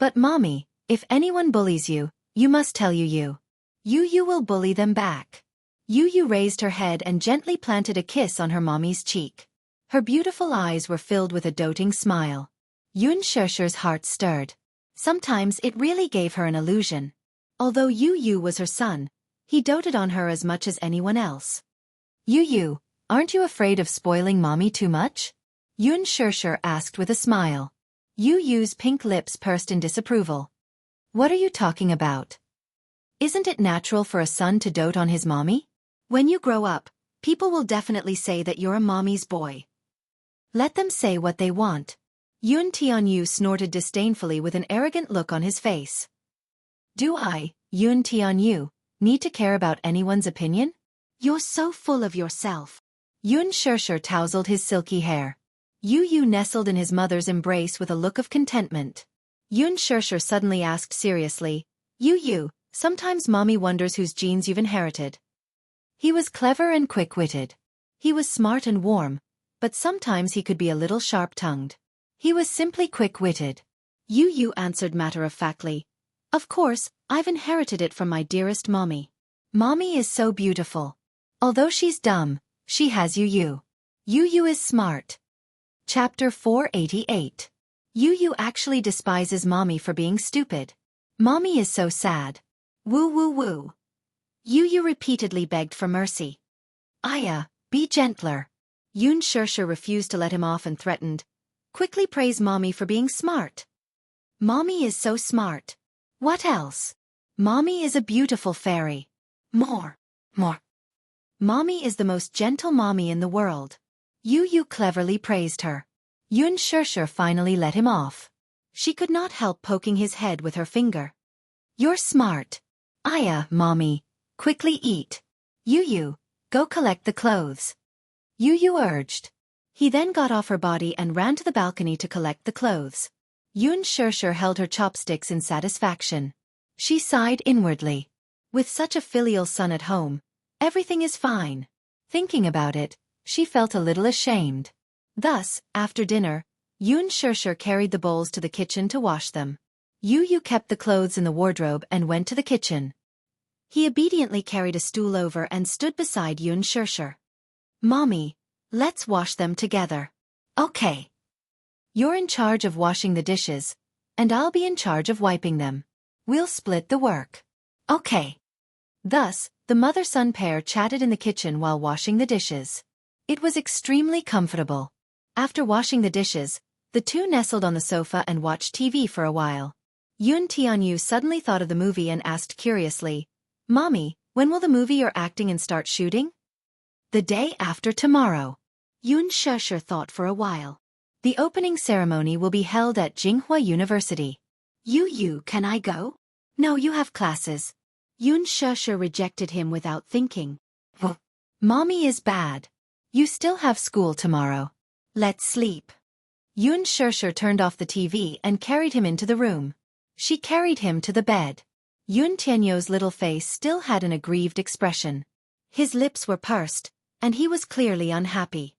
But mommy, if anyone bullies you, you must tell you will bully them back. Yu raised her head and gently planted a kiss on her mommy's cheek. Her beautiful eyes were filled with a doting smile. Shusher's heart stirred. Sometimes it really gave her an illusion. Although Yu was her son, he doted on her as much as anyone else. Yu, aren't you afraid of spoiling mommy too much? Shusher asked with a smile. Yu's pink lips pursed in disapproval. What are you talking about? Isn't it natural for a son to dote on his mommy? When you grow up, people will definitely say that you're a mommy's boy. Let them say what they want. Tianyu snorted disdainfully with an arrogant look on his face. Do I, Tianyu, need to care about anyone's opinion? You're so full of yourself. Shusher tousled his silky hair. Yu nestled in his mother's embrace with a look of contentment. Shusher suddenly asked seriously, Yu, sometimes mommy wonders whose genes you've inherited. He was clever and quick-witted. He was smart and warm, but sometimes he could be a little sharp-tongued. He was simply quick-witted. Yu answered matter-of-factly, Of course, I've inherited it from my dearest mommy. Mommy is so beautiful. Although she's dumb, she has Yu. Yu is smart. Chapter 488. Yu actually despises mommy for being stupid. Mommy is so sad. Woo. Yu repeatedly begged for mercy. Aya, be gentler. Shusher refused to let him off and threatened, Quickly praise mommy for being smart. Mommy is so smart. What else? Mommy is a beautiful fairy. More. Mommy is the most gentle mommy in the world. Yu cleverly praised her. Shusher finally let him off. She could not help poking his head with her finger. You're smart. Aya, mommy, quickly eat. Yu, go collect the clothes. Yu urged. He then got off her body and ran to the balcony to collect the clothes. Shusher held her chopsticks in satisfaction. She sighed inwardly. With such a filial son at home, everything is fine. Thinking about it, she felt a little ashamed. Thus, after dinner, Shusher carried the bowls to the kitchen to wash them. Yu kept the clothes in the wardrobe and went to the kitchen. He obediently carried a stool over and stood beside Shusher. Mommy, let's wash them together. Okay. You're in charge of washing the dishes, and I'll be in charge of wiping them. We'll split the work. Okay. Thus, the mother-son pair chatted in the kitchen while washing the dishes. It was extremely comfortable. After washing the dishes, the two nestled on the sofa and watched TV for a while. Tianyu suddenly thought of the movie and asked curiously, Mommy, when will the movie you're acting in start shooting? The day after tomorrow. Shusher thought for a while. The opening ceremony will be held at Jinghua University. Yu, can I go? No, you have classes. Shusher rejected him without thinking. Mommy is bad. You still have school tomorrow. Let's sleep. Shusher turned off the TV and carried him into the room. She carried him to the bed. Tianyu's little face still had an aggrieved expression. His lips were pursed, and he was clearly unhappy.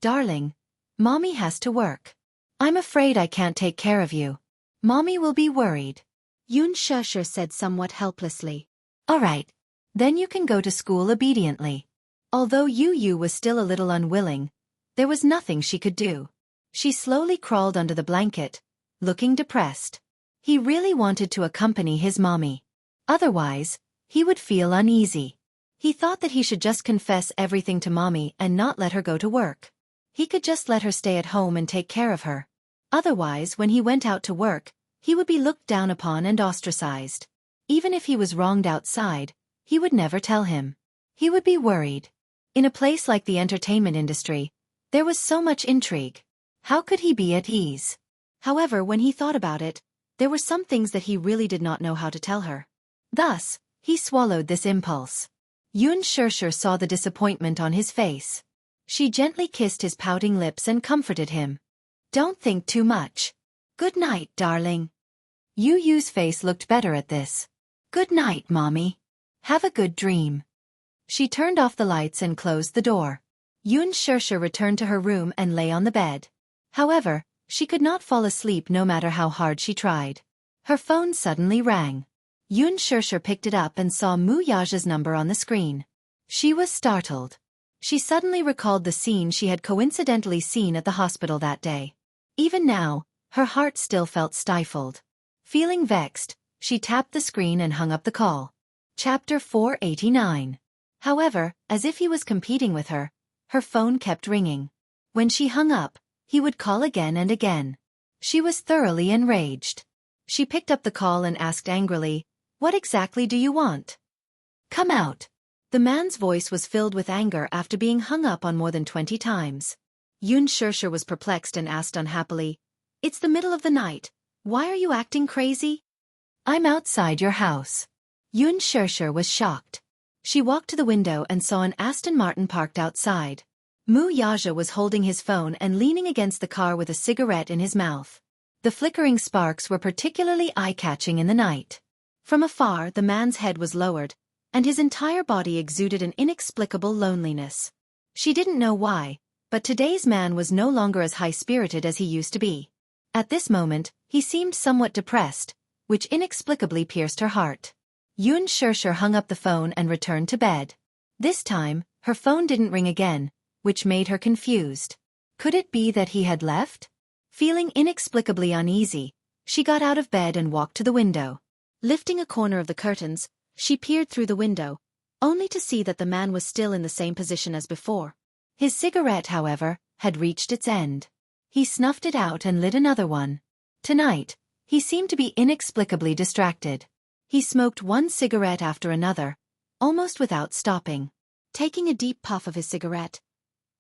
Darling, Mommy has to work. I'm afraid I can't take care of you. Mommy will be worried. Shusher said somewhat helplessly. All right. Then you can go to school obediently. Although Yu was still a little unwilling, there was nothing she could do. She slowly crawled under the blanket, looking depressed. He really wanted to accompany his mommy. Otherwise, he would feel uneasy. He thought that he should just confess everything to mommy and not let her go to work. He could just let her stay at home and take care of her. Otherwise, when he went out to work, he would be looked down upon and ostracized. Even if he was wronged outside, he would never tell him. He would be worried. In a place like the entertainment industry, there was so much intrigue. How could he be at ease? However, when he thought about it, there were some things that he really did not know how to tell her. Thus, he swallowed this impulse. Shusher saw the disappointment on his face. She gently kissed his pouting lips and comforted him. Don't think too much. Good night, darling. Yu's face looked better at this. Good night, Mommy. Have a good dream. She turned off the lights and closed the door. Yoon Shersher returned to her room and lay on the bed. However, she could not fall asleep no matter how hard she tried. Her phone suddenly rang. Yoon Shersher picked it up and saw Mu Yaja's number on the screen. She was startled. She suddenly recalled the scene she had coincidentally seen at the hospital that day. Even now, her heart still felt stifled. Feeling vexed, she tapped the screen and hung up the call. Chapter 489. However, as if he was competing with her, her phone kept ringing. When she hung up, he would call again and again. She was thoroughly enraged. She picked up the call and asked angrily, "What exactly do you want? Come out." The man's voice was filled with anger after being hung up on more than 20 times. Yoon Shersher was perplexed and asked unhappily, "It's the middle of the night. Why are you acting crazy?" "I'm outside your house." Yoon Shersher was shocked. She walked to the window and saw an Aston Martin parked outside. Mu Yaja was holding his phone and leaning against the car with a cigarette in his mouth. The flickering sparks were particularly eye-catching in the night. From afar, the man's head was lowered, and his entire body exuded an inexplicable loneliness. She didn't know why, but today's man was no longer as high-spirited as he used to be. At this moment, he seemed somewhat depressed, which inexplicably pierced her heart. Yoon Shersher hung up the phone and returned to bed. This time, her phone didn't ring again, which made her confused. Could it be that he had left? Feeling inexplicably uneasy, she got out of bed and walked to the window. Lifting a corner of the curtains, she peered through the window, only to see that the man was still in the same position as before. His cigarette, however, had reached its end. He snuffed it out and lit another one. Tonight, he seemed to be inexplicably distracted. He smoked one cigarette after another, almost without stopping. Taking a deep puff of his cigarette,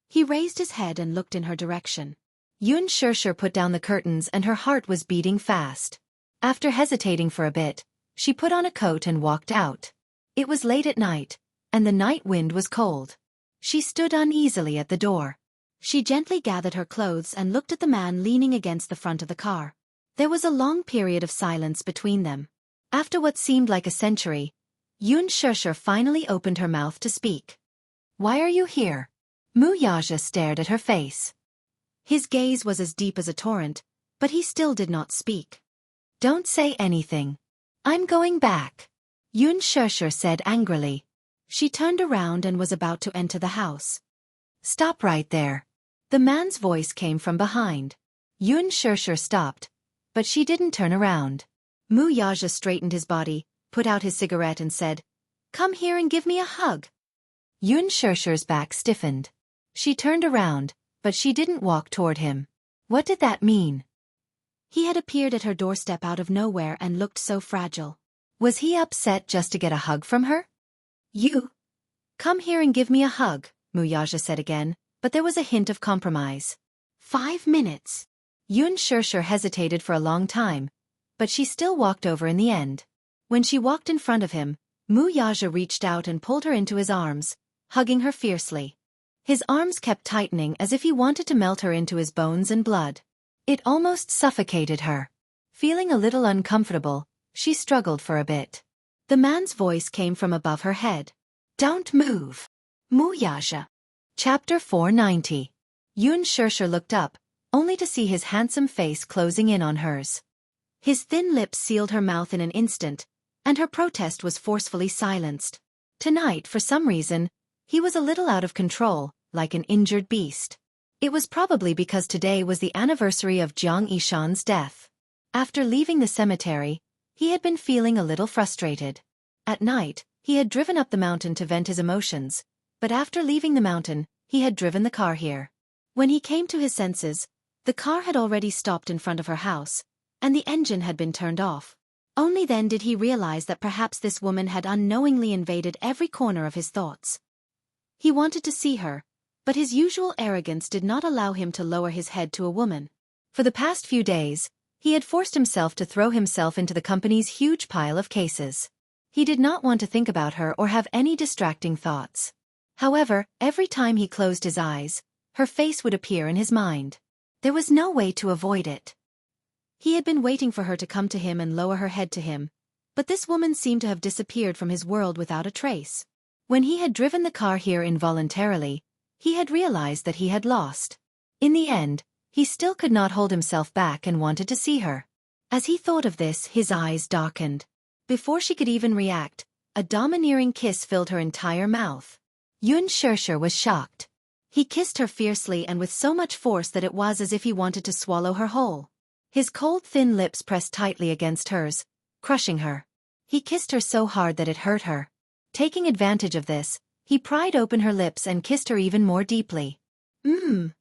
he raised his head and looked in her direction. Yoon Shersher put down the curtains and her heart was beating fast. After hesitating for a bit, she put on a coat and walked out. It was late at night, and the night wind was cold. She stood uneasily at the door. She gently gathered her clothes and looked at the man leaning against the front of the car. There was a long period of silence between them. After what seemed like a century, Yoon Shersher finally opened her mouth to speak. "Why are you here?" Mu Yaja stared at her face. His gaze was as deep as a torrent, but he still did not speak. "Don't say anything. I'm going back," Yoon Shersher said angrily. She turned around and was about to enter the house. "Stop right there." The man's voice came from behind. Yoon Shersher stopped, but she didn't turn around. Mu Yaja straightened his body, put out his cigarette and said, "Come here and give me a hug." Yoon Shersher's back stiffened. She turned around, but she didn't walk toward him. What did that mean? He had appeared at her doorstep out of nowhere and looked so fragile. Was he upset just to get a hug from her? "You. Come here and give me a hug," Mu Yaja said again, but there was a hint of compromise. 5 minutes. Yoon Shersher hesitated for a long time, but she still walked over in the end. When she walked in front of him, Mu Yaja reached out and pulled her into his arms, hugging her fiercely. His arms kept tightening as if he wanted to melt her into his bones and blood. It almost suffocated her. Feeling a little uncomfortable, she struggled for a bit. The man's voice came from above her head. "Don't move. Mu Yaja." Chapter 490. Yoon Shersher looked up, only to see his handsome face closing in on hers. His thin lips sealed her mouth in an instant, and her protest was forcefully silenced. Tonight, for some reason, he was a little out of control, like an injured beast. It was probably because today was the anniversary of Jang Ishan's death. After leaving the cemetery, he had been feeling a little frustrated. At night, he had driven up the mountain to vent his emotions, but after leaving the mountain, he had driven the car here. When he came to his senses, the car had already stopped in front of her house, and the engine had been turned off. Only then did he realize that perhaps this woman had unknowingly invaded every corner of his thoughts. He wanted to see her, but his usual arrogance did not allow him to lower his head to a woman. For the past few days, he had forced himself to throw himself into the company's huge pile of cases. He did not want to think about her or have any distracting thoughts. However, every time he closed his eyes, her face would appear in his mind. There was no way to avoid it. He had been waiting for her to come to him and lower her head to him, but this woman seemed to have disappeared from his world without a trace. When he had driven the car here involuntarily, He had realized that he had lost. In the end, he still could not hold himself back and wanted to see her. As he thought of this, his eyes darkened. Before she could even react, a domineering kiss filled her entire mouth. Yun Shirshir was shocked. He kissed her fiercely and with so much force that it was as if he wanted to swallow her whole. His cold thin lips pressed tightly against hers, crushing her. He kissed her so hard that it hurt her. Taking advantage of this, he pried open her lips and kissed her even more deeply. Yun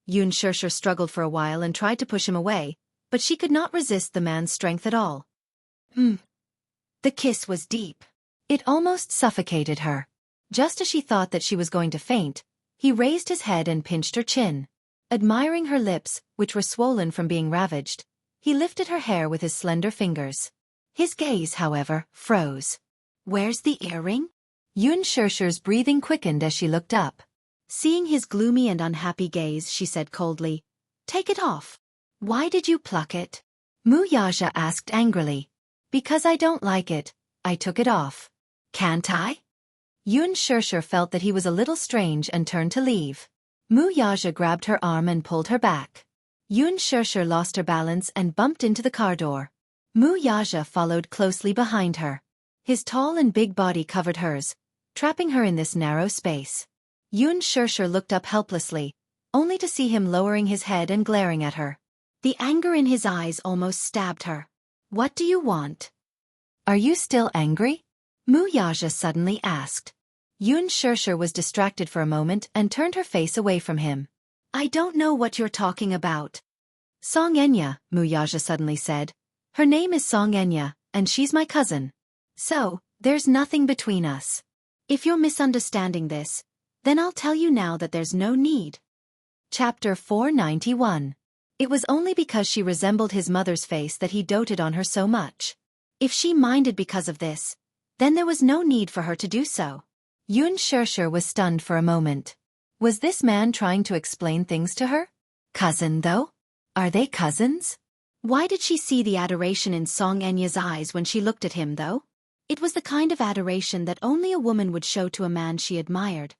Shirshir struggled for a while and tried to push him away, but she could not resist the man's strength at all. The kiss was deep. It almost suffocated her. Just as she thought that she was going to faint, he raised his head and pinched her chin. Admiring her lips, which were swollen from being ravaged, he lifted her hair with his slender fingers. His gaze, however, froze. "Where's the earring?" Yun Shirshir's breathing quickened as she looked up. Seeing his gloomy and unhappy gaze, she said coldly, "Take it off." "Why did you pluck it?" Mu Yaja asked angrily. "Because I don't like it, I took it off." "Can't I?" Yun Shirshir felt that he was a little strange and turned to leave. Mu Yaja grabbed her arm and pulled her back. Yun Shirshir lost her balance and bumped into the car door. Mu Yaja followed closely behind her. His tall and big body covered hers, trapping her in this narrow space. Yun Shirshir looked up helplessly, only to see him lowering his head and glaring at her. The anger in his eyes almost stabbed her. "What do you want?" "Are you still angry?" Mu Yaja suddenly asked. Yun Shirshir was distracted for a moment and turned her face away from him. "I don't know what you're talking about." "Song Enya," Mu Yaja suddenly said. "Her name is Song Enya, and she's my cousin. So, there's nothing between us. If you're misunderstanding this, then I'll tell you now that there's no need." Chapter 491. It was only because she resembled his mother's face that he doted on her so much. If she minded because of this, then there was no need for her to do so. Yun Shirshir was stunned for a moment. Was this man trying to explain things to her? Cousin, though? Are they cousins? Why did she see the adoration in Song Enya's eyes when she looked at him, though? It was the kind of adoration that only a woman would show to a man she admired.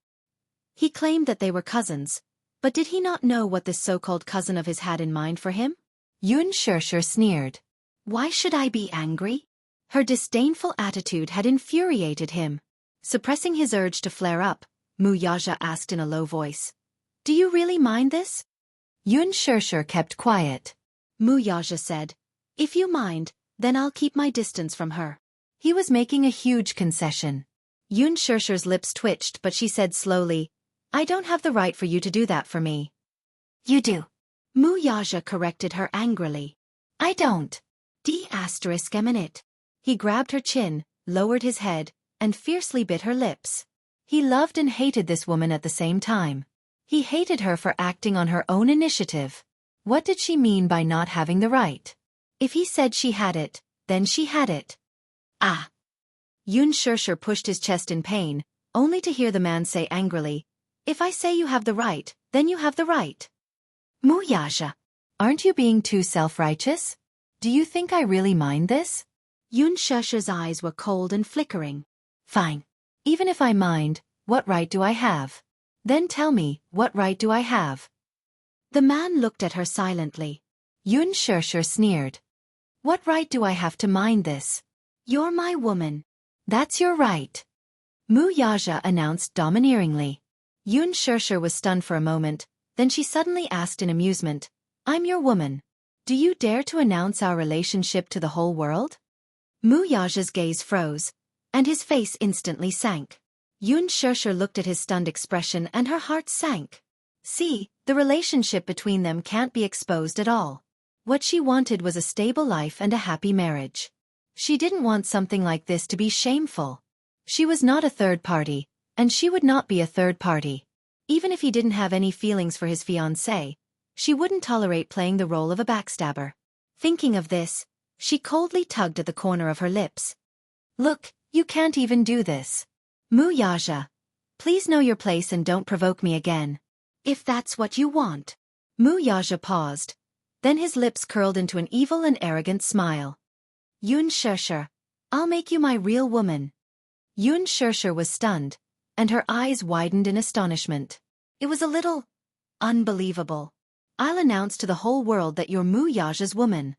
He claimed that they were cousins, but did he not know what this so-called cousin of his had in mind for him? Yun Shirshir sneered. "Why should I be angry?" Her disdainful attitude had infuriated him. Suppressing his urge to flare up, Mu Yaja asked in a low voice, "Do you really mind this?" Yun Shirshir kept quiet. Mu Yaja said, "If you mind, then I'll keep my distance from her." He was making a huge concession. Yun Shirshir's lips twitched, but she said slowly, "I don't have the right for you to do that for me." "You do." Mu Yaja corrected her angrily. "I don't." D***. He grabbed her chin, lowered his head, and fiercely bit her lips. He loved and hated this woman at the same time. He hated her for acting on her own initiative. What did she mean by not having the right? If he said she had it, then she had it. "Ah!" Yun Shirshir pushed his chest in pain, only to hear the man say angrily, "If I say you have the right, then you have the right." Mu Yaja, aren't you being too self-righteous? Do you think I really mind this? Yun Shirshir's eyes were cold and flickering. "Fine. Even if I mind, what right do I have? Then tell me, what right do I have?" The man looked at her silently. Yun Shirshir sneered. "What right do I have to mind this? You're my woman." "That's your right," Mu Yaja announced domineeringly. Yun Shirshir was stunned for a moment, then she suddenly asked in amusement, "I'm your woman. Do you dare to announce our relationship to the whole world?" Mu Yaja's gaze froze, and his face instantly sank. Yun Shirshir looked at his stunned expression and her heart sank. See, the relationship between them can't be exposed at all. What she wanted was a stable life and a happy marriage. She didn't want something like this to be shameful. She was not a third party, and she would not be a third party. Even if he didn't have any feelings for his fiancée, she wouldn't tolerate playing the role of a backstabber. Thinking of this, she coldly tugged at the corner of her lips. "Look, you can't even do this. Mu Yaja, please know your place and don't provoke me again. If that's what you want." Mu Yaja paused. Then his lips curled into an evil and arrogant smile. "Yun Shirshir, I'll make you my real woman." Yun Shirshir was stunned, and her eyes widened in astonishment. It was a little unbelievable. I'll announce to the whole world that you're Mu Yaja's woman.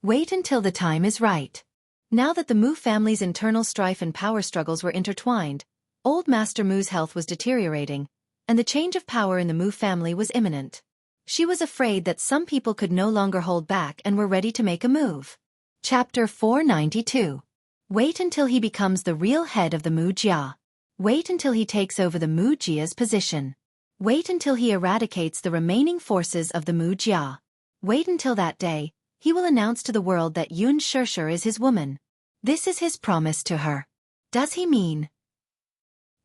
Wait until the time is right. Now that the Mu family's internal strife and power struggles were intertwined, old Master Mu's health was deteriorating, and the change of power in the Mu family was imminent. She was afraid that some people could no longer hold back and were ready to make a move. Chapter 492. Wait until he becomes the real head of the Mu Jia. Wait until he takes over the Mu Jia's position. Wait until he eradicates the remaining forces of the Mu Jia. Wait until that day, he will announce to the world that Yun Shirshir is his woman. This is his promise to her. Does he mean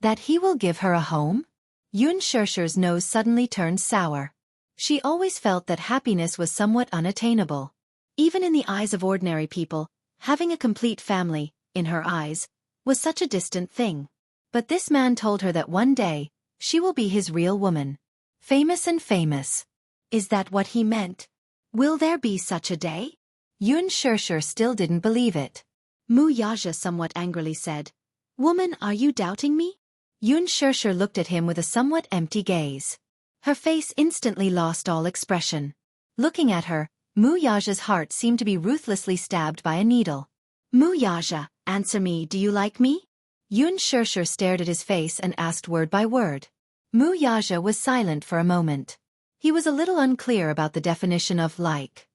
that he will give her a home? Yun Shirshir's nose suddenly turned sour. She always felt that happiness was somewhat unattainable. Even in the eyes of ordinary people, having a complete family, in her eyes, was such a distant thing. But this man told her that one day, she will be his real woman. Famous and famous. Is that what he meant? Will there be such a day? Yun Shirshir still didn't believe it. Mu Yaja somewhat angrily said, "Woman, are you doubting me?" Yun Shirshir looked at him with a somewhat empty gaze. Her face instantly lost all expression. Looking at her, Mu Yaja's heart seemed to be ruthlessly stabbed by a needle. Mu Yaja, answer me, do you like me? Yun Shirshir stared at his face and asked word by word. Mu Yaja was silent for a moment. He was a little unclear about the definition of like.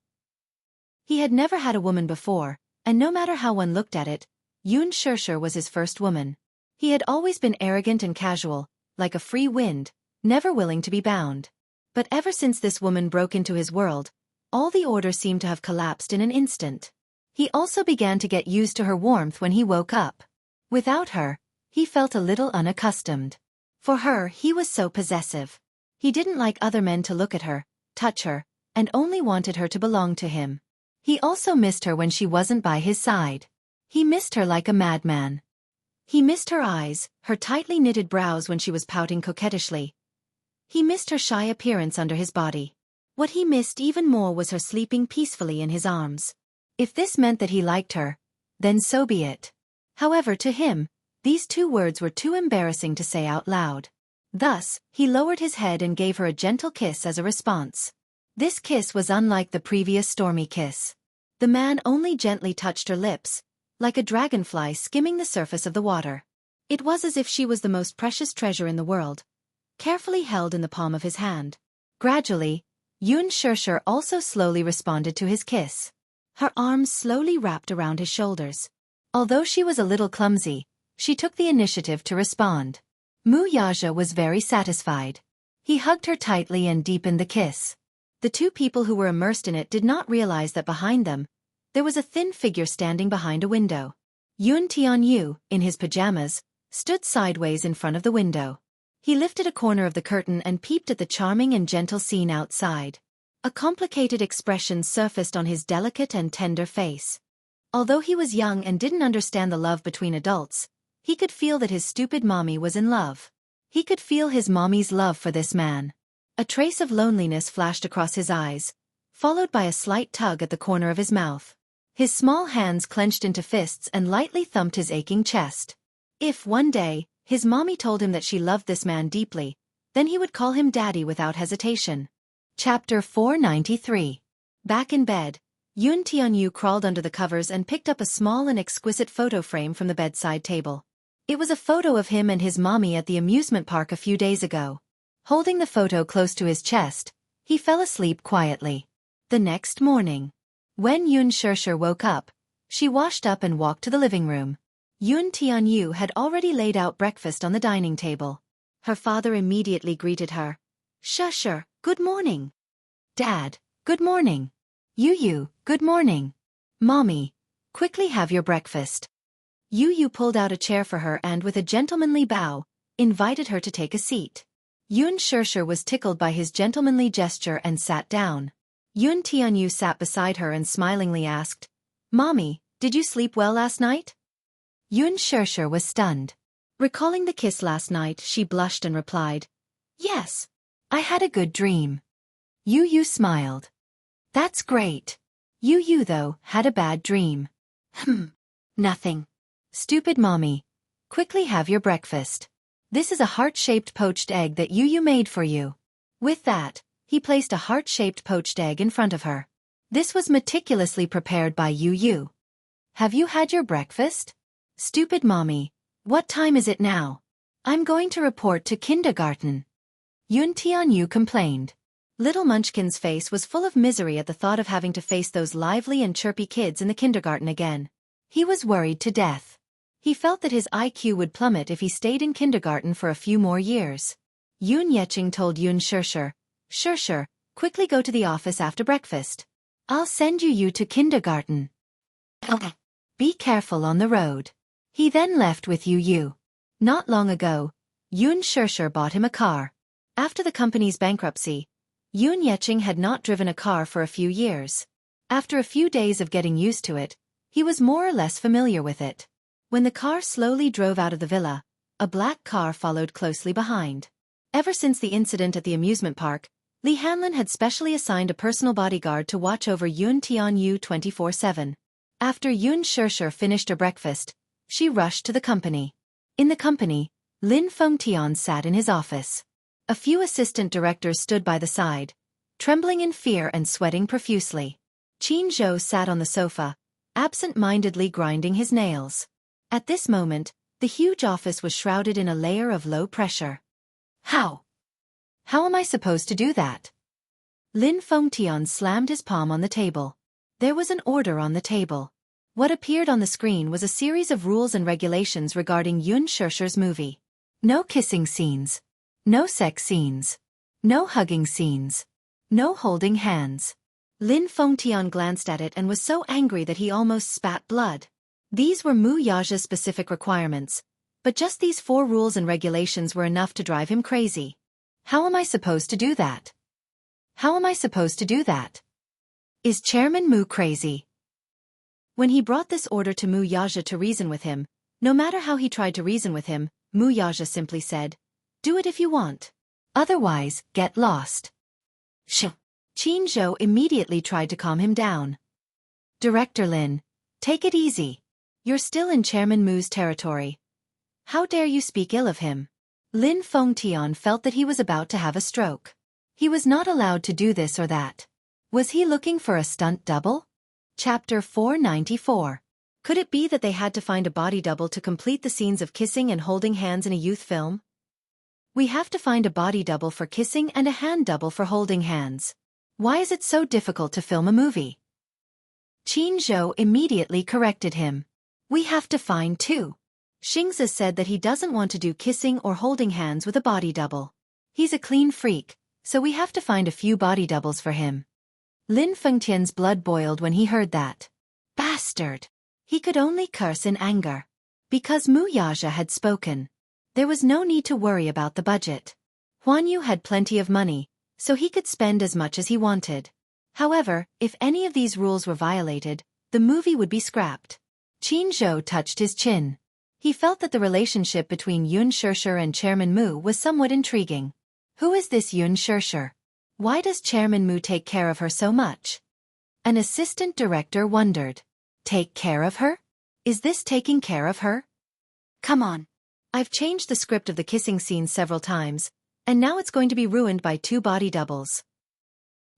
He had never had a woman before, and no matter how one looked at it, Yun Shirshir was his first woman. He had always been arrogant and casual, like a free wind, never willing to be bound. But ever since this woman broke into his world, all the order seemed to have collapsed in an instant. He also began to get used to her warmth when he woke up. Without her, he felt a little unaccustomed. For her, he was so possessive. He didn't like other men to look at her, touch her, and only wanted her to belong to him. He also missed her when she wasn't by his side. He missed her like a madman. He missed her eyes, her tightly knitted brows when she was pouting coquettishly. He missed her shy appearance under his body. What he missed even more was her sleeping peacefully in his arms. If this meant that he liked her, then so be it. However, to him, these two words were too embarrassing to say out loud. Thus, he lowered his head and gave her a gentle kiss as a response. This kiss was unlike the previous stormy kiss. The man only gently touched her lips, like a dragonfly skimming the surface of the water. It was as if she was the most precious treasure in the world, carefully held in the palm of his hand. Gradually, Yun Shirshir also slowly responded to his kiss. Her arms slowly wrapped around his shoulders. Although she was a little clumsy, she took the initiative to respond. Mu Yaja was very satisfied. He hugged her tightly and deepened the kiss. The two people who were immersed in it did not realize that behind them, there was a thin figure standing behind a window. Yun Tianyu, in his pajamas, stood sideways in front of the window. He lifted a corner of the curtain and peeped at the charming and gentle scene outside. A complicated expression surfaced on his delicate and tender face. Although he was young and didn't understand the love between adults, he could feel that his stupid mommy was in love. He could feel his mommy's love for this man. A trace of loneliness flashed across his eyes, followed by a slight tug at the corner of his mouth. His small hands clenched into fists and lightly thumped his aching chest. If, one day, his mommy told him that she loved this man deeply, then he would call him daddy without hesitation. Chapter 493. Back in bed, Yun Tianyu crawled under the covers and picked up a small and exquisite photo frame from the bedside table. It was a photo of him and his mommy at the amusement park a few days ago. Holding the photo close to his chest, he fell asleep quietly. The next morning, when Yun Shirshir woke up, she washed up and walked to the living room. Yun Tianyu had already laid out breakfast on the dining table. Her father immediately greeted her. "Shirshir, good morning." "Dad, good morning." "Yu, good morning." "Mommy, quickly have your breakfast." Yu pulled out a chair for her and with a gentlemanly bow, invited her to take a seat. Yun Shirshir was tickled by his gentlemanly gesture and sat down. Yun Tianyu sat beside her and smilingly asked, "Mommy, did you sleep well last night?" Yun Shirshir was stunned. Recalling the kiss last night, she blushed and replied, "Yes, I had a good dream." Yu smiled. "That's great." Yu, though, had a bad dream. Nothing. Stupid mommy. Quickly have your breakfast." This is a heart-shaped poached egg that Yu made for you. With that, he placed a heart-shaped poached egg in front of her. This was meticulously prepared by Yu. Have you had your breakfast? Stupid mommy. What time is it now? I'm going to report to kindergarten. Yun Tianyu complained. Little Munchkin's face was full of misery at the thought of having to face those lively and chirpy kids in the kindergarten again. He was worried to death. He felt that his IQ would plummet if he stayed in kindergarten for a few more years. Yun Yeching told Yun Shirshir, Shirshir, quickly go to the office after breakfast. I'll send you to kindergarten. Be careful on the road. He then left with Yu. Not long ago, Yun Shirshir bought him a car. After the company's bankruptcy, Yun Yeching had not driven a car for a few years. After a few days of getting used to it, he was more or less familiar with it. When the car slowly drove out of the villa, a black car followed closely behind. Ever since the incident at the amusement park, Li Hanlin had specially assigned a personal bodyguard to watch over Yun Tianyu 24/7. After Yun Shirshir finished her breakfast, she rushed to the company. In the company, Lin Fengtian sat in his office. A few assistant directors stood by the side, trembling in fear and sweating profusely. Qin Zhou sat on the sofa, absent-mindedly grinding his nails. At this moment, the huge office was shrouded in a layer of low pressure. How am I supposed to do that? Lin Fengtian slammed his palm on the table. There was an order on the table. What appeared on the screen was a series of rules and regulations regarding Yun Shirshir's movie. No kissing scenes. No sex scenes. No hugging scenes. No holding hands. Lin Fengtian glanced at it and was so angry that he almost spat blood. These were Mu Yaja's specific requirements, but just these 4 rules and regulations were enough to drive him crazy. How am I supposed to do that? How am I supposed to do that? Is Chairman Mu crazy? When he brought this order to Mu Yaja to reason with him, no matter how he tried to reason with him, Mu Yaja simply said, do it if you want. Otherwise, get lost. Qin Zhou immediately tried to calm him down. Director Lin, take it easy. You're still in Chairman Mu's territory. How dare you speak ill of him? Lin Fengtian felt that he was about to have a stroke. He was not allowed to do this or that. Was he looking for a stunt double? Chapter 494. Could it be that they had to find a body double to complete the scenes of kissing and holding hands in a youth film? We have to find a body double for kissing and a hand double for holding hands. Why is it so difficult to film a movie? Qin Zhou immediately corrected him. We have to find 2. Xingzi said that he doesn't want to do kissing or holding hands with a body double. He's a clean freak, so we have to find a few body doubles for him. Lin Fengtian's blood boiled when he heard that. Bastard! He could only curse in anger. Because Mu Yaja had spoken. There was no need to worry about the budget. Huan Yu had plenty of money, so he could spend as much as he wanted. However, if any of these rules were violated, the movie would be scrapped. Qin Zhou touched his chin. He felt that the relationship between Yun Shirshir and Chairman Mu was somewhat intriguing. Who is this Yun Shirshir? Why does Chairman Mu take care of her so much? An assistant director wondered. Take care of her? Is this taking care of her? Come on. I've changed the script of the kissing scene several times, and now it's going to be ruined by 2 body doubles.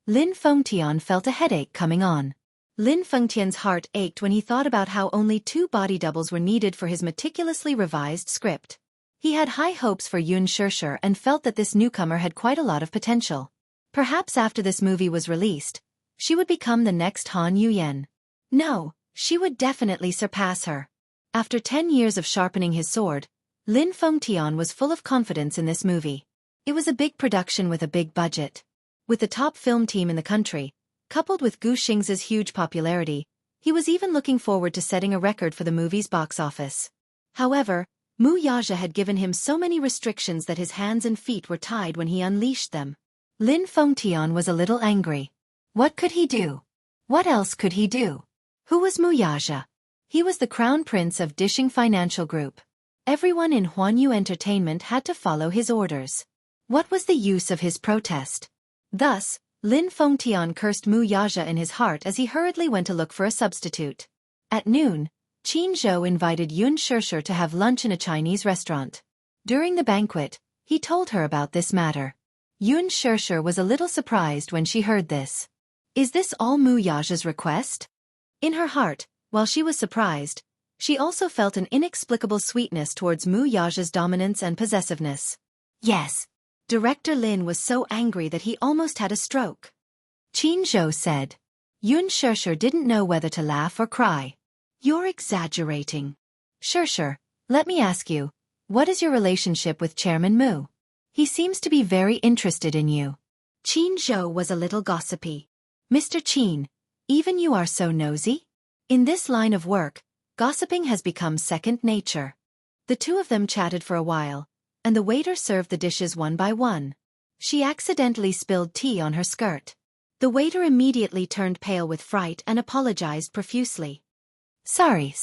Lin Fengtian felt a headache coming on. Lin Fengtian's heart ached when he thought about how only 2 body doubles were needed for his meticulously revised script. He had high hopes for Yun Shirshir and felt that this newcomer had quite a lot of potential. Perhaps after this movie was released, she would become the next Han Yuyen. No, she would definitely surpass her. After 10 years of sharpening his sword, Lin Fengtian was full of confidence in this movie. It was a big production with a big budget. With the top film team in the country, coupled with Gu Xingzi's huge popularity, he was even looking forward to setting a record for the movie's box office. However, Mu Yaja had given him so many restrictions that his hands and feet were tied when he unleashed them. Lin Fengtian was a little angry. What could he do? What else could he do? Who was Mu Yaja? He was the crown prince of Dishing Financial Group. Everyone in Huanyu Entertainment had to follow his orders. What was the use of his protest? Thus, Lin Fengtian cursed Mu Yaja in his heart as he hurriedly went to look for a substitute. At noon, Qin Zhou invited Yun Shirshir to have lunch in a Chinese restaurant. During the banquet, he told her about this matter. Yun Shirshir was a little surprised when she heard this. Is this all Mu Yaja's request? In her heart, while she was surprised, she also felt an inexplicable sweetness towards Mu Yaja's dominance and possessiveness. Yes. Director Lin was so angry that he almost had a stroke. Qin Zhou said. Yun Shirshir didn't know whether to laugh or cry. You're exaggerating. Shirshir, let me ask you, what is your relationship with Chairman Mu? He seems to be very interested in you. Qin Zhou was a little gossipy. Mr. Qin, even you are so nosy? In this line of work, gossiping has become second nature. The two of them chatted for a while, and the waiter served the dishes one by one. She accidentally spilled tea on her skirt. The waiter immediately turned pale with fright and apologized profusely. Sorry.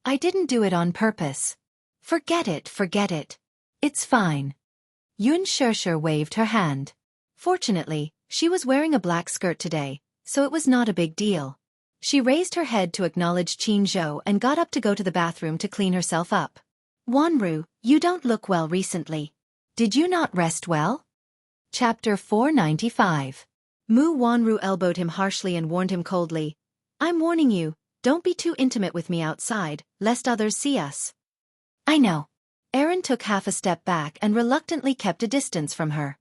I didn't do it on purpose. Forget it. It's fine. Yun Shirshir waved her hand. Fortunately, she was wearing a black skirt today, so it was not a big deal. She raised her head to acknowledge Qin Zhou and got up to go to the bathroom to clean herself up. Wanru, you don't look well recently. Did you not rest well? Chapter 495. Mu Wanru elbowed him harshly and warned him coldly. I'm warning you, don't be too intimate with me outside, lest others see us. I know. Aaron took half a step back and reluctantly kept a distance from her.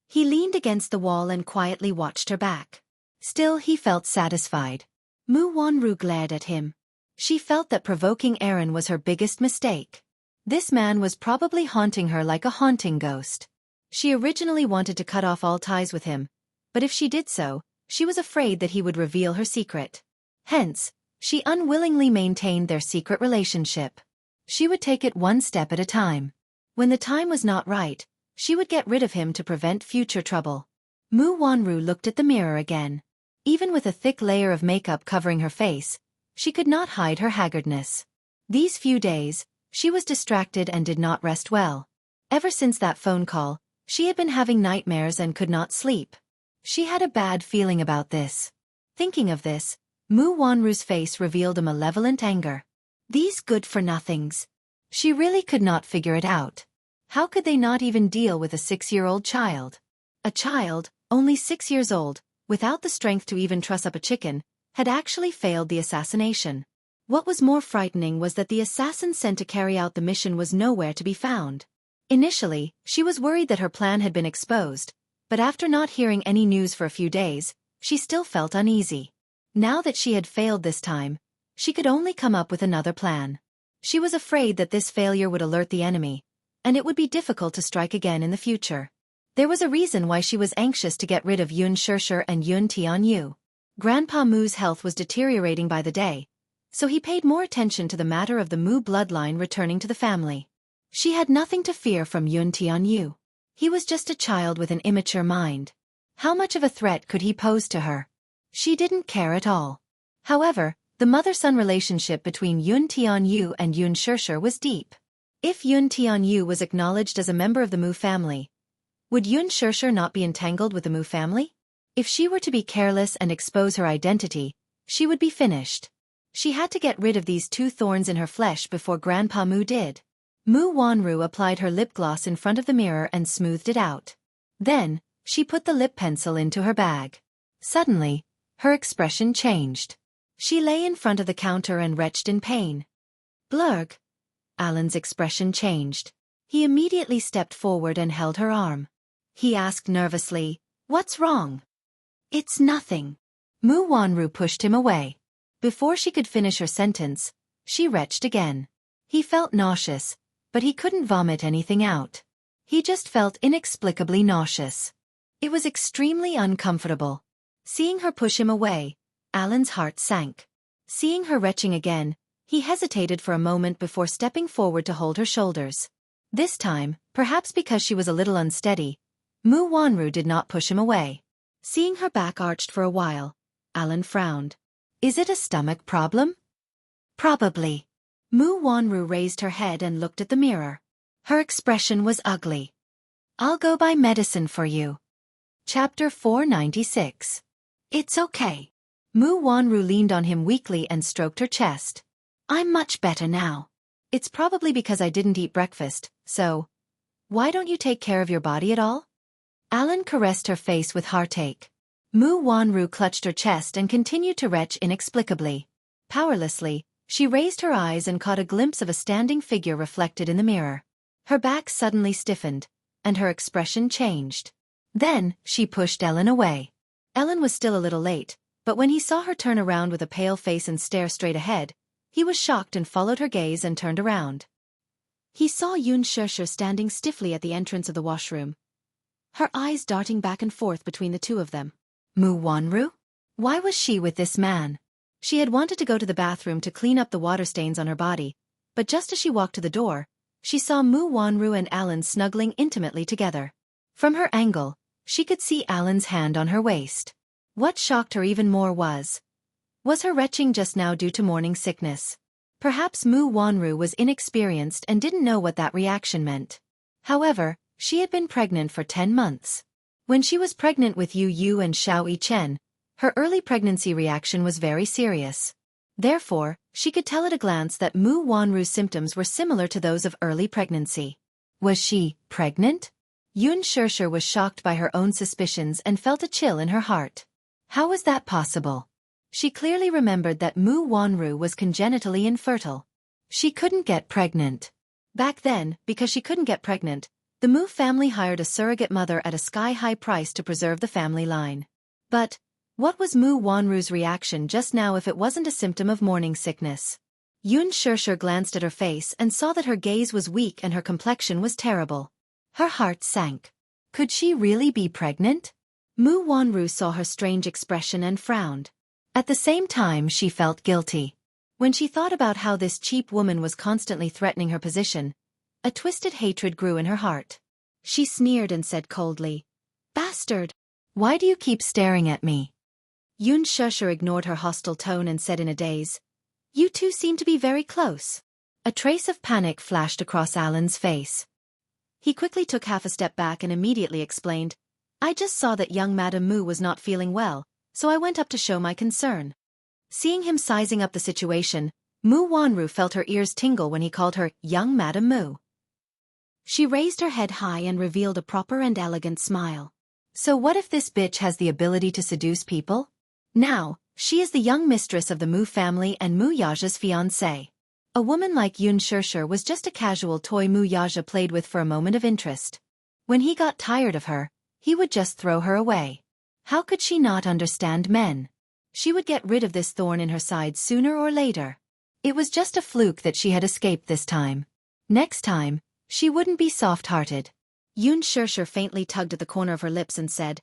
He leaned against the wall and quietly watched her back. Still he felt satisfied. Mu Wanru glared at him. She felt that provoking Aaron was her biggest mistake. This man was probably haunting her like a haunting ghost. She originally wanted to cut off all ties with him, but if she did so, she was afraid that he would reveal her secret. Hence, she unwillingly maintained their secret relationship. She would take it one step at a time. When the time was not right, she would get rid of him to prevent future trouble. Mu Wanru looked at the mirror again. Even with a thick layer of makeup covering her face, she could not hide her haggardness. These few days, she was distracted and did not rest well. Ever since that phone call, she had been having nightmares and could not sleep. She had a bad feeling about this. Thinking of this, Mu Wanru's face revealed a malevolent anger. These good-for-nothings. She really could not figure it out. How could they not even deal with a 6-year-old child? A child, only 6 years old, without the strength to even truss up a chicken, had actually failed the assassination. What was more frightening was that the assassin sent to carry out the mission was nowhere to be found. Initially, she was worried that her plan had been exposed, but after not hearing any news for a few days, she still felt uneasy. Now that she had failed this time, she could only come up with another plan. She was afraid that this failure would alert the enemy, and it would be difficult to strike again in the future. There was a reason why she was anxious to get rid of Yun Shirshir and Yun Tianyu. Grandpa Mu's health was deteriorating by the day, so he paid more attention to the matter of the Mu bloodline returning to the family. She had nothing to fear from Yun Tianyu. He was just a child with an immature mind. How much of a threat could he pose to her? She didn't care at all. However, the mother-son relationship between Yun Tianyu and Yun Shirshir was deep. If Yun Tianyu was acknowledged as a member of the Mu family, would Yun Shirshir not be entangled with the Mu family? If she were to be careless and expose her identity, she would be finished. She had to get rid of these two thorns in her flesh before Grandpa Mu did. Mu Wanru applied her lip gloss in front of the mirror and smoothed it out. Then, she put the lip pencil into her bag. Suddenly, her expression changed. She lay in front of the counter and retched in pain. Blurg. Alan's expression changed. He immediately stepped forward and held her arm. He asked nervously, "What's wrong?" "It's nothing." Mu Wanru pushed him away. Before she could finish her sentence, she retched again. He felt nauseous, but he couldn't vomit anything out. He just felt inexplicably nauseous. It was extremely uncomfortable. Seeing her push him away, Alan's heart sank. Seeing her retching again, he hesitated for a moment before stepping forward to hold her shoulders. This time, perhaps because she was a little unsteady, Mu Wanru did not push him away. Seeing her back arched for a while, Alan frowned. "Is it a stomach problem?" "Probably." Mu Wanru raised her head and looked at the mirror. Her expression was ugly. "I'll go buy medicine for you." Chapter 496. "It's okay." Mu Wanru leaned on him weakly and stroked her chest. "I'm much better now. It's probably because I didn't eat breakfast, So, why don't you take care of your body at all? Alan caressed her face with heartache. Mu Wanru clutched her chest and continued to retch inexplicably. Powerlessly, she raised her eyes and caught a glimpse of a standing figure reflected in the mirror. Her back suddenly stiffened, and her expression changed. Then, she pushed Ellen away. Ellen was still a little late, but when he saw her turn around with a pale face and stare straight ahead, he was shocked and followed her gaze and turned around. He saw Yun Shusher standing stiffly at the entrance of the washroom, her eyes darting back and forth between the two of them. Mu Wanru? Why was she with this man? She had wanted to go to the bathroom to clean up the water stains on her body, but just as she walked to the door, she saw Mu Wanru and Alan snuggling intimately together. From her angle, she could see Alan's hand on her waist. What shocked her even more was her retching just now due to morning sickness? Perhaps Mu Wanru was inexperienced and didn't know what that reaction meant. However, she had been pregnant for 10 months. When she was pregnant with Yu Yu and Xiao Yichen, her early pregnancy reaction was very serious. Therefore, she could tell at a glance that Mu Wanru's symptoms were similar to those of early pregnancy. Was she pregnant? Yun Shusher was shocked by her own suspicions and felt a chill in her heart. How was that possible? She clearly remembered that Mu Wanru was congenitally infertile. She couldn't get pregnant. Back then, because she couldn't get pregnant, the Mu family hired a surrogate mother at a sky-high price to preserve the family line. But what was Mu Wanru's reaction just now if it wasn't a symptom of morning sickness? Yun Shusher glanced at her face and saw that her gaze was weak and her complexion was terrible. Her heart sank. Could she really be pregnant? Mu Wanru saw her strange expression and frowned. At the same time, she felt guilty. When she thought about how this cheap woman was constantly threatening her position, a twisted hatred grew in her heart. She sneered and said coldly, "Bastard! Why do you keep staring at me?" Yun Shusher ignored her hostile tone and said in a daze, "You two seem to be very close." A trace of panic flashed across Alan's face. He quickly took half a step back and immediately explained, "I just saw that young Madame Mu was not feeling well, so I went up to show my concern." Seeing him sizing up the situation, Mu Wanru felt her ears tingle when he called her young Madame Mu. She raised her head high and revealed a proper and elegant smile. So what if this bitch has the ability to seduce people? Now, she is the young mistress of the Mu family and Mu Yaja's fiancée. A woman like Yun Shusher was just a casual toy Mu Yaja played with for a moment of interest. When he got tired of her, he would just throw her away. How could she not understand men? She would get rid of this thorn in her side sooner or later. It was just a fluke that she had escaped this time. Next time, she wouldn't be soft-hearted. Yun Shusher faintly tugged at the corner of her lips and said,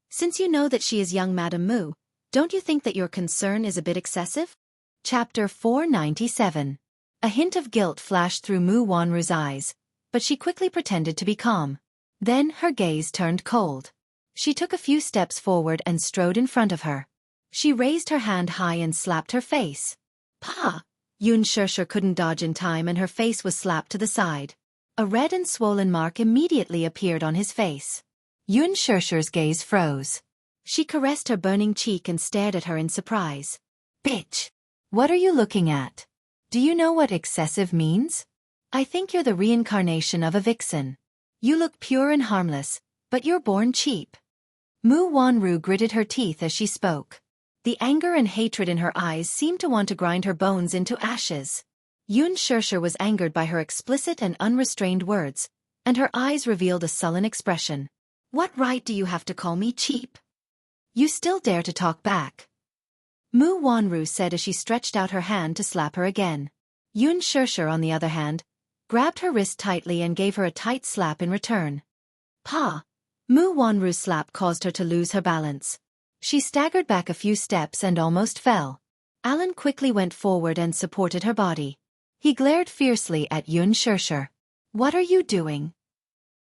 "Since you know that she is young Madame Mu, don't you think that your concern is a bit excessive?" Chapter 497. A hint of guilt flashed through Mu Wanru's eyes, but she quickly pretended to be calm. Then her gaze turned cold. She took a few steps forward and strode in front of her. She raised her hand high and slapped her face. "Pa!" Yun Shusher couldn't dodge in time and her face was slapped to the side. A red and swollen mark immediately appeared on his face. Yun Shusher's gaze froze. She caressed her burning cheek and stared at her in surprise. "Bitch! What are you looking at? Do you know what excessive means? I think you're the reincarnation of a vixen. You look pure and harmless, but you're born cheap." Mu Wanru gritted her teeth as she spoke. The anger and hatred in her eyes seemed to want to grind her bones into ashes. Yun Shusher was angered by her explicit and unrestrained words, and her eyes revealed a sullen expression. "What right do you have to call me cheap? You still dare to talk back?" Mu Wanru said as she stretched out her hand to slap her again. Yun Shusher, on the other hand, grabbed her wrist tightly and gave her a tight slap in return. "Pa!" Mu Wanru's slap caused her to lose her balance. She staggered back a few steps and almost fell. Alan quickly went forward and supported her body. He glared fiercely at Yun Shusher. "What are you doing?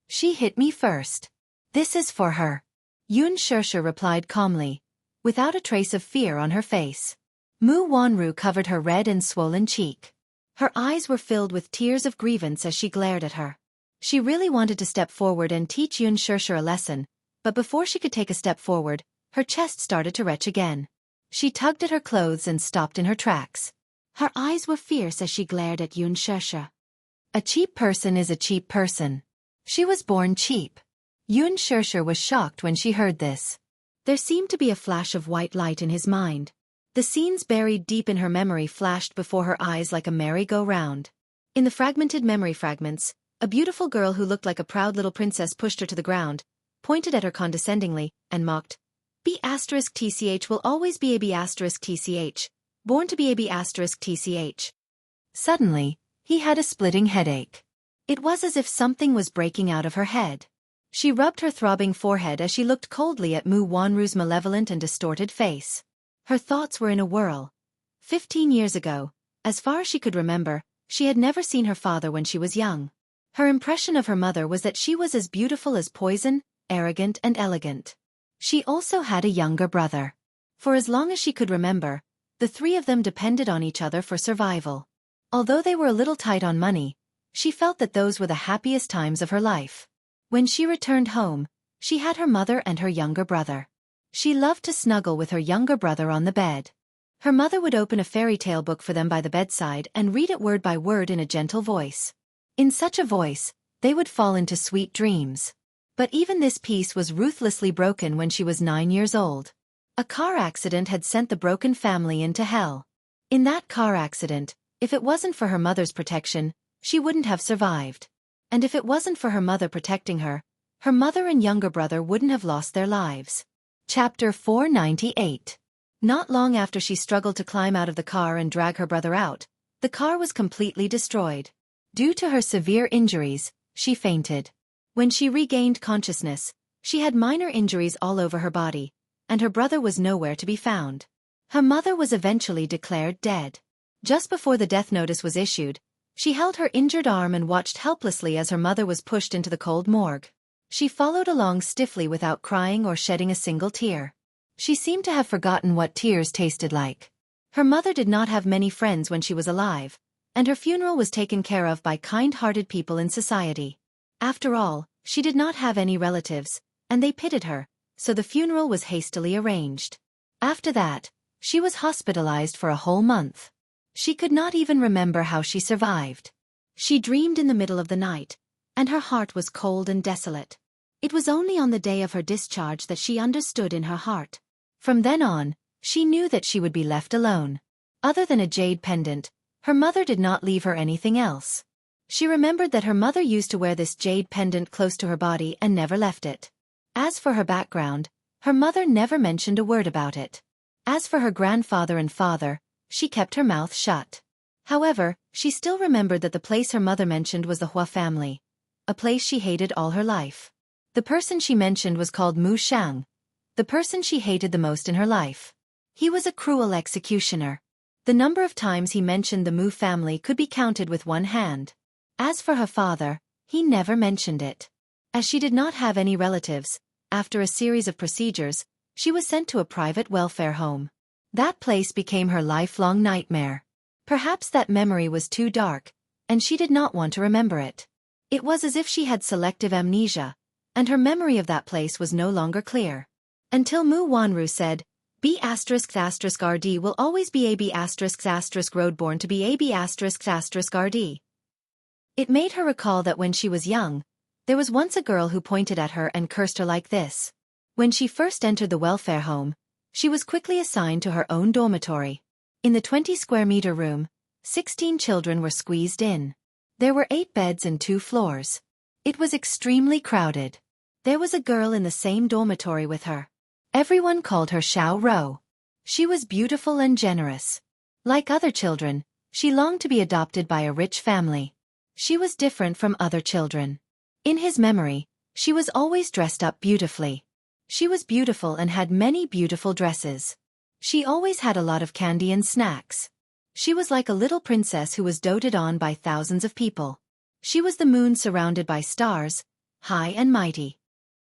She hit me first. This is for her." Yun Shusher replied calmly, without a trace of fear on her face. Mu Wanru covered her red and swollen cheek. Her eyes were filled with tears of grievance as she glared at her. She really wanted to step forward and teach Yun Shusher a lesson, but before she could take a step forward, her chest started to retch again. She tugged at her clothes and stopped in her tracks. Her eyes were fierce as she glared at Yun Shusher. A cheap person is a cheap person. She was born cheap. Yun Shirshir was shocked when she heard this. There seemed to be a flash of white light in his mind. The scenes buried deep in her memory flashed before her eyes like a merry-go-round. In the fragmented memory fragments, a beautiful girl who looked like a proud little princess pushed her to the ground, pointed at her condescendingly, and mocked. B*TCH will always be a B*TCH, born to be a B*TCH. Suddenly, he had a splitting headache. It was as if something was breaking out of her head. She rubbed her throbbing forehead as she looked coldly at Mu Wanru's malevolent and distorted face. Her thoughts were in a whirl. 15 years ago, as far as she could remember, she had never seen her father when she was young. Her impression of her mother was that she was as beautiful as poison, arrogant and elegant. She also had a younger brother. For as long as she could remember, the three of them depended on each other for survival. Although they were a little tight on money, she felt that those were the happiest times of her life. When she returned home, she had her mother and her younger brother. She loved to snuggle with her younger brother on the bed. Her mother would open a fairy tale book for them by the bedside and read it word by word in a gentle voice. In such a voice, they would fall into sweet dreams. But even this peace was ruthlessly broken when she was 9 years old. A car accident had sent the broken family into hell. In that car accident, if it wasn't for her mother's protection, she wouldn't have survived. And if it wasn't for her mother protecting her mother and younger brother wouldn't have lost their lives. Chapter 498. Not long after she struggled to climb out of the car and drag her brother out, the car was completely destroyed. Due to her severe injuries, she fainted. When she regained consciousness, she had minor injuries all over her body, and her brother was nowhere to be found. Her mother was eventually declared dead. Just before the death notice was issued, she held her injured arm and watched helplessly as her mother was pushed into the cold morgue. She followed along stiffly without crying or shedding a single tear. She seemed to have forgotten what tears tasted like. Her mother did not have many friends when she was alive, and her funeral was taken care of by kind-hearted people in society. After all, she did not have any relatives, and they pitied her, so the funeral was hastily arranged. After that, she was hospitalized for a whole month. She could not even remember how she survived. She dreamed in the middle of the night, and her heart was cold and desolate. It was only on the day of her discharge that she understood in her heart. From then on, she knew that she would be left alone. Other than a jade pendant, her mother did not leave her anything else. She remembered that her mother used to wear this jade pendant close to her body and never left it. As for her background, her mother never mentioned a word about it. As for her grandfather and father, she kept her mouth shut. However, she still remembered that the place her mother mentioned was the Hua family, a place she hated all her life. The person she mentioned was called Mu Shang, the person she hated the most in her life. He was a cruel executioner. The number of times he mentioned the Mu family could be counted with one hand. As for her father, he never mentioned it. As she did not have any relatives, after a series of procedures, she was sent to a private welfare home. That place became her lifelong nightmare. Perhaps that memory was too dark, and she did not want to remember it. It was as if she had selective amnesia, and her memory of that place was no longer clear. Until Mu Wanru said, B***RD will always be a B*** road born to be a B***RD. It made her recall that when she was young, there was once a girl who pointed at her and cursed her like this. When she first entered the welfare home, she was quickly assigned to her own dormitory. In the 20-square-meter room, 16 children were squeezed in. There were 8 beds and 2 floors. It was extremely crowded. There was a girl in the same dormitory with her. Everyone called her Xiao Rou. She was beautiful and generous. Like other children, she longed to be adopted by a rich family. She was different from other children. In his memory, she was always dressed up beautifully. She was beautiful and had many beautiful dresses. She always had a lot of candy and snacks. She was like a little princess who was doted on by thousands of people. She was the moon surrounded by stars, high and mighty.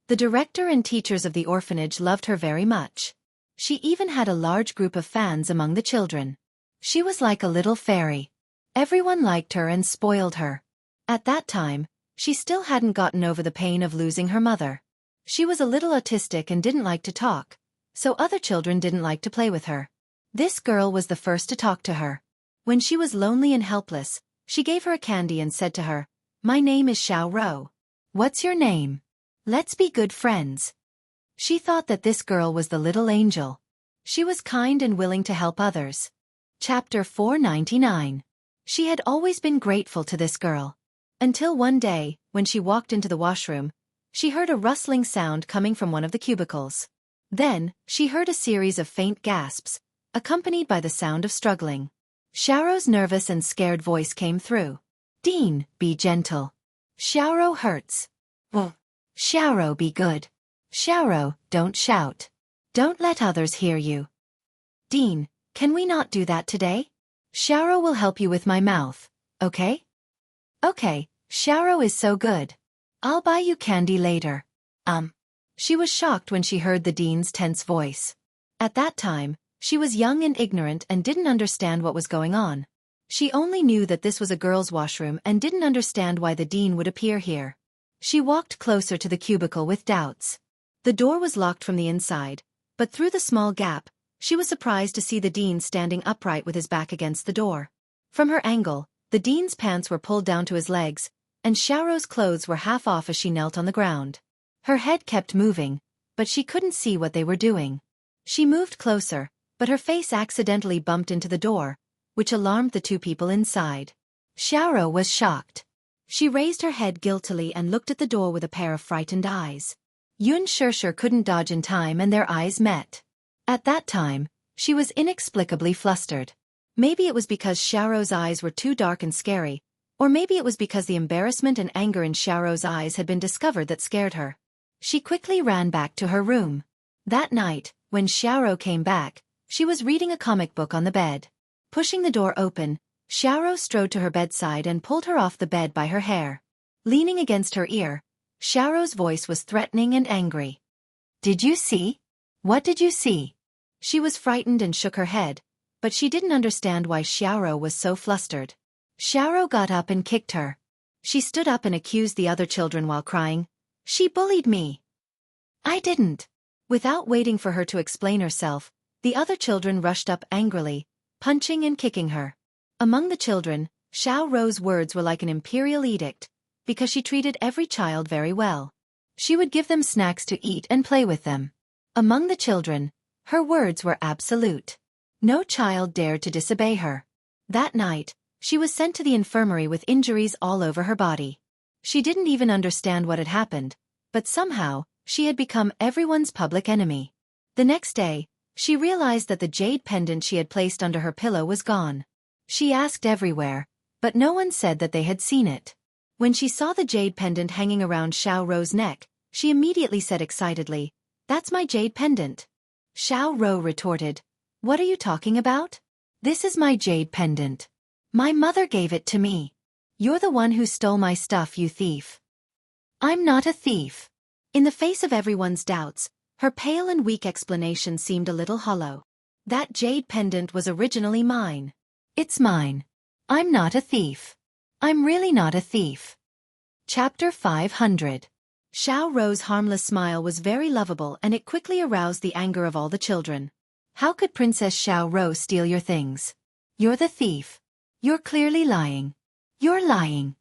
The director and teachers of the orphanage loved her very much. She even had a large group of fans among the children. She was like a little fairy. Everyone liked her and spoiled her. At that time, she still hadn't gotten over the pain of losing her mother. She was a little autistic and didn't like to talk, so other children didn't like to play with her. This girl was the first to talk to her. When she was lonely and helpless, She gave her a candy and said to her, "My name is Xiao Rou. What's your name? Let's be good friends." She thought that this girl was the little angel. She was kind and willing to help others. Chapter 499. She had always been grateful to this girl. Until one day, when she walked into the washroom, she heard a rustling sound coming from one of the cubicles. Then, she heard a series of faint gasps, accompanied by the sound of struggling. Xiaorou's nervous and scared voice came through. "Dean, be gentle. Xiaorou hurts. Xiaorou, be good. Xiaorou, don't shout. Don't let others hear you. Dean, can we not do that today? Xiaorou will help you with my mouth, okay?" "Okay, Xiaorou is so good. I'll buy you candy later." She was shocked when she heard the dean's tense voice. At that time, she was young and ignorant and didn't understand what was going on. She only knew that this was a girls' washroom and didn't understand why the dean would appear here. She walked closer to the cubicle with doubts. The door was locked from the inside, but through the small gap, she was surprised to see the dean standing upright with his back against the door. From her angle, the dean's pants were pulled down to his legs, and Xiaorou's clothes were half off as she knelt on the ground. Her head kept moving, but she couldn't see what they were doing. She moved closer, but her face accidentally bumped into the door, which alarmed the two people inside. Xiaorou was shocked. She raised her head guiltily and looked at the door with a pair of frightened eyes. Yun Shishir couldn't dodge in time and their eyes met. At that time, she was inexplicably flustered. Maybe it was because Xiaorou's eyes were too dark and scary, or maybe it was because the embarrassment and anger in Xiaorou's eyes had been discovered that scared her. She quickly ran back to her room. That night, when Xiaorou came back, she was reading a comic book on the bed. Pushing the door open, Xiaorou strode to her bedside and pulled her off the bed by her hair. Leaning against her ear, Xiaorou's voice was threatening and angry. "Did you see? What did you see?" She was frightened and shook her head, but she didn't understand why Xiaorou was so flustered. Xiaorou got up and kicked her. She stood up and accused the other children while crying, "She bullied me." "I didn't." Without waiting for her to explain herself, the other children rushed up angrily, punching and kicking her. Among the children, Xiaorou's words were like an imperial edict, because she treated every child very well. She would give them snacks to eat and play with them. Among the children, her words were absolute. No child dared to disobey her. That night, she was sent to the infirmary with injuries all over her body. She didn't even understand what had happened, but somehow, she had become everyone's public enemy. The next day, she realized that the jade pendant she had placed under her pillow was gone. She asked everywhere, but no one said that they had seen it. When she saw the jade pendant hanging around Xiaorou's neck, she immediately said excitedly, "That's my jade pendant." Xiaorou retorted, "What are you talking about? This is my jade pendant. My mother gave it to me. You're the one who stole my stuff, you thief." "I'm not a thief." In the face of everyone's doubts, her pale and weak explanation seemed a little hollow. "That jade pendant was originally mine. It's mine. I'm not a thief. I'm really not a thief." Chapter 500. Xiaorou's harmless smile was very lovable and it quickly aroused the anger of all the children. "How could Princess Xiaorou steal your things? You're the thief. You're clearly lying. You're lying."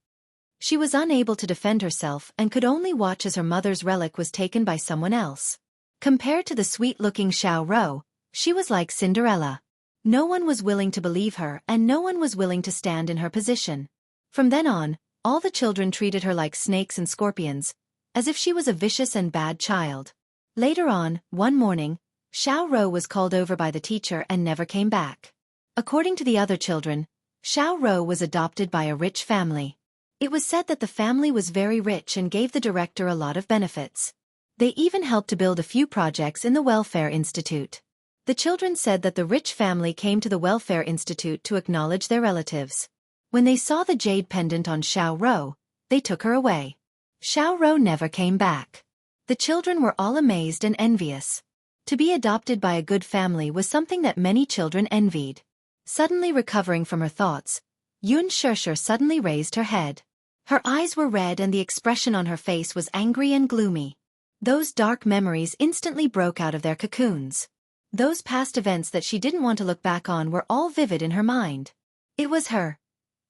She was unable to defend herself and could only watch as her mother's relic was taken by someone else. Compared to the sweet-looking Xiaorou, she was like Cinderella. No one was willing to believe her and no one was willing to stand in her position. From then on, all the children treated her like snakes and scorpions, as if she was a vicious and bad child. Later on, one morning, Xiaorou was called over by the teacher and never came back. According to the other children, Xiaorou was adopted by a rich family. It was said that the family was very rich and gave the director a lot of benefits. They even helped to build a few projects in the Welfare Institute. The children said that the rich family came to the Welfare Institute to acknowledge their relatives. When they saw the jade pendant on Xiaorou, they took her away. Xiaorou never came back. The children were all amazed and envious. To be adopted by a good family was something that many children envied. Suddenly recovering from her thoughts, Yun Shishir suddenly raised her head. Her eyes were red and the expression on her face was angry and gloomy. Those dark memories instantly broke out of their cocoons. Those past events that she didn't want to look back on were all vivid in her mind. It was her.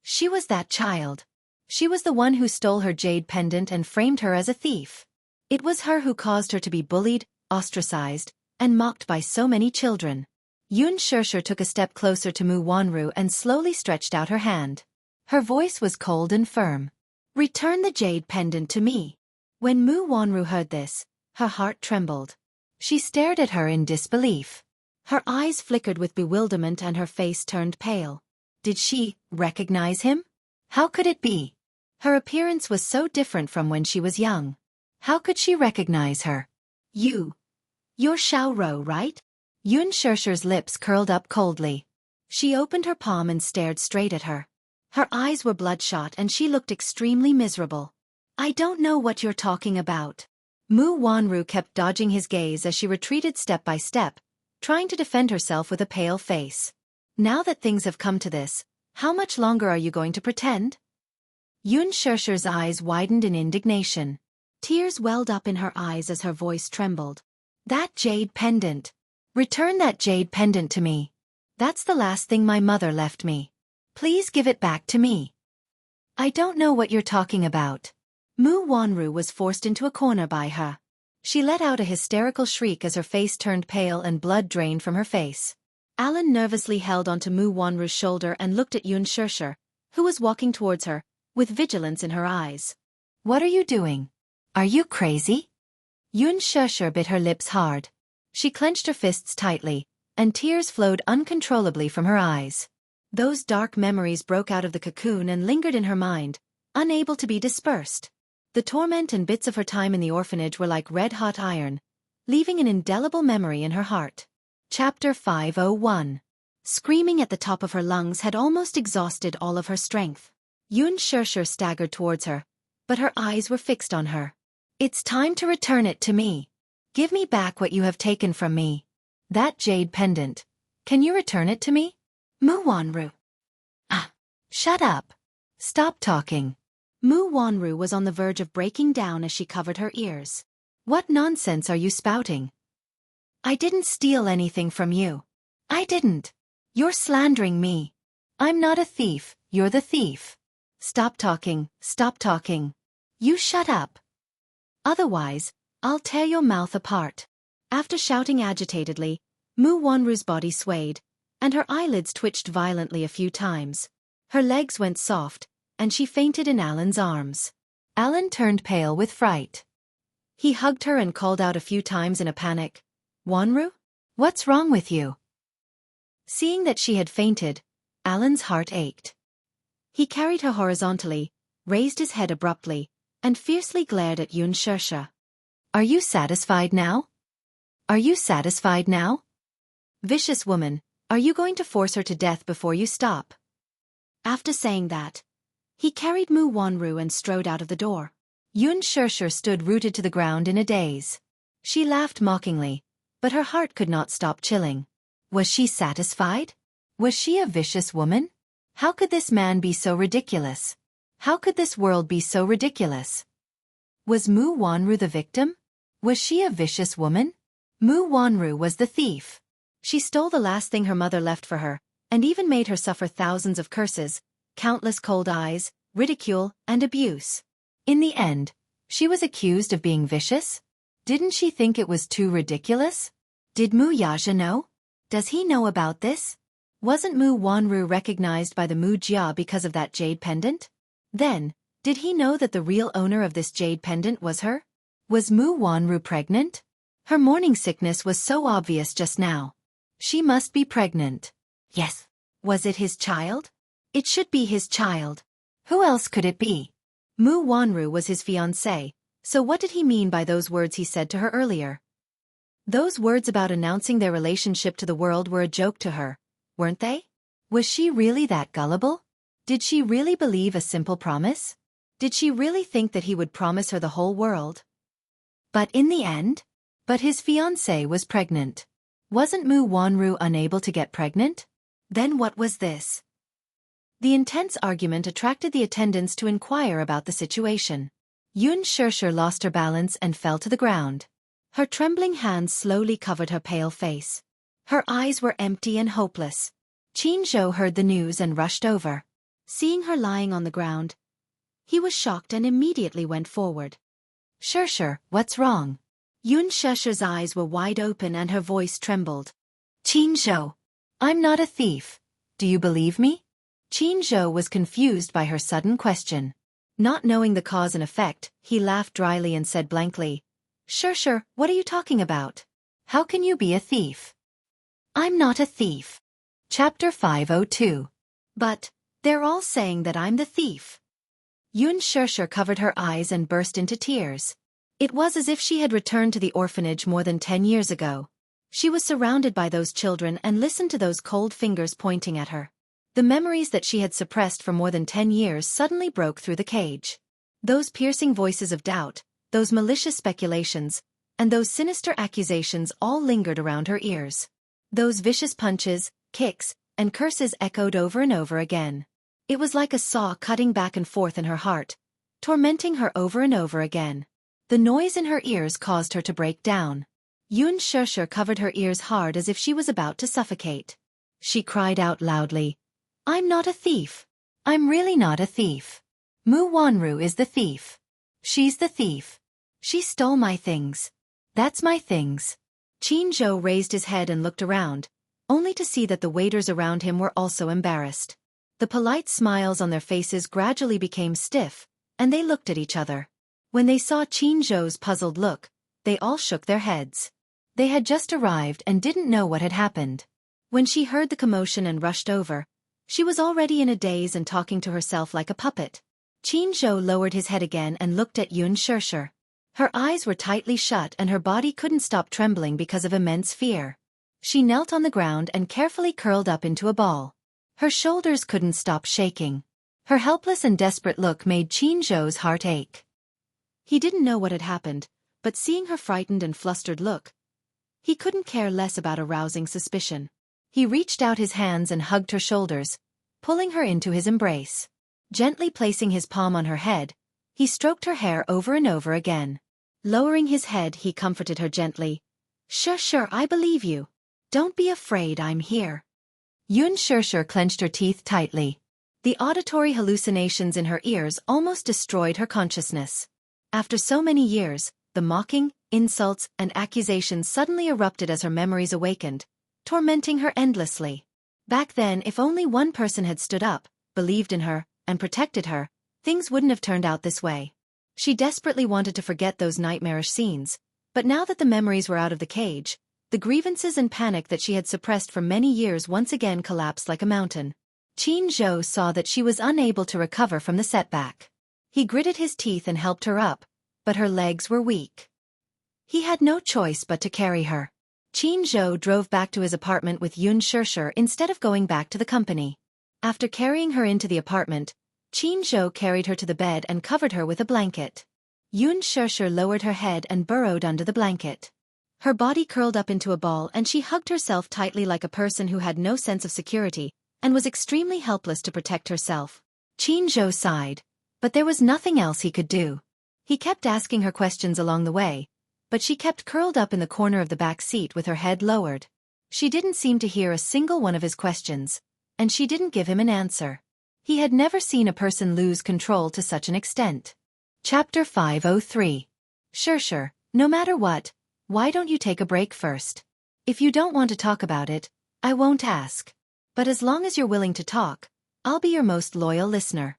She was that child. She was the one who stole her jade pendant and framed her as a thief. It was her who caused her to be bullied, ostracized, and mocked by so many children. Yun Shirshir took a step closer to Mu Wanru and slowly stretched out her hand. Her voice was cold and firm. "Return the jade pendant to me." When Mu Wanru heard this, her heart trembled. She stared at her in disbelief. Her eyes flickered with bewilderment and her face turned pale. Did she recognize him? How could it be? Her appearance was so different from when she was young. How could she recognize her? You're Xiao Rou, right? Yun Shirshir's lips curled up coldly. She opened her palm and stared straight at her. Her eyes were bloodshot and she looked extremely miserable. "I don't know what you're talking about." Mu Wanru kept dodging his gaze as she retreated step by step, trying to defend herself with a pale face. "Now that things have come to this, how much longer are you going to pretend?" Yun Shirshir's eyes widened in indignation. Tears welled up in her eyes as her voice trembled. "That jade pendant. Return that jade pendant to me. That's the last thing my mother left me. Please give it back to me." "I don't know what you're talking about." Mu Wanru was forced into a corner by her. She let out a hysterical shriek as her face turned pale and blood drained from her face. Alan nervously held onto Mu Wanru's shoulder and looked at Yun Shirshir, who was walking towards her, with vigilance in her eyes. "What are you doing? Are you crazy?" Yun Shirshir bit her lips hard. She clenched her fists tightly, and tears flowed uncontrollably from her eyes. Those dark memories broke out of the cocoon and lingered in her mind, unable to be dispersed. The torment and bits of her time in the orphanage were like red-hot iron, leaving an indelible memory in her heart. Chapter 501. Screaming at the top of her lungs had almost exhausted all of her strength. Yun Shirshir staggered towards her, but her eyes were fixed on her. "It's time to return it to me. Give me back what you have taken from me. That jade pendant. Can you return it to me?" "Mu Wanru." "Ah, shut up. Stop talking." Mu Wanru was on the verge of breaking down as she covered her ears. "What nonsense are you spouting? I didn't steal anything from you. I didn't. You're slandering me. I'm not a thief, you're the thief. Stop talking, stop talking. You shut up. Otherwise, I'll tear your mouth apart." After shouting agitatedly, Mu Wanru's body swayed, and her eyelids twitched violently a few times. Her legs went soft, and she fainted in Alan's arms. Alan turned pale with fright. He hugged her and called out a few times in a panic, "Wanru? What's wrong with you?" Seeing that she had fainted, Alan's heart ached. He carried her horizontally, raised his head abruptly, and fiercely glared at Yun Shirshir. "Are you satisfied now? Are you satisfied now? Vicious woman, are you going to force her to death before you stop?" After saying that, he carried Mu Wanru and strode out of the door. Yun Shirshir stood rooted to the ground in a daze. She laughed mockingly, but her heart could not stop chilling. Was she satisfied? Was she a vicious woman? How could this man be so ridiculous? How could this world be so ridiculous? Was Mu Wanru the victim? Was she a vicious woman? Mu Wanru was the thief. She stole the last thing her mother left for her, and even made her suffer thousands of curses, countless cold eyes, ridicule, and abuse. In the end, she was accused of being vicious? Didn't she think it was too ridiculous? Did Mu Yaja know? Does he know about this? Wasn't Mu Wanru recognized by the Mu Jia because of that jade pendant? Then, did he know that the real owner of this jade pendant was her? Was Mu Wanru pregnant? Her morning sickness was so obvious just now. She must be pregnant. Yes. Was it his child? It should be his child. Who else could it be? Mu Wanru was his fiancée, so what did he mean by those words he said to her earlier? Those words about announcing their relationship to the world were a joke to her, weren't they? Was she really that gullible? Did she really believe a simple promise? Did she really think that he would promise her the whole world? But in the end? But his fiancée was pregnant. Wasn't Mu Wanru unable to get pregnant? Then what was this? The intense argument attracted the attendants to inquire about the situation. Yun Shirshir lost her balance and fell to the ground. Her trembling hands slowly covered her pale face. Her eyes were empty and hopeless. Qin Zhou heard the news and rushed over. Seeing her lying on the ground, he was shocked and immediately went forward. Sure, what's wrong? Yun Shusher's eyes were wide open and her voice trembled. Qin, I'm not a thief. Do you believe me? Qin was confused by her sudden question. Not knowing the cause and effect, he laughed dryly and said blankly, Sure, what are you talking about? How can you be a thief? I'm not a thief. Chapter 502. But, they're all saying that I'm the thief. Yun Shusher covered her eyes and burst into tears. It was as if she had returned to the orphanage more than 10 years ago. She was surrounded by those children and listened to those cold fingers pointing at her. The memories that she had suppressed for more than 10 years suddenly broke through the cage. Those piercing voices of doubt, those malicious speculations, and those sinister accusations all lingered around her ears. Those vicious punches, kicks, and curses echoed over and over again. It was like a saw cutting back and forth in her heart, tormenting her over and over again. The noise in her ears caused her to break down. Yun Shusher covered her ears hard as if she was about to suffocate. She cried out loudly, I'm not a thief. I'm really not a thief. Mu Wanru is the thief. She's the thief. She stole my things. That's my things. Qin raised his head and looked around, only to see that the waiters around him were also embarrassed. The polite smiles on their faces gradually became stiff, and they looked at each other. When they saw Qin puzzled look, they all shook their heads. They had just arrived and didn't know what had happened. When she heard the commotion and rushed over, she was already in a daze and talking to herself like a puppet. Qin lowered his head again and looked at Yun Shusher. Her eyes were tightly shut and her body couldn't stop trembling because of immense fear. She knelt on the ground and carefully curled up into a ball. Her shoulders couldn't stop shaking. Her helpless and desperate look made Qin heart ache. He didn't know what had happened, but seeing her frightened and flustered look, he couldn't care less about arousing suspicion. He reached out his hands and hugged her shoulders, pulling her into his embrace. Gently placing his palm on her head, he stroked her hair over and over again. Lowering his head, he comforted her gently. Sure, I believe you. Don't be afraid, I'm here. Yun Shusher clenched her teeth tightly. The auditory hallucinations in her ears almost destroyed her consciousness. After so many years, the mocking, insults, and accusations suddenly erupted as her memories awakened, tormenting her endlessly. Back then, if only one person had stood up, believed in her, and protected her, things wouldn't have turned out this way. She desperately wanted to forget those nightmarish scenes, but now that the memories were out of the cage, the grievances and panic that she had suppressed for many years once again collapsed like a mountain. Qin saw that she was unable to recover from the setback. He gritted his teeth and helped her up, but her legs were weak. He had no choice but to carry her. Qin drove back to his apartment with Yun Shusher instead of going back to the company. After carrying her into the apartment, Qin carried her to the bed and covered her with a blanket. Yun Shusher lowered her head and burrowed under the blanket. Her body curled up into a ball and she hugged herself tightly like a person who had no sense of security and was extremely helpless to protect herself. Qin sighed, but there was nothing else he could do. He kept asking her questions along the way, but she kept curled up in the corner of the back seat with her head lowered. She didn't seem to hear a single one of his questions, and she didn't give him an answer. He had never seen a person lose control to such an extent. Chapter 503. Sure, no matter what, why don't you take a break first? If you don't want to talk about it, I won't ask. But as long as you're willing to talk, I'll be your most loyal listener.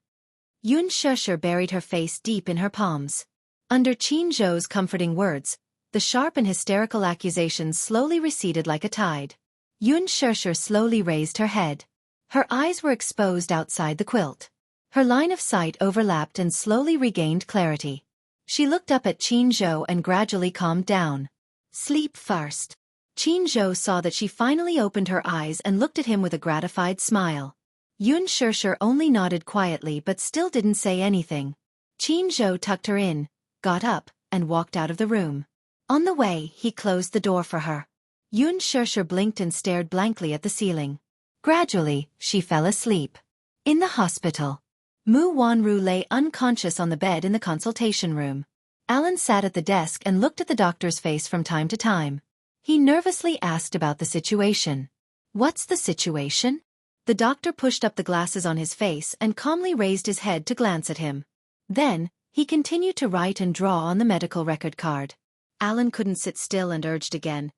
Yun Shusher buried her face deep in her palms. Under Qin comforting words, the sharp and hysterical accusations slowly receded like a tide. Yun Shusher slowly raised her head. Her eyes were exposed outside the quilt. Her line of sight overlapped and slowly regained clarity. She looked up at Qin and gradually calmed down. Sleep first. Qin saw that she finally opened her eyes and looked at him with a gratified smile. Yun Shusher only nodded quietly but still didn't say anything. Qin tucked her in, got up, and walked out of the room. On the way, he closed the door for her. Yun Shusher blinked and stared blankly at the ceiling. Gradually, she fell asleep. In the hospital, Mu Wanru lay unconscious on the bed in the consultation room. Alan sat at the desk and looked at the doctor's face from time to time. He nervously asked about the situation. What's the situation? The doctor pushed up the glasses on his face and calmly raised his head to glance at him. Then, he continued to write and draw on the medical record card. Alan couldn't sit still and urged again.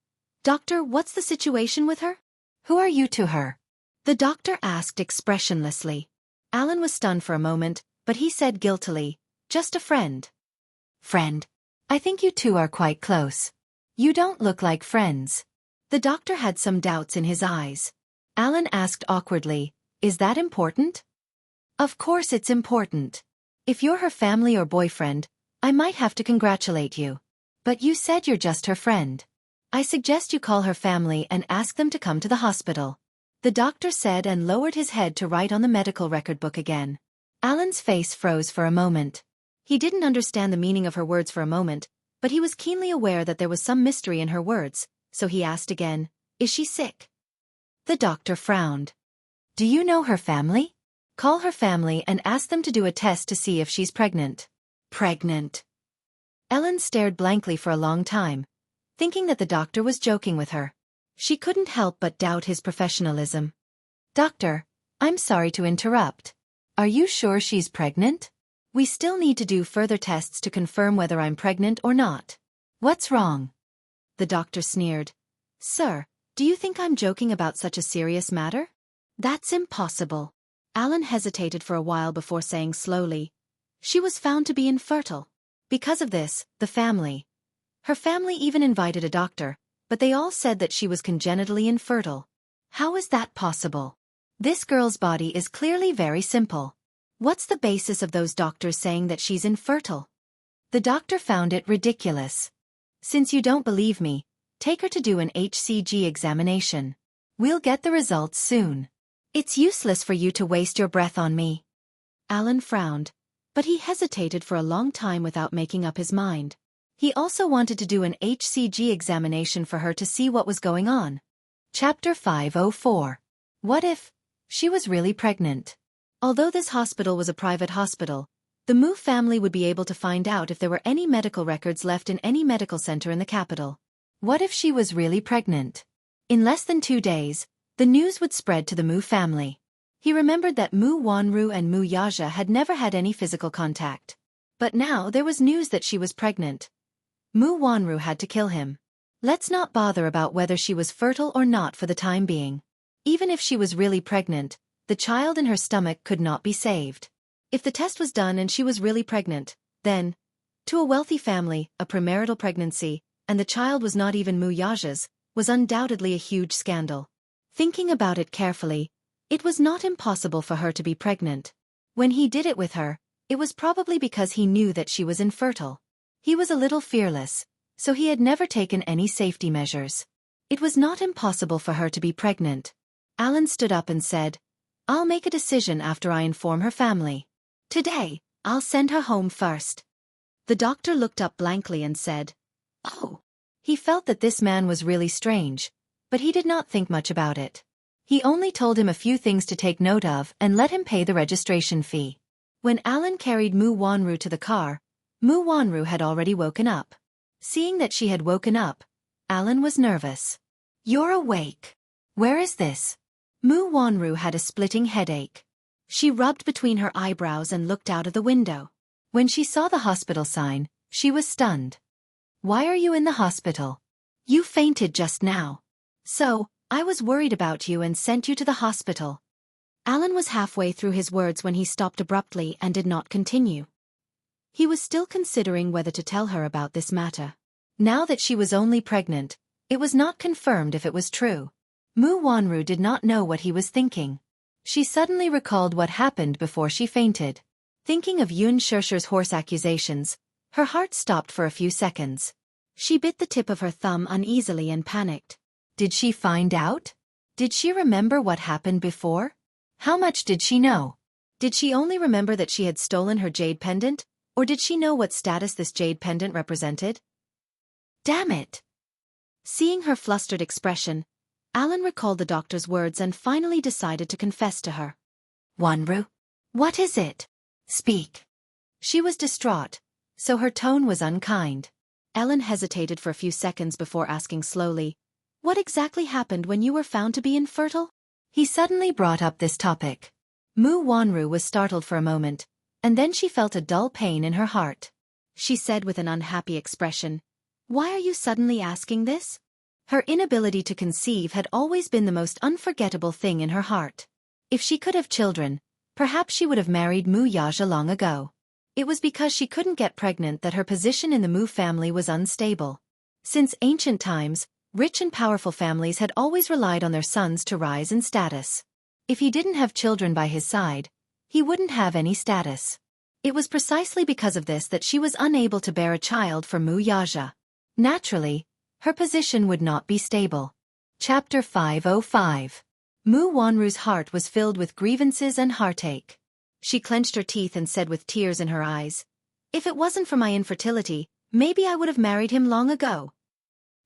"Doctor, what's the situation with her? Who are you to her?" The doctor asked expressionlessly. Alan was stunned for a moment, but he said guiltily, "Just a friend." "Friend? I think you two are quite close. You don't look like friends." The doctor had some doubts in his eyes. Alan asked awkwardly, "Is that important?" "Of course it's important. If you're her family or boyfriend, I might have to congratulate you. But you said you're just her friend. I suggest you call her family and ask them to come to the hospital," the doctor said and lowered his head to write on the medical record book again. Alan's face froze for a moment. He didn't understand the meaning of her words for a moment, but he was keenly aware that there was some mystery in her words, so he asked again, "Is she sick?" The doctor frowned. "Do you know her family? Call her family and ask them to do a test to see if she's pregnant." Pregnant? Ellen stared blankly for a long time, thinking that the doctor was joking with her. She couldn't help but doubt his professionalism. "Doctor, I'm sorry to interrupt. Are you sure she's pregnant? We still need to do further tests to confirm whether I'm pregnant or not." "What's wrong?" The doctor sneered. "Sir, do you think I'm joking about such a serious matter? That's impossible." Alan hesitated for a while before saying slowly, "She was found to be infertile. Because of this, her family even invited a doctor, but they all said that she was congenitally infertile. How is that possible? This girl's body is clearly very simple. What's the basis of those doctors saying that she's infertile?" The doctor found it ridiculous. "Since you don't believe me, take her to do an HCG examination. We'll get the results soon. It's useless for you to waste your breath on me." Alan frowned, but he hesitated for a long time without making up his mind. He also wanted to do an HCG examination for her to see what was going on. Chapter 504. What if she was really pregnant? Although this hospital was a private hospital, the Mu family would be able to find out if there were any medical records left in any medical center in the capital. What if she was really pregnant? In less than 2 days, the news would spread to the Mu family. He remembered that Mu Wanru and Mu Yaja had never had any physical contact. But now there was news that she was pregnant. Mu Wanru had to kill him. Let's not bother about whether she was fertile or not for the time being. Even if she was really pregnant, the child in her stomach could not be saved. If the test was done and she was really pregnant, then, to a wealthy family, a premarital pregnancy, and the child was not even Mu Yaja's, was undoubtedly a huge scandal. Thinking about it carefully, it was not impossible for her to be pregnant. When he did it with her, it was probably because he knew that she was infertile. He was a little fearless, so he had never taken any safety measures. It was not impossible for her to be pregnant. Alan stood up and said, "I'll make a decision after I inform her family. Today, I'll send her home first." The doctor looked up blankly and said, "Oh." He felt that this man was really strange, but he did not think much about it. He only told him a few things to take note of and let him pay the registration fee. When Alan carried Mu Wanru to the car, Mu Wanru had already woken up. Seeing that she had woken up, Alan was nervous. "You're awake. Where is this?" Mu Wanru had a splitting headache. She rubbed between her eyebrows and looked out of the window. When she saw the hospital sign, she was stunned. "Why are you in the hospital? You fainted just now. So, I was worried about you and sent you to the hospital." Alan was halfway through his words when he stopped abruptly and did not continue. He was still considering whether to tell her about this matter. Now that she was only pregnant, it was not confirmed if it was true. Mu Wanru did not know what he was thinking. She suddenly recalled what happened before she fainted. Thinking of Yun Shersher's horse accusations, her heart stopped for a few seconds. She bit the tip of her thumb uneasily and panicked. Did she find out? Did she remember what happened before? How much did she know? Did she only remember that she had stolen her jade pendant, or did she know what status this jade pendant represented? Damn it! Seeing her flustered expression, Alan recalled the doctor's words and finally decided to confess to her. "Wanru? What is it? Speak." She was distraught, so her tone was unkind. Ellen hesitated for a few seconds before asking slowly, "What exactly happened when you were found to be infertile?" He suddenly brought up this topic. Mu Wanru was startled for a moment, and then she felt a dull pain in her heart. She said with an unhappy expression, "Why are you suddenly asking this?" Her inability to conceive had always been the most unforgettable thing in her heart. If she could have children, perhaps she would have married Mu Yaja long ago. It was because she couldn't get pregnant that her position in the Mu family was unstable. Since ancient times, rich and powerful families had always relied on their sons to rise in status. If he didn't have children by his side, he wouldn't have any status. It was precisely because of this that she was unable to bear a child for Mu Yaja. Naturally, her position would not be stable. Chapter 505. Mu Wanru's heart was filled with grievances and heartache. She clenched her teeth and said with tears in her eyes, "If it wasn't for my infertility, maybe I would have married him long ago."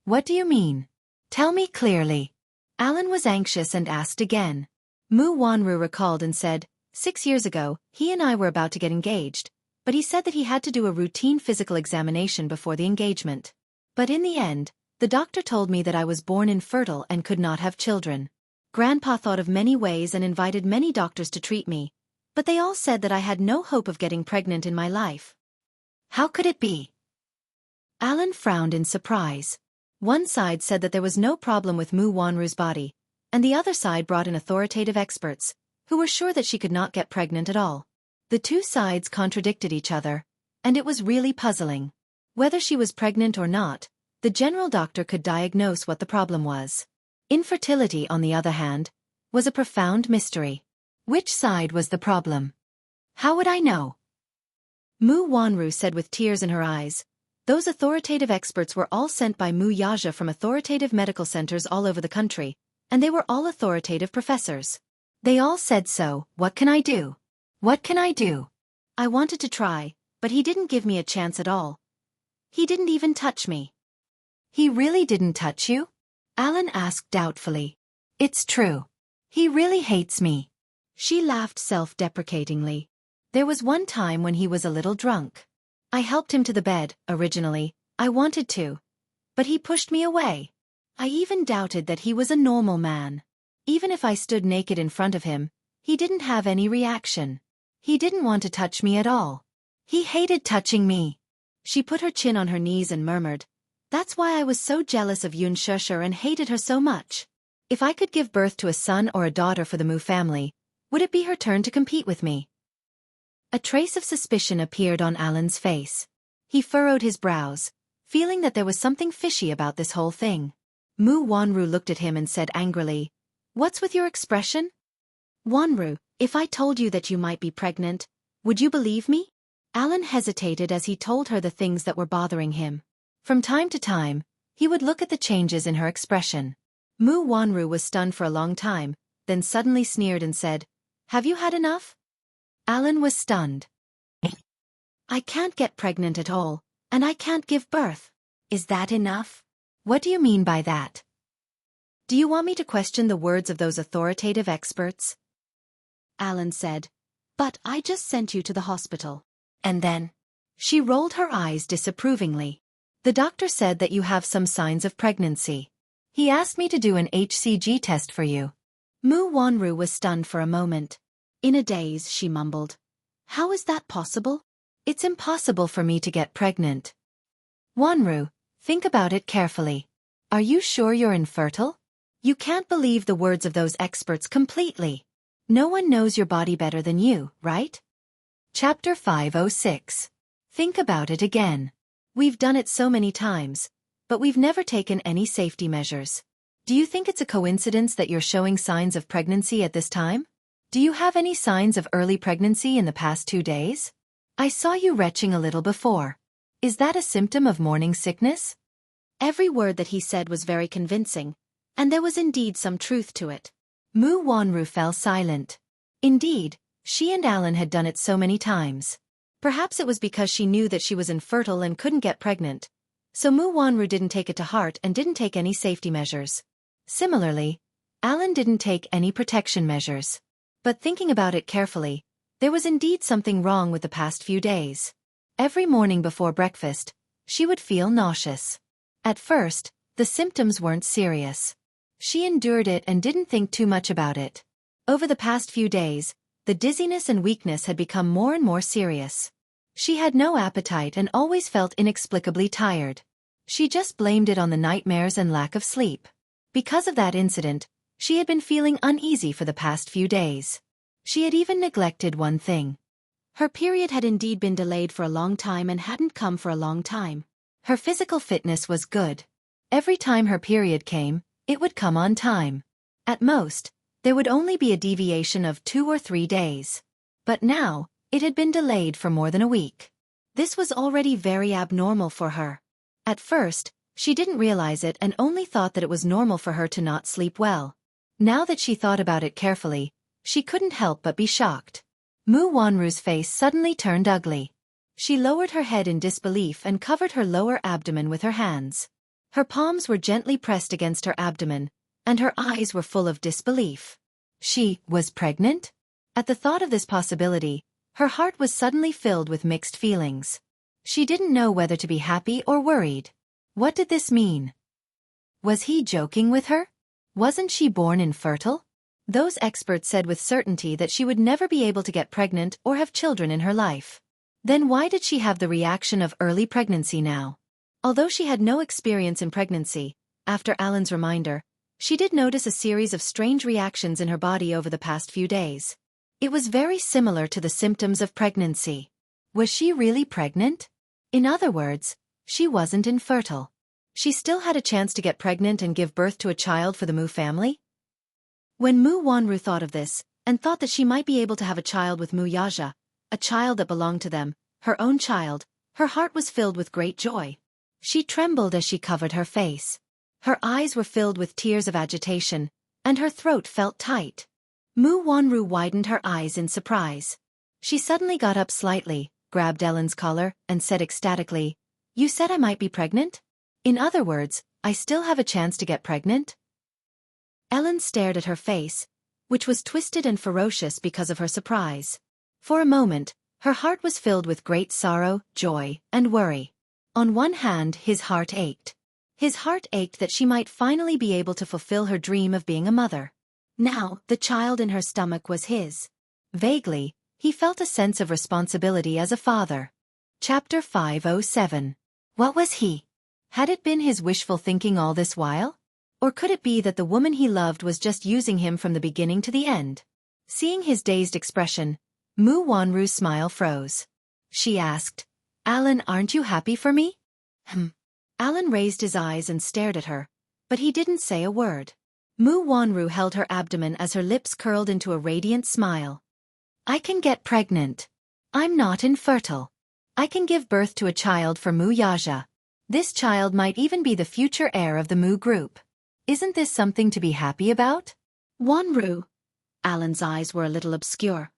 "What do you mean? Tell me clearly." Alan was anxious and asked again. Mu Wanru recalled and said, 6 years ago, he and I were about to get engaged, but he said that he had to do a routine physical examination before the engagement. But in the end, the doctor told me that I was born infertile and could not have children. Grandpa thought of many ways and invited many doctors to treat me, but they all said that I had no hope of getting pregnant in my life. How could it be? Alan frowned in surprise. One side said that there was no problem with Mu Wanru's body, and the other side brought in authoritative experts, who were sure that she could not get pregnant at all. The two sides contradicted each other, and it was really puzzling. Whether she was pregnant or not, the general doctor could diagnose what the problem was. Infertility, on the other hand, was a profound mystery. Which side was the problem? How would I know? Mu Wanru said with tears in her eyes, "Those authoritative experts were all sent by Mu Yaja from authoritative medical centers all over the country, and they were all authoritative professors. They all said so. What can I do? What can I do? I wanted to try, but he didn't give me a chance at all. He didn't even touch me." "He really didn't touch you?" Alan asked doubtfully. "It's true. He really hates me." She laughed self-deprecatingly. "There was one time when he was a little drunk. I helped him to the bed, originally. I wanted to. But he pushed me away. I even doubted that he was a normal man. Even if I stood naked in front of him, he didn't have any reaction. He didn't want to touch me at all. He hated touching me." She put her chin on her knees and murmured, "That's why I was so jealous of Yun Shusher and hated her so much. If I could give birth to a son or a daughter for the Mu family, would it be her turn to compete with me?" A trace of suspicion appeared on Alan's face. He furrowed his brows, feeling that there was something fishy about this whole thing. Mu Wanru looked at him and said angrily, "What's with your expression? Wanru, if I told you that you might be pregnant, would you believe me?" Alan hesitated as he told her the things that were bothering him. From time to time, he would look at the changes in her expression. Mu Wanru was stunned for a long time, then suddenly sneered and said, "Have you had enough?" Alan was stunned. "I can't get pregnant at all, and I can't give birth. Is that enough? What do you mean by that? Do you want me to question the words of those authoritative experts?" Alan said, "But I just sent you to the hospital. And then?" She rolled her eyes disapprovingly. "The doctor said that you have some signs of pregnancy. He asked me to do an HCG test for you." Mu Wanru was stunned for a moment. In a daze, she mumbled, "How is that possible? It's impossible for me to get pregnant." "Wanru, think about it carefully. Are you sure you're infertile? You can't believe the words of those experts completely. No one knows your body better than you, right?" Chapter 506. Think about it again. We've done it so many times, but we've never taken any safety measures. Do you think it's a coincidence that you're showing signs of pregnancy at this time? Do you have any signs of early pregnancy in the past 2 days? I saw you retching a little before. Is that a symptom of morning sickness? Every word that he said was very convincing, and there was indeed some truth to it. Mu Wanru fell silent. Indeed, she and Alan had done it so many times. Perhaps it was because she knew that she was infertile and couldn't get pregnant, so Mu Wanru didn't take it to heart and didn't take any safety measures. Similarly, Alan didn't take any protection measures. But thinking about it carefully, there was indeed something wrong with the past few days. Every morning before breakfast, she would feel nauseous. At first, the symptoms weren't serious. She endured it and didn't think too much about it. Over the past few days, the dizziness and weakness had become more and more serious. She had no appetite and always felt inexplicably tired. She just blamed it on the nightmares and lack of sleep. Because of that incident, she had been feeling uneasy for the past few days. She had even neglected one thing. Her period had indeed been delayed for a long time and hadn't come for a long time. Her physical fitness was good. Every time her period came, it would come on time. At most, there would only be a deviation of 2 or 3 days. But now, it had been delayed for more than a week. This was already very abnormal for her. At first, she didn't realize it and only thought that it was normal for her to not sleep well. Now that she thought about it carefully, she couldn't help but be shocked. Mu Wanru's face suddenly turned ugly. She lowered her head in disbelief and covered her lower abdomen with her hands. Her palms were gently pressed against her abdomen, and her eyes were full of disbelief. She was pregnant? At the thought of this possibility, her heart was suddenly filled with mixed feelings. She didn't know whether to be happy or worried. What did this mean? Was he joking with her? Wasn't she born infertile? Those experts said with certainty that she would never be able to get pregnant or have children in her life. Then why did she have the reaction of early pregnancy now? Although she had no experience in pregnancy, after Alan's reminder, she did notice a series of strange reactions in her body over the past few days. It was very similar to the symptoms of pregnancy. Was she really pregnant? In other words, she wasn't infertile. She still had a chance to get pregnant and give birth to a child for the Mu family? When Mu Wanru thought of this, and thought that she might be able to have a child with Mu Yaja, a child that belonged to them, her own child, her heart was filled with great joy. She trembled as she covered her face. Her eyes were filled with tears of agitation, and her throat felt tight. Mu Wanru widened her eyes in surprise. She suddenly got up slightly, grabbed Ellen's collar, and said ecstatically, "You said I might be pregnant? In other words, I still have a chance to get pregnant?" Ellen stared at her face, which was twisted and ferocious because of her surprise. For a moment, her heart was filled with great sorrow, joy, and worry. On one hand, his heart ached. His heart ached that she might finally be able to fulfill her dream of being a mother. Now, the child in her stomach was his. Vaguely, he felt a sense of responsibility as a father. Chapter 507. What was he? Had it been his wishful thinking all this while? Or could it be that the woman he loved was just using him from the beginning to the end? Seeing his dazed expression, Mu Wanru's smile froze. She asked, "Alan, aren't you happy for me?" Alan raised his eyes and stared at her, but he didn't say a word. Mu Wanru held her abdomen as her lips curled into a radiant smile. "I can get pregnant. I'm not infertile. I can give birth to a child for Mu Yaja. This child might even be the future heir of the Mu group. Isn't this something to be happy about?" "Wanru." Alan's eyes were a little obscure.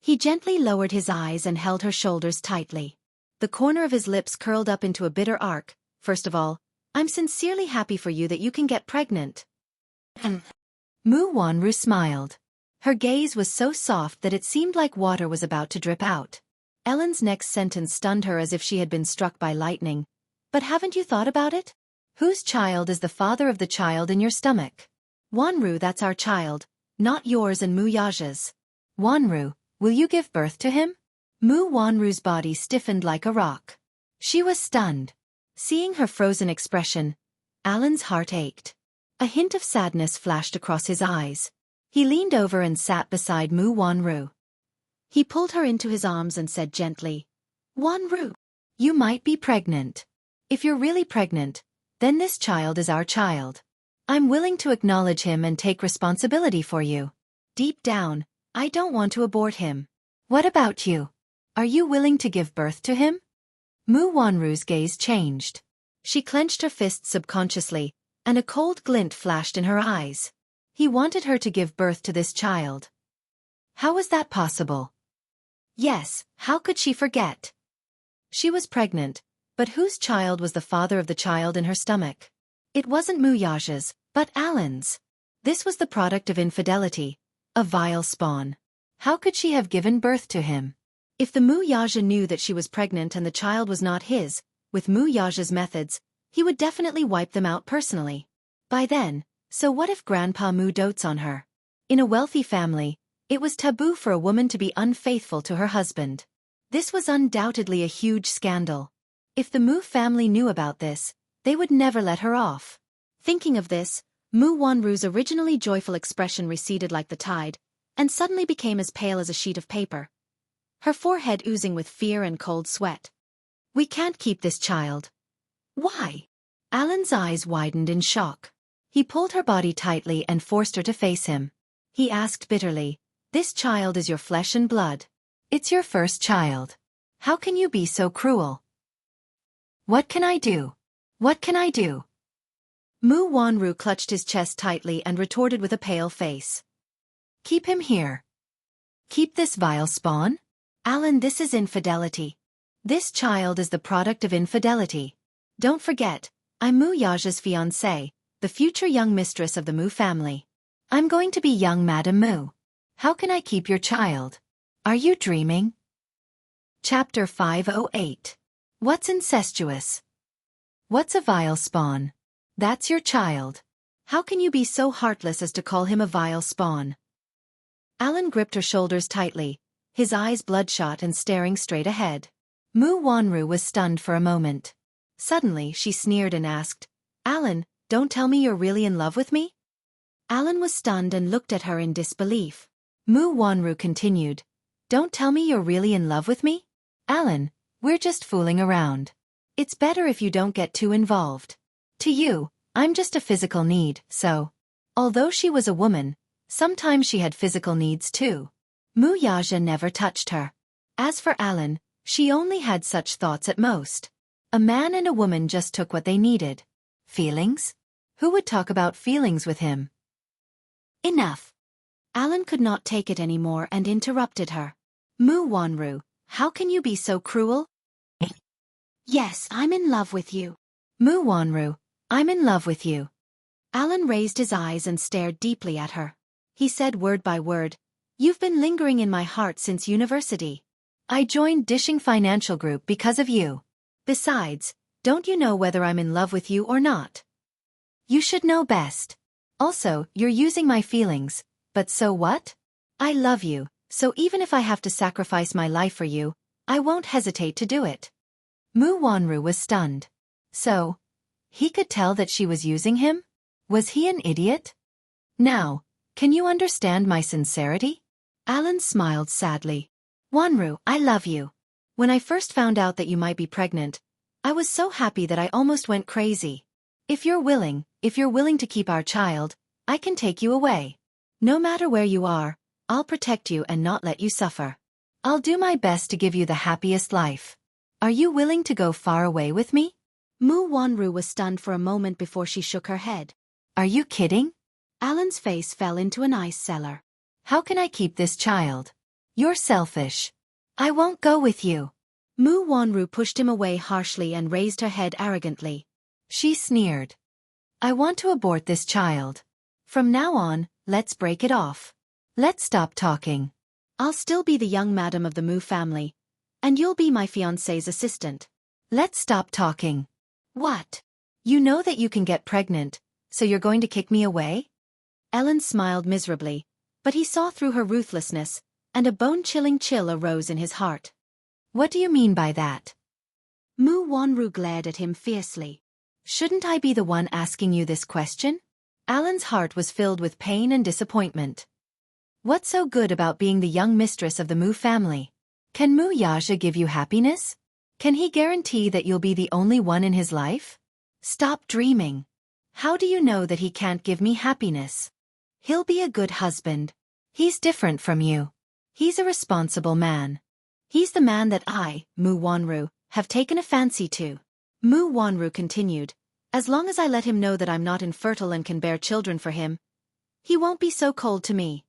He gently lowered his eyes and held her shoulders tightly. The corner of his lips curled up into a bitter arc. "First of all, I'm sincerely happy for you that you can get pregnant." Mu Wanru smiled. Her gaze was so soft that it seemed like water was about to drip out. Ellen's next sentence stunned her as if she had been struck by lightning. "But haven't you thought about it? Whose child is the father of the child in your stomach?" "Wanru, that's our child, not yours and Mu Yaja's." "Wanru, will you give birth to him?" Mu Wanru's body stiffened like a rock. She was stunned. Seeing her frozen expression, Alan's heart ached. A hint of sadness flashed across his eyes. He leaned over and sat beside Mu Wanru. He pulled her into his arms and said gently, "Wanru, you might be pregnant. If you're really pregnant, then this child is our child. I'm willing to acknowledge him and take responsibility for you. Deep down, I don't want to abort him. What about you? Are you willing to give birth to him?" Mu Wanru's gaze changed. She clenched her fists subconsciously, and a cold glint flashed in her eyes. He wanted her to give birth to this child. How was that possible? Yes, how could she forget? She was pregnant, but whose child was the father of the child in her stomach? It wasn't Mu Yaja's, but Alan's. This was the product of infidelity, a vile spawn. How could she have given birth to him? If the Mu Yaja knew that she was pregnant and the child was not his, with Mu Yaja's methods, he would definitely wipe them out personally. By then, So what if Grandpa Moo dotes on her? In a wealthy family, it was taboo for a woman to be unfaithful to her husband. This was undoubtedly a huge scandal. If the Moo family knew about this, they would never let her off. Thinking of this, Moo Wanru's originally joyful expression receded like the tide, and suddenly became as pale as a sheet of paper, her forehead oozing with fear and cold sweat. We can't keep this child. Why? Alan's eyes widened in shock. He pulled her body tightly and forced her to face him. He asked bitterly, "This child is your flesh and blood. It's your first child. How can you be so cruel? What can I do? What can I do?" Moo Wanru clutched his chest tightly and retorted with a pale face. "Keep him here. Keep this vile spawn? Alan, this is infidelity. This child is the product of infidelity. Don't forget, I'm Moo Yaja's fiancée, the future young mistress of the Moo family. I'm going to be young Madam Moo. How can I keep your child? Are you dreaming?" Chapter 508. What's incestuous? What's a vile spawn? That's your child. How can you be so heartless as to call him a vile spawn? Alan gripped her shoulders tightly, his eyes bloodshot and staring straight ahead. Moo Wanru was stunned for a moment. Suddenly she sneered and asked, "Alan, don't tell me you're really in love with me?" Alan was stunned and looked at her in disbelief. Moo Wanru continued, "Don't tell me you're really in love with me? Alan, we're just fooling around. It's better if you don't get too involved. To you, I'm just a physical need, so." Although she was a woman, sometimes she had physical needs too. Moo Yaja never touched her. As for Alan, she only had such thoughts at most. A man and a woman just took what they needed. Feelings? Who would talk about feelings with him? Enough. Alan could not take it anymore and interrupted her. "Moo Wanru, how can you be so cruel?" "Yes, I'm in love with you." "Moo Wanru, I'm in love with you." Alan raised his eyes and stared deeply at her. He said word by word, "You've been lingering in my heart since university. I joined Dishing Financial Group because of you. Besides, don't you know whether I'm in love with you or not? You should know best. Also, you're using my feelings, but so what? I love you, so even if I have to sacrifice my life for you, I won't hesitate to do it." Moo Wanru was stunned. So, he could tell that she was using him? Was he an idiot? "Now, can you understand my sincerity?" Alan smiled sadly. "Wanru, I love you. When I first found out that you might be pregnant, I was so happy that I almost went crazy. If you're willing to keep our child, I can take you away. No matter where you are, I'll protect you and not let you suffer. I'll do my best to give you the happiest life. Are you willing to go far away with me?" Moo Wanru was stunned for a moment before she shook her head. "Are you kidding?" Alan's face fell into an ice cellar. "How can I keep this child? You're selfish. I won't go with you." Moo Wanru pushed him away harshly and raised her head arrogantly. She sneered. "I want to abort this child. From now on, let's break it off. Let's stop talking. I'll still be the young madam of the Moo family, and you'll be my fiancé's assistant. Let's stop talking." "What? You know that you can get pregnant, so you're going to kick me away?" Ellen smiled miserably, but he saw through her ruthlessness, and a bone-chilling chill arose in his heart. "What do you mean by that?" Moo Wanru glared at him fiercely. "Shouldn't I be the one asking you this question?" Alan's heart was filled with pain and disappointment. What's so good about being the young mistress of the Moo family? Can Moo Yaja give you happiness? Can he guarantee that you'll be the only one in his life? Stop dreaming. How do you know that he can't give me happiness? He'll be a good husband. He's different from you. He's a responsible man. He's the man that I, Moo Wanru, have taken a fancy to. Moo Wanru continued, "As long as I let him know that I'm not infertile and can bear children for him, he won't be so cold to me.